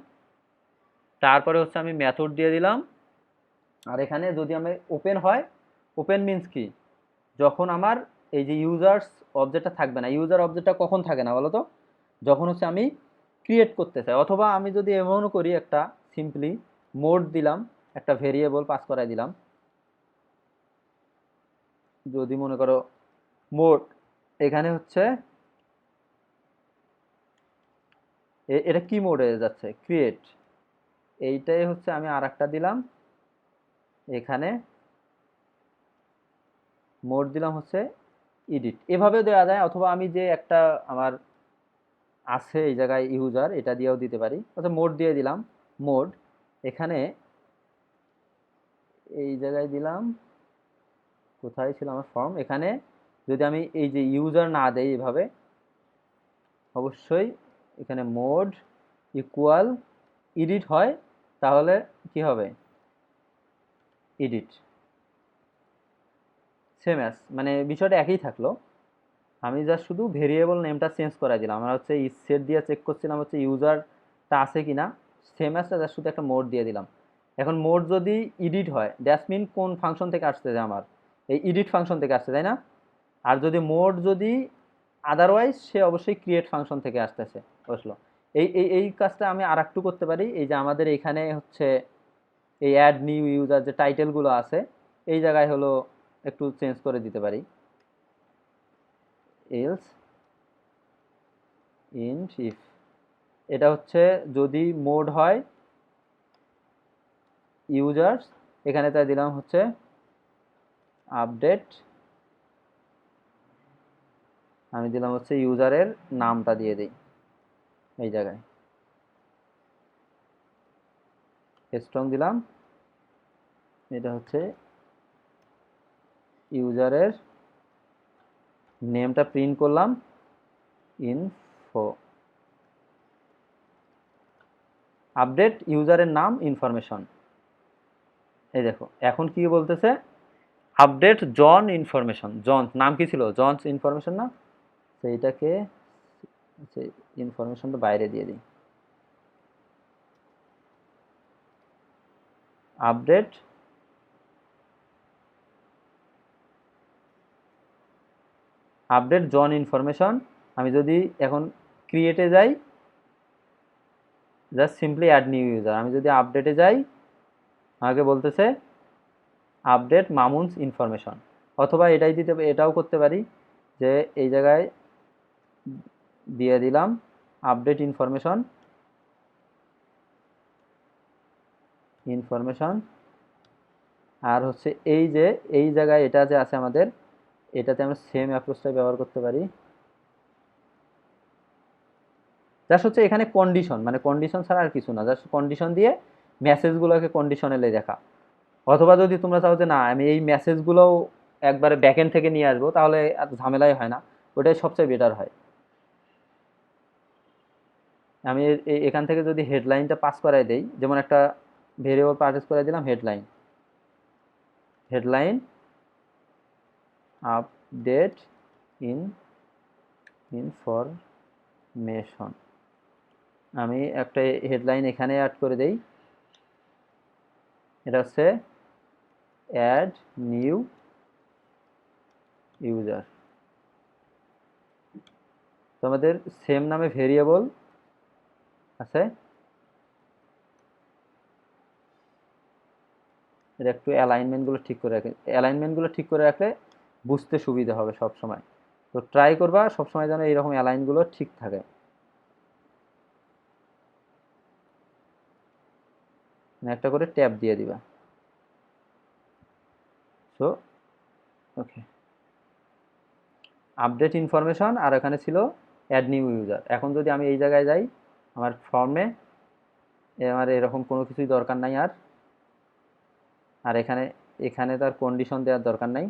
তারপরে হচ্ছে আমি মেথড দিয়ে দিলাম, আর এখানে যদি আমি ওপেন হয়, ওপেন মিন্স কি, যখন আমার এই যে ইউজার্স অবজেক্টটা থাকবে না, ইউজার অবজেক্টটা কখন থাকে না বলো তো, যখন হচ্ছে আমি ক্রিয়েট করতে চাই, অথবা আমি যদি এমনও করি একটা সিম্পলি মোড দিলাম, একটা ভেরিয়েবল পাস করাই দিলাম, যদি মনে করো মোড এখানে হচ্ছে এটা কি মোডে যাচ্ছে, ক্রিয়েট। এইটাই হচ্ছে আমি আর একটা দিলাম এখানে, মোড দিলাম হচ্ছে এডিট। এভাবেও দেওয়া যায়, অথবা আমি যে একটা আমার আছে এই জায়গায় ইউজার, এটা দিয়েও দিতে পারি। অর্থাৎ মোড দিয়ে দিলাম, মোড এখানে এই জায়গায় দিলাম, কোথায় ছিল আমার ফর্ম, এখানে যদি আমি এই যে ইউজার না দেই এভাবে, অবশ্যই এখানে মোড ইকুয়াল এডিট হয়, তাহলে কি হবে, এডিট সেম অ্যাজ, মানে বিষয়টা একই থাকলো। আমি জাস্ট শুধু ভেরিয়েবল নেমটা চেঞ্জ করাই দিলাম। আমরা হচ্ছে সেট দিয়ে চেক করছিলাম হচ্ছে ইউজারটা আছে কিনা, সেম অ্যাজটা জাস্ট শুধু একটা মোড দিয়ে দিলাম। এখন মোড যদি এডিট হয়, দ্যাটস মিন কোন ফাংশন থেকে আসতেছে, আমার এই এডিট ফাংশন থেকে আসছে, তাই না? আর যদি মোড যদি আদারওয়াইজ, সে অবশ্যই ক্রিয়েট ফাংশন থেকে আসতেছে, বুঝলো? এই কাজটা আমি আর একটু করতে পারি। এই যে আমাদের এখানে হচ্ছে এই অ্যাড নিউ ইউজার যে টাইটেলগুলো আছে, এই জায়গায় হলো একটু চেঞ্জ করে দিতে পারি। এলস ইন্ট ইফ, এটা হচ্ছে যদি মোড হয় ইউজার্স, এখানে তাই দিলাম হচ্ছে আপডেট, আমি দিলাম হচ্ছে ইউজারের নামটা দিয়ে দিই এই জায়গায়, স্ট্রং দিলাম, এটা হচ্ছে ইউজারের নেমটা প্রিন্ট করলাম ইনফো, আপডেট ইউজারের নাম ইনফরমেশন। এই দেখো এখন কি বলতেছে, আপডেট জন ইনফরমেশন, জন নাম কি ছিল, জনস ইনফরমেশন না, সেইটাকে ইনফরমেশনটা বাইরে দিয়ে দিই, আপডেট আপডেট জন ইনফরমেশন। আমি যদি এখন ক্রিয়েটে যাই, just simply add new user, আমি যদি আপডেটে যাই, আমাকে বলতেছে আপডেট মামুনস ইনফরমেশন। অথবা এটাই দিতে, এটাও করতে পারি যে এই জায়গায় দিয়ে দিলাম আপডেট ইনফরমেশন, ইনফরমেশন, আর হচ্ছে এই যে এই জায়গায় এটা যে আছে আমাদের, এটাতে আমরা সেম অ্যাপ্রোচটাই ব্যবহার করতে পারি। জাস্ট হচ্ছে এখানে কন্ডিশন, মানে কন্ডিশন ছাড়া আর কিছু না, জাস্ট কন্ডিশন দিয়ে মেসেজগুলোকে কন্ডিশনালে দেখা। অথবা যদি তোমরা চাও যে না আমি এই মেসেজগুলোও একবারে ব্যাকএন্ড থেকে নিয়ে আসবো, তাহলে এত ঝামেলাই হয় না, ওটাই সবচেয়ে বেটার হয়। আমি এখান থেকে যদি হেডলাইনটা পাস করাই দেই, যেমন একটা ভেরিয়েবল পাস করাই দিলাম হেডলাইন, হেডলাইন আপডেট ইনফরমেশন, আমি একটা হেডলাইন এখানে অ্যাড করে দেই, এটা হচ্ছে অ্যাড নিউ ইউজার। তো আমাদের সেম নামে ভেরিয়েবল আছে, এটা একটু অ্যালাইনমেন্টগুলো ঠিক করে রাখে, অ্যালাইনমেন্টগুলো ঠিক করে রাখলে বুঝতে সুবিধা হবে সব সময়। তো ট্রাই করবা সবসময় যেন এইরকম অ্যালাইনগুলো ঠিক থাকে, একটা করে ট্যাব দিয়ে দিবা। সো ওকে, আপডেট ইনফরমেশন, আর এখানে ছিল অ্যাড নিউ ইউজার। এখন যদি আমি এই জায়গায় যাই আমার ফর্মে, আমার এরকম কোনো কিছুই দরকার নাই আর, আর এখানে এখানে তার কন্ডিশন দেওয়ার দরকার নাই,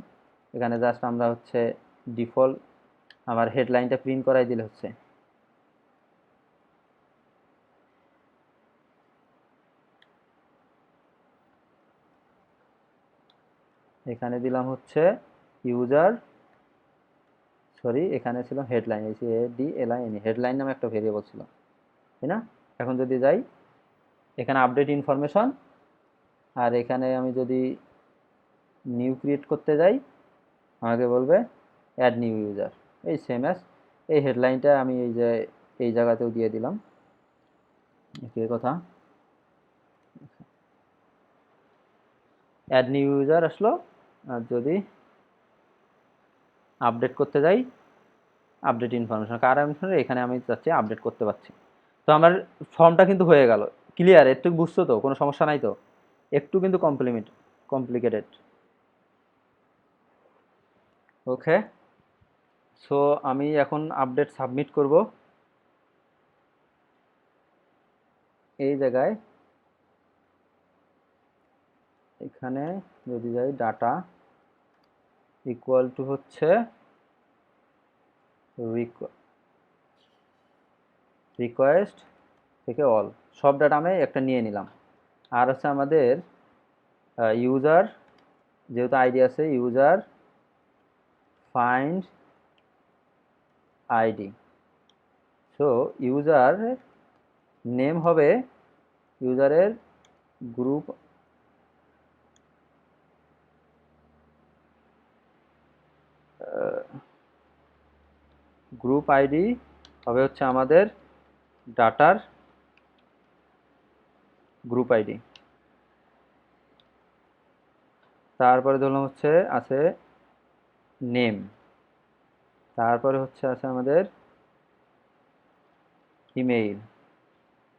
এখানে জাস্ট আমরা হচ্ছে ডিফল্ট আমার হেডলাইনটা প্রিন্ট করাই দিলে হচ্ছে। এখানে দিলাম হচ্ছে ইউজার, সরি এখানে ছিল হেডলাইন, এই ADLIN, হেডলাইন নামে একটা ভেরিয়েবল ছিল, তাই না? এখন যদি যাই এখানে আপডেট ইনফরমেশন, আর এখানে আমি যদি নিউ ক্রিয়েট করতে যাই, আমাকে বলবে অ্যাড নিউ ইউজার, এই সেম অ্যাজ এই হেডলাইনটা আমি এই যে এই জায়গাতেও দিয়ে দিলাম, একই কথা, অ্যাড নিউ ইউজার আসলো। আর যদি আপডেট করতে যাই, আপডেট ইনফরমেশন, কার ইনফরমেশন, এখানে আমি চাচ্ছি আপডেট করতে পারছি। তো আমার ফর্মটা কিন্তু হয়ে গেল। ক্লিয়ার? একটু বুঝছো তো? কোনো সমস্যা নাই তো? একটু কিন্তু কমপ্লিকেটেড। ওকে, সো আমি এখন আপডেট সাবমিট করব। এই জায়গায় এখানে যদি যাই ডাটা ইকুয়াল টু হচ্ছে রিকোয়েস্ট থেকে অল, সব ডাটা আমি একটা নিয়ে নিলাম। আর হচ্ছে আমাদের ইউজার, যেহেতু আইডি আছে, user find ID. So user name হবে ইউজারের গ্রুপ গ্রুপ আইডি হবে হচ্ছে আমাদের ডাটার গ্রুপ আইডি। তারপরে ধরলাম হচ্ছে আছে নেম, তারপরে হচ্ছে আছে আমাদের ইমেইল,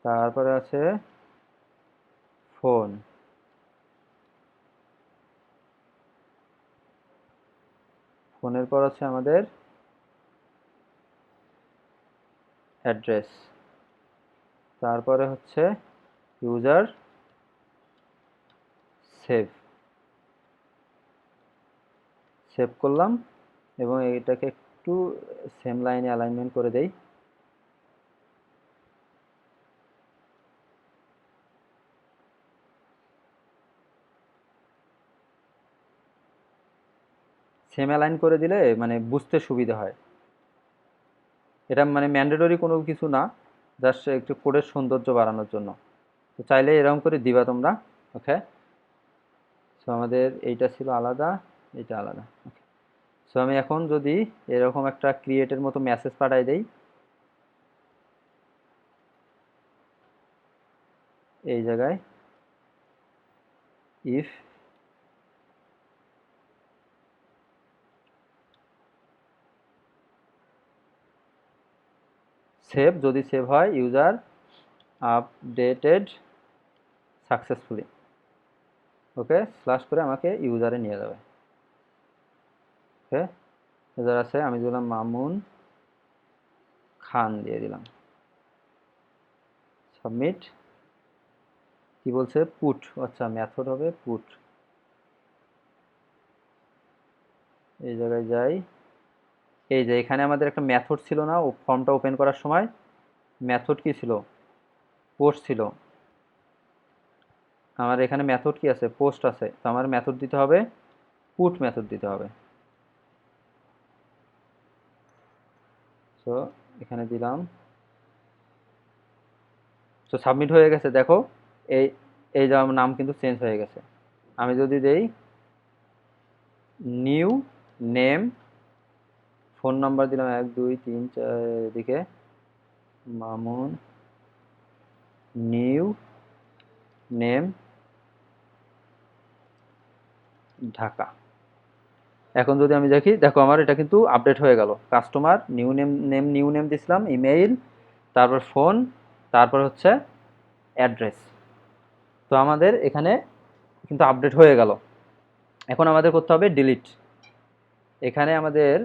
তারপরে আছে ফোন, ফোনের পর আছে আমাদের অ্যাড্রেস, তারপরে হচ্ছে ইউজার সেভ সেভ করলাম এবং এটাকে একটু সেম লাইনে অ্যালাইনমেন্ট করে দেই। সেম অ্যালাইন করে দিলে মানে বুঝতে সুবিধা হয়। এটা মানে ম্যান্ডেটরি কোনো কিছু না, জাস্ট একটু কোডের সৌন্দর্য বাড়ানোর জন্য। তো চাইলে এরকম করে দিবা তোমরা। ওকে, সো আমাদের এইটা ছিল আলাদা, এটা আলাদা। ওকে, সো আমি এখন যদি এরকম একটা ক্রিয়েটের মতো মেসেজ পাঠাই দেই, এই জায়গায় ইফ সেভ, যদি সেভ হয় ইউজার আপডেটেড সাকসেসফুলি, ওকে, স্ল্যাশ করে আমাকে ইউজারে নিয়ে যাবে। ওকে, ইউজার আছে, আমি দিলাম মামুন খান দিয়ে দিলাম, সাবমিট। কি বলছে? পুট, আচ্ছা মেথড হবে পুট। এই জায়গায় যাই, এই যে এখানে আমাদের একটা মেথড ছিল না ও ফর্মটা ওপেন করার সময়? মেথড কি ছিল? পোস্ট ছিল। আমার এখানে মেথড কি আছে? পোস্ট আছে। তো আমার মেথড দিতে হবে, পুট মেথড দিতে হবে। সো এখানে দিলাম, তো সাবমিট হয়ে গেছে। দেখো এই এই যে আমার নাম কিন্তু চেঞ্জ হয়ে গেছে। আমি যদি দেই নিউ নেম, ফোন নাম্বার দিলাম 1 2 3 4 এদিকে, মামুন, নিউ নেম ঢাকা। এখন যদি আমি দেখি, দেখো আমার এটা কিন্তু আপডেট হয়ে গেল। কাস্টমার নিউ নেম দিছিলাম, ইমেইল, তারপর ফোন, তারপর হচ্ছে অ্যাড্রেস। তো আমাদের এখানে কিন্তু আপডেট হয়ে গেল। এখন আমাদের করতে হবে ডিলিট। এখানে আমাদের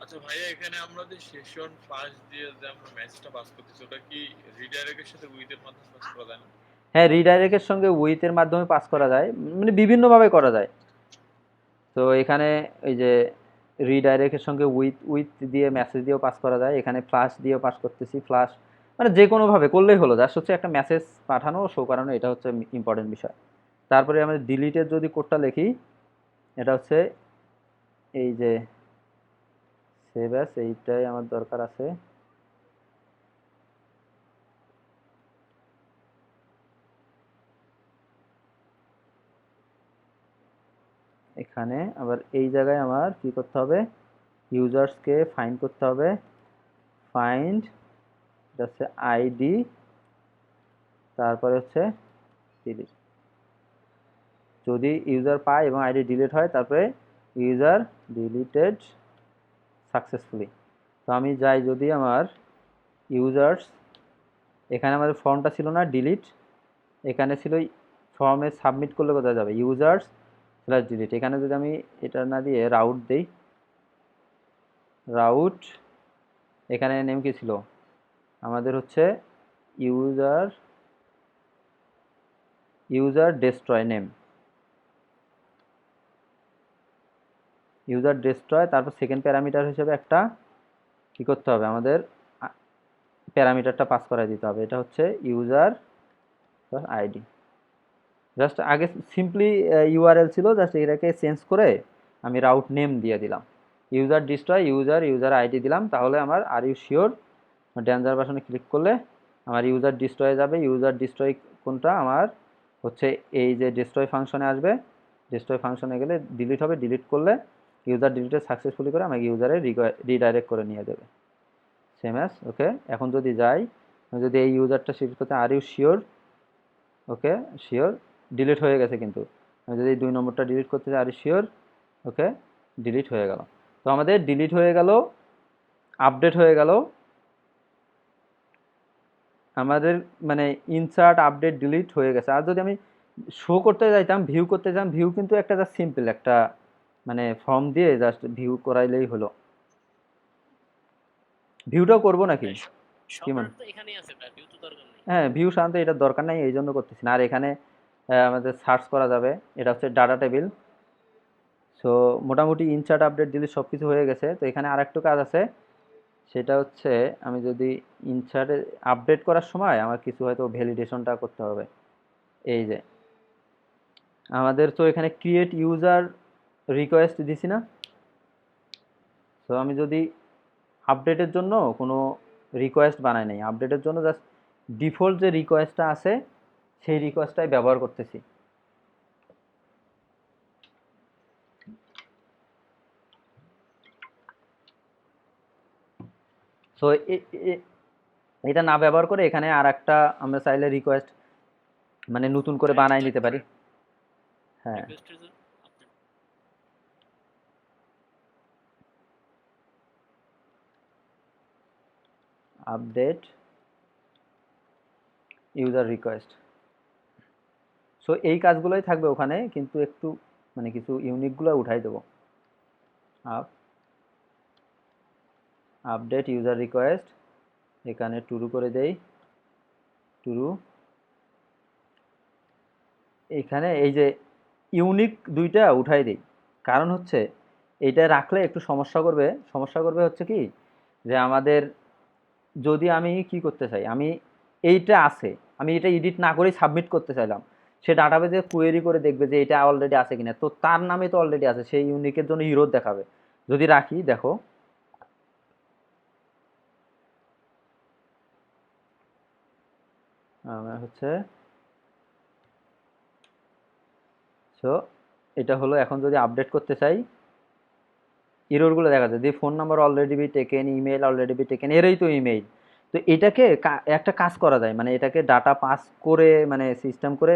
আচ্ছা ভাইয়া, এখানে আমরা যে সেশন ফার্স্ট দিয়ে যে আমরা ম্যাচটা পাস করতেছি, ওটা কি রিডাইরেক্টের সাথে উইথের মাধ্যমে পাস করা যায় না? হ্যাঁ, রিডাইরেক্টের সঙ্গে উইথের মাধ্যমে পাস করা যায়, মানে বিভিন্নভাবে করা যায়। তো এখানে এই যে রিডাইরেক্টের সঙ্গে উইথ দিয়ে মেসেজ দিয়েও পাস করা যায়, এখানে ফ্লাশ দিয়েও পাস করতেছি, ফ্লাশ মানে যে কোনোভাবে করলেই হলো, জাস্ট হচ্ছে একটা মেসেজ পাঠানো শো করানো, এটা হচ্ছে ইম্পর্টেন্ট বিষয়। তারপরে আমরা ডিলিটের যদি কোডটা লিখি, এটা হচ্ছে এই যে সেভ অ্যাস, এইটাই আমার দরকার আছে। এখানে আবার এই জায়গায় আমার কি করতে হবে? ইউজার্সকে ফাইন্ড করতে হবে, ফাইন্ড হচ্ছে আইডি, তারপরে হচ্ছে ডিলিট। যদি ইউজার পায় এবং আইডি ডিলিট হয়, তারপরে ইউজার ডিলিটেড সাকসেসফুলি। তো আমি যাই, যদি আমার ইউজার্স এখানে আমাদের ফর্মটা ছিল না, ডিলিট। এখানে ছিল ফর্মে সাবমিট করলে কোথায় যাবে, ইউজার্স স্ল্যাশ ডিলিট। এখানে যদি আমি এটা না দিয়ে রাউট দেই, রাউট, এখানে নেম কি ছিল আমাদের হচ্ছে user, user destroy name, user destroy. তারপর সেকেন্ড প্যারামিটার হিসেবে একটা কি করতে হবে, আমাদের প্যারামিটারটা পাস করাই দিতে হবে, এটা হচ্ছে ইউজার আইডি। জাস্ট আগে সিম্পলি ইউআরএল ছিল, জাস্ট এটাকে চেঞ্জ করে আমি রাউট নেম দিয়ে দিলাম, ইউজার ডিস্ট্রয় ইউজার আইডি দিলাম। তাহলে আমার আর ইউ শিওর ডেঞ্জার ভার্সনে ক্লিক করলে আমার ইউজার ডিস্ট্রয়ে যাবে। ইউজার ডিস্ট্রয় কোনটা, আমার হচ্ছে এই যে ডিস্ট্রয় ফাংশনে আসবে, ডিস্ট্রয় ফাংশনে গেলে ডিলিট হবে, ডিলিট করলে ইউজার ডিলিটে সাকসেসফুলি করে আমাকে ইউজারে রিডাইরেক্ট করে নিয়ে যাবে, সেম অ্যাজ। ওকে, এখন যদি যাই, আমি যদি এই ইউজারটা সিলেক্ট করতে, are you sure, okay sure, delete হয়ে গেছে। কিন্তু আমি যদি 2 নম্বরটা ডিলিট করতে চাই, are you sure, okay delete হয়ে গেল। তো আমাদের ডিলিট হয়ে গেল, আপডেট হয়ে গেল আমাদের, মানে ইনসার্ট আপডেট ডিলিট হয়ে গেছে। আর যদি আমি শো করতে যাইতাম, ভিউ করতে চাইতাম, ভিউ কিন্তু একটা জাস্ট সিম্পল একটা মানে ফর্ম দিয়ে জাস্ট ভিউ করাইলেই হলো। ভিউটাও করবো নাকি? কি মানে? সবার তো এখানেই আছে, প্রায় ভিউ তো দরকার নেই। হ্যাঁ, ভিউ সাধারণত এটার দরকার নাই, এই জন্য করতেছি না। আর এখানে আমাদের সার্চ করা যাবে, এটা হচ্ছে ডাটা টেবিল। সো মোটামুটি ইনসার্ট আপডেট ডিলিট সব কিছু হয়ে গেছে। তো এখানে আরেকটু কাজ আছে, সেটা হচ্ছে আমি যদি ইনসার্টে আপডেট করার সময় আমার কিছু হয়তো ভ্যালিডেশনটা করতে হবে। এই যে আমাদের তো এখানে ক্রিয়েট ইউজার রিকোয়েস্ট দিছি না, তো আমি যদি আপডেটের জন্য কোনো রিকোয়েস্ট বানাই নাই, আপডেটের জন্য জাস্ট ডিফল্ট যে রিকোয়েস্টটা আছে সেই রিকোয়েস্টটাই ব্যবহার করতেছি। সো এটা না ব্যবহার করে এখানে আর একটা আমরা চাইলে রিকোয়েস্ট মানে নতুন করে বানাই নিতে পারি। হ্যাঁ, রিকোয়েস্টের জন্য update update user request. So এই কাজগুলোই থাকবে ওখানে, কিন্তু একটু মানে কিছু ইউনিকগুলো উঠাই দেবো। আপডেট ইউজার রিকোয়েস্ট, এখানে টুরু করে দেই, টুরু। এখানে এই যে ইউনিক দুইটা উঠাই দিই, কারণ হচ্ছে এইটা রাখলে একটু সমস্যা করবে হচ্ছে কি, যে আমাদের যদি আমি কি করতে চাই, আমি এইটা আছে, আমি এটা এডিট না করেই সাবমিট করতে চাইলাম, সে ডাটাবেজে কোয়েরি করে দেখবে যে এটা অলরেডি আছে কিনা, তো তার নামে তো অলরেডি আছে, সেই ইউনিকের জন্য ইউরোর দেখাবে। যদি রাখি, দেখো আমার হচ্ছে, সো এটা হলো। এখন যদি আপডেট করতে চাই, এররগুলো দেখা যায় যে phone number already be taken, email already be taken, এরই তো ইমেল। তো এটাকে একটা কাজ করা যায়, মানে এটাকে ডাটা পাস করে মানে সিস্টেম করে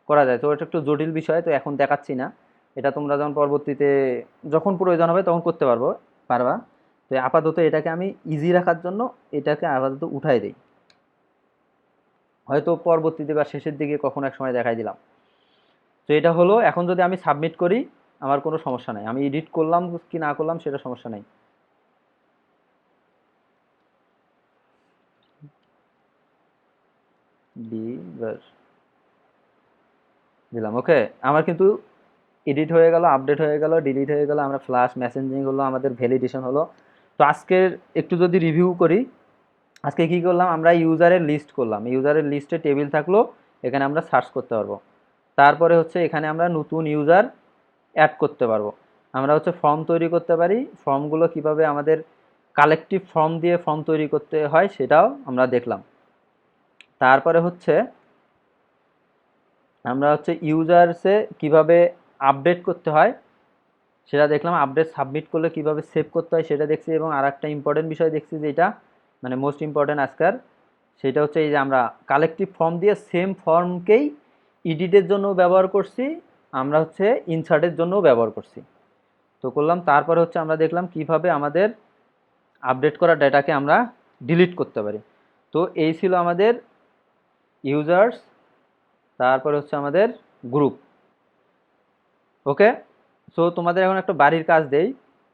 করা যায়। তো এটা একটু জটিল বিষয়, তো এখন দেখাচ্ছি না। এটা তোমরা যখন পরবর্তীতে যখন প্রয়োজন হবে তখন করতে পারবা। তো আপাতত এটাকে আমি ইজি রাখার জন্য এটাকে আপাতত উঠাই দিই, হয়তো পরবর্তীতে বা শেষের দিকে কখনো এক সময় দেখাই দিলাম। তো এটা হলো। এখন যদি আমি সাবমিট করি আমার কোনো সমস্যা নাই, আমি এডিট করলাম কি না করলাম সেটা সমস্যা নাই। দিলাম, ওকে। আমার কিন্তু এডিট হয়ে গেল, আপডেট হয়ে গেল, ডিলিট হয়ে গেল, আমরা ফ্লাশ মেসেঞ্জিং হলো, আমাদের ভ্যালিডেশন হলো। তো আজকের একটু যদি রিভিউ করি, আজকে কি করলাম, আমরা ইউজারের লিস্ট করলাম, ইউজারের লিস্টে টেবিল থাকলো, এখানে আমরা সার্চ করতে পারবো। তারপরে হচ্ছে এখানে আমরা নতুন ইউজার অ্যাড করতে পারবো। আমরা হচ্ছে ফর্ম তৈরি করতে পারি, ফর্মগুলো কিভাবে আমাদের কালেকটিভ ফর্ম দিয়ে ফর্ম তৈরি করতে হয় সেটাও আমরা দেখলাম। তারপরে হচ্ছে আমরা হচ্ছে ইউজার্সে কিভাবে আপডেট করতে হয় সেটা দেখলাম, আপডেট সাবমিট করলে কিভাবে সেভ করতে হয় সেটা দেখছি, এবং আর একটা ইম্পর্টেন্ট বিষয় দেখছি যেটা মানে মোস্ট ইম্পর্টেন্ট আজকাল, সেটা হচ্ছে এই যে আমরা কালেকটিভ ফর্ম দিয়ে সেম ফর্মকেই এডিটের জন্য ব্যবহার করছি, আমরা হচ্ছে ইনসার্টের জন্যও ব্যবহার করছি। তো করলাম, তারপরে হচ্ছে আমরা দেখলাম কিভাবে আমাদের আপডেট করা ডেটাকে আমরা ডিলিট করতে পারি। তো এই ছিল আমাদের ইউজার্স, তারপরে হচ্ছে আমাদের গ্রুপ। ওকে, সো তোমাদের এখন একটা বাড়ির কাজ দেই,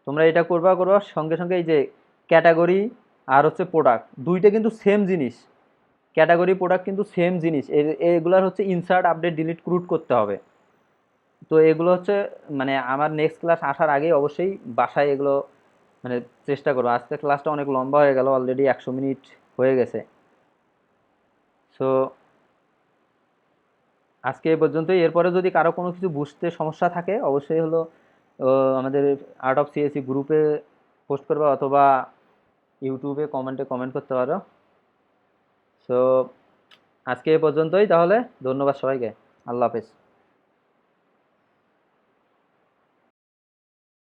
তোমরা এটা করবা সঙ্গে সঙ্গে এই যে ক্যাটাগরি আর হচ্ছে প্রোডাক্ট দুইটা কিন্তু সেম জিনিস, ক্যাটাগরি প্রোডাক্ট কিন্তু সেম জিনিস, এগুলার হচ্ছে ইনসার্ট আপডেট ডিলিট ক্রুট করতে হবে। তো এগুলো হচ্ছে মানে আমার নেক্সট ক্লাস আসার আগেই অবশ্যই বাসায় এগুলো মানে চেষ্টা করবো। আজকে ক্লাসটা অনেক লম্বা হয়ে গেল, অলরেডি 100 মিনিট হয়ে গেছে। সো আজকে এই পর্যন্তই। এরপরে যদি কারো কোনো কিছু বুঝতে সমস্যা থাকে অবশ্যই হলো আমাদের আর্ট অফ সিএসি গ্রুপে পোস্ট করবে অথবা ইউটিউবে কমেন্টে কমেন্ট করতে পারো। সো আজকে এই পর্যন্তই, তাহলে ধন্যবাদ সবাইকে, আল্লাহ হাফেজ।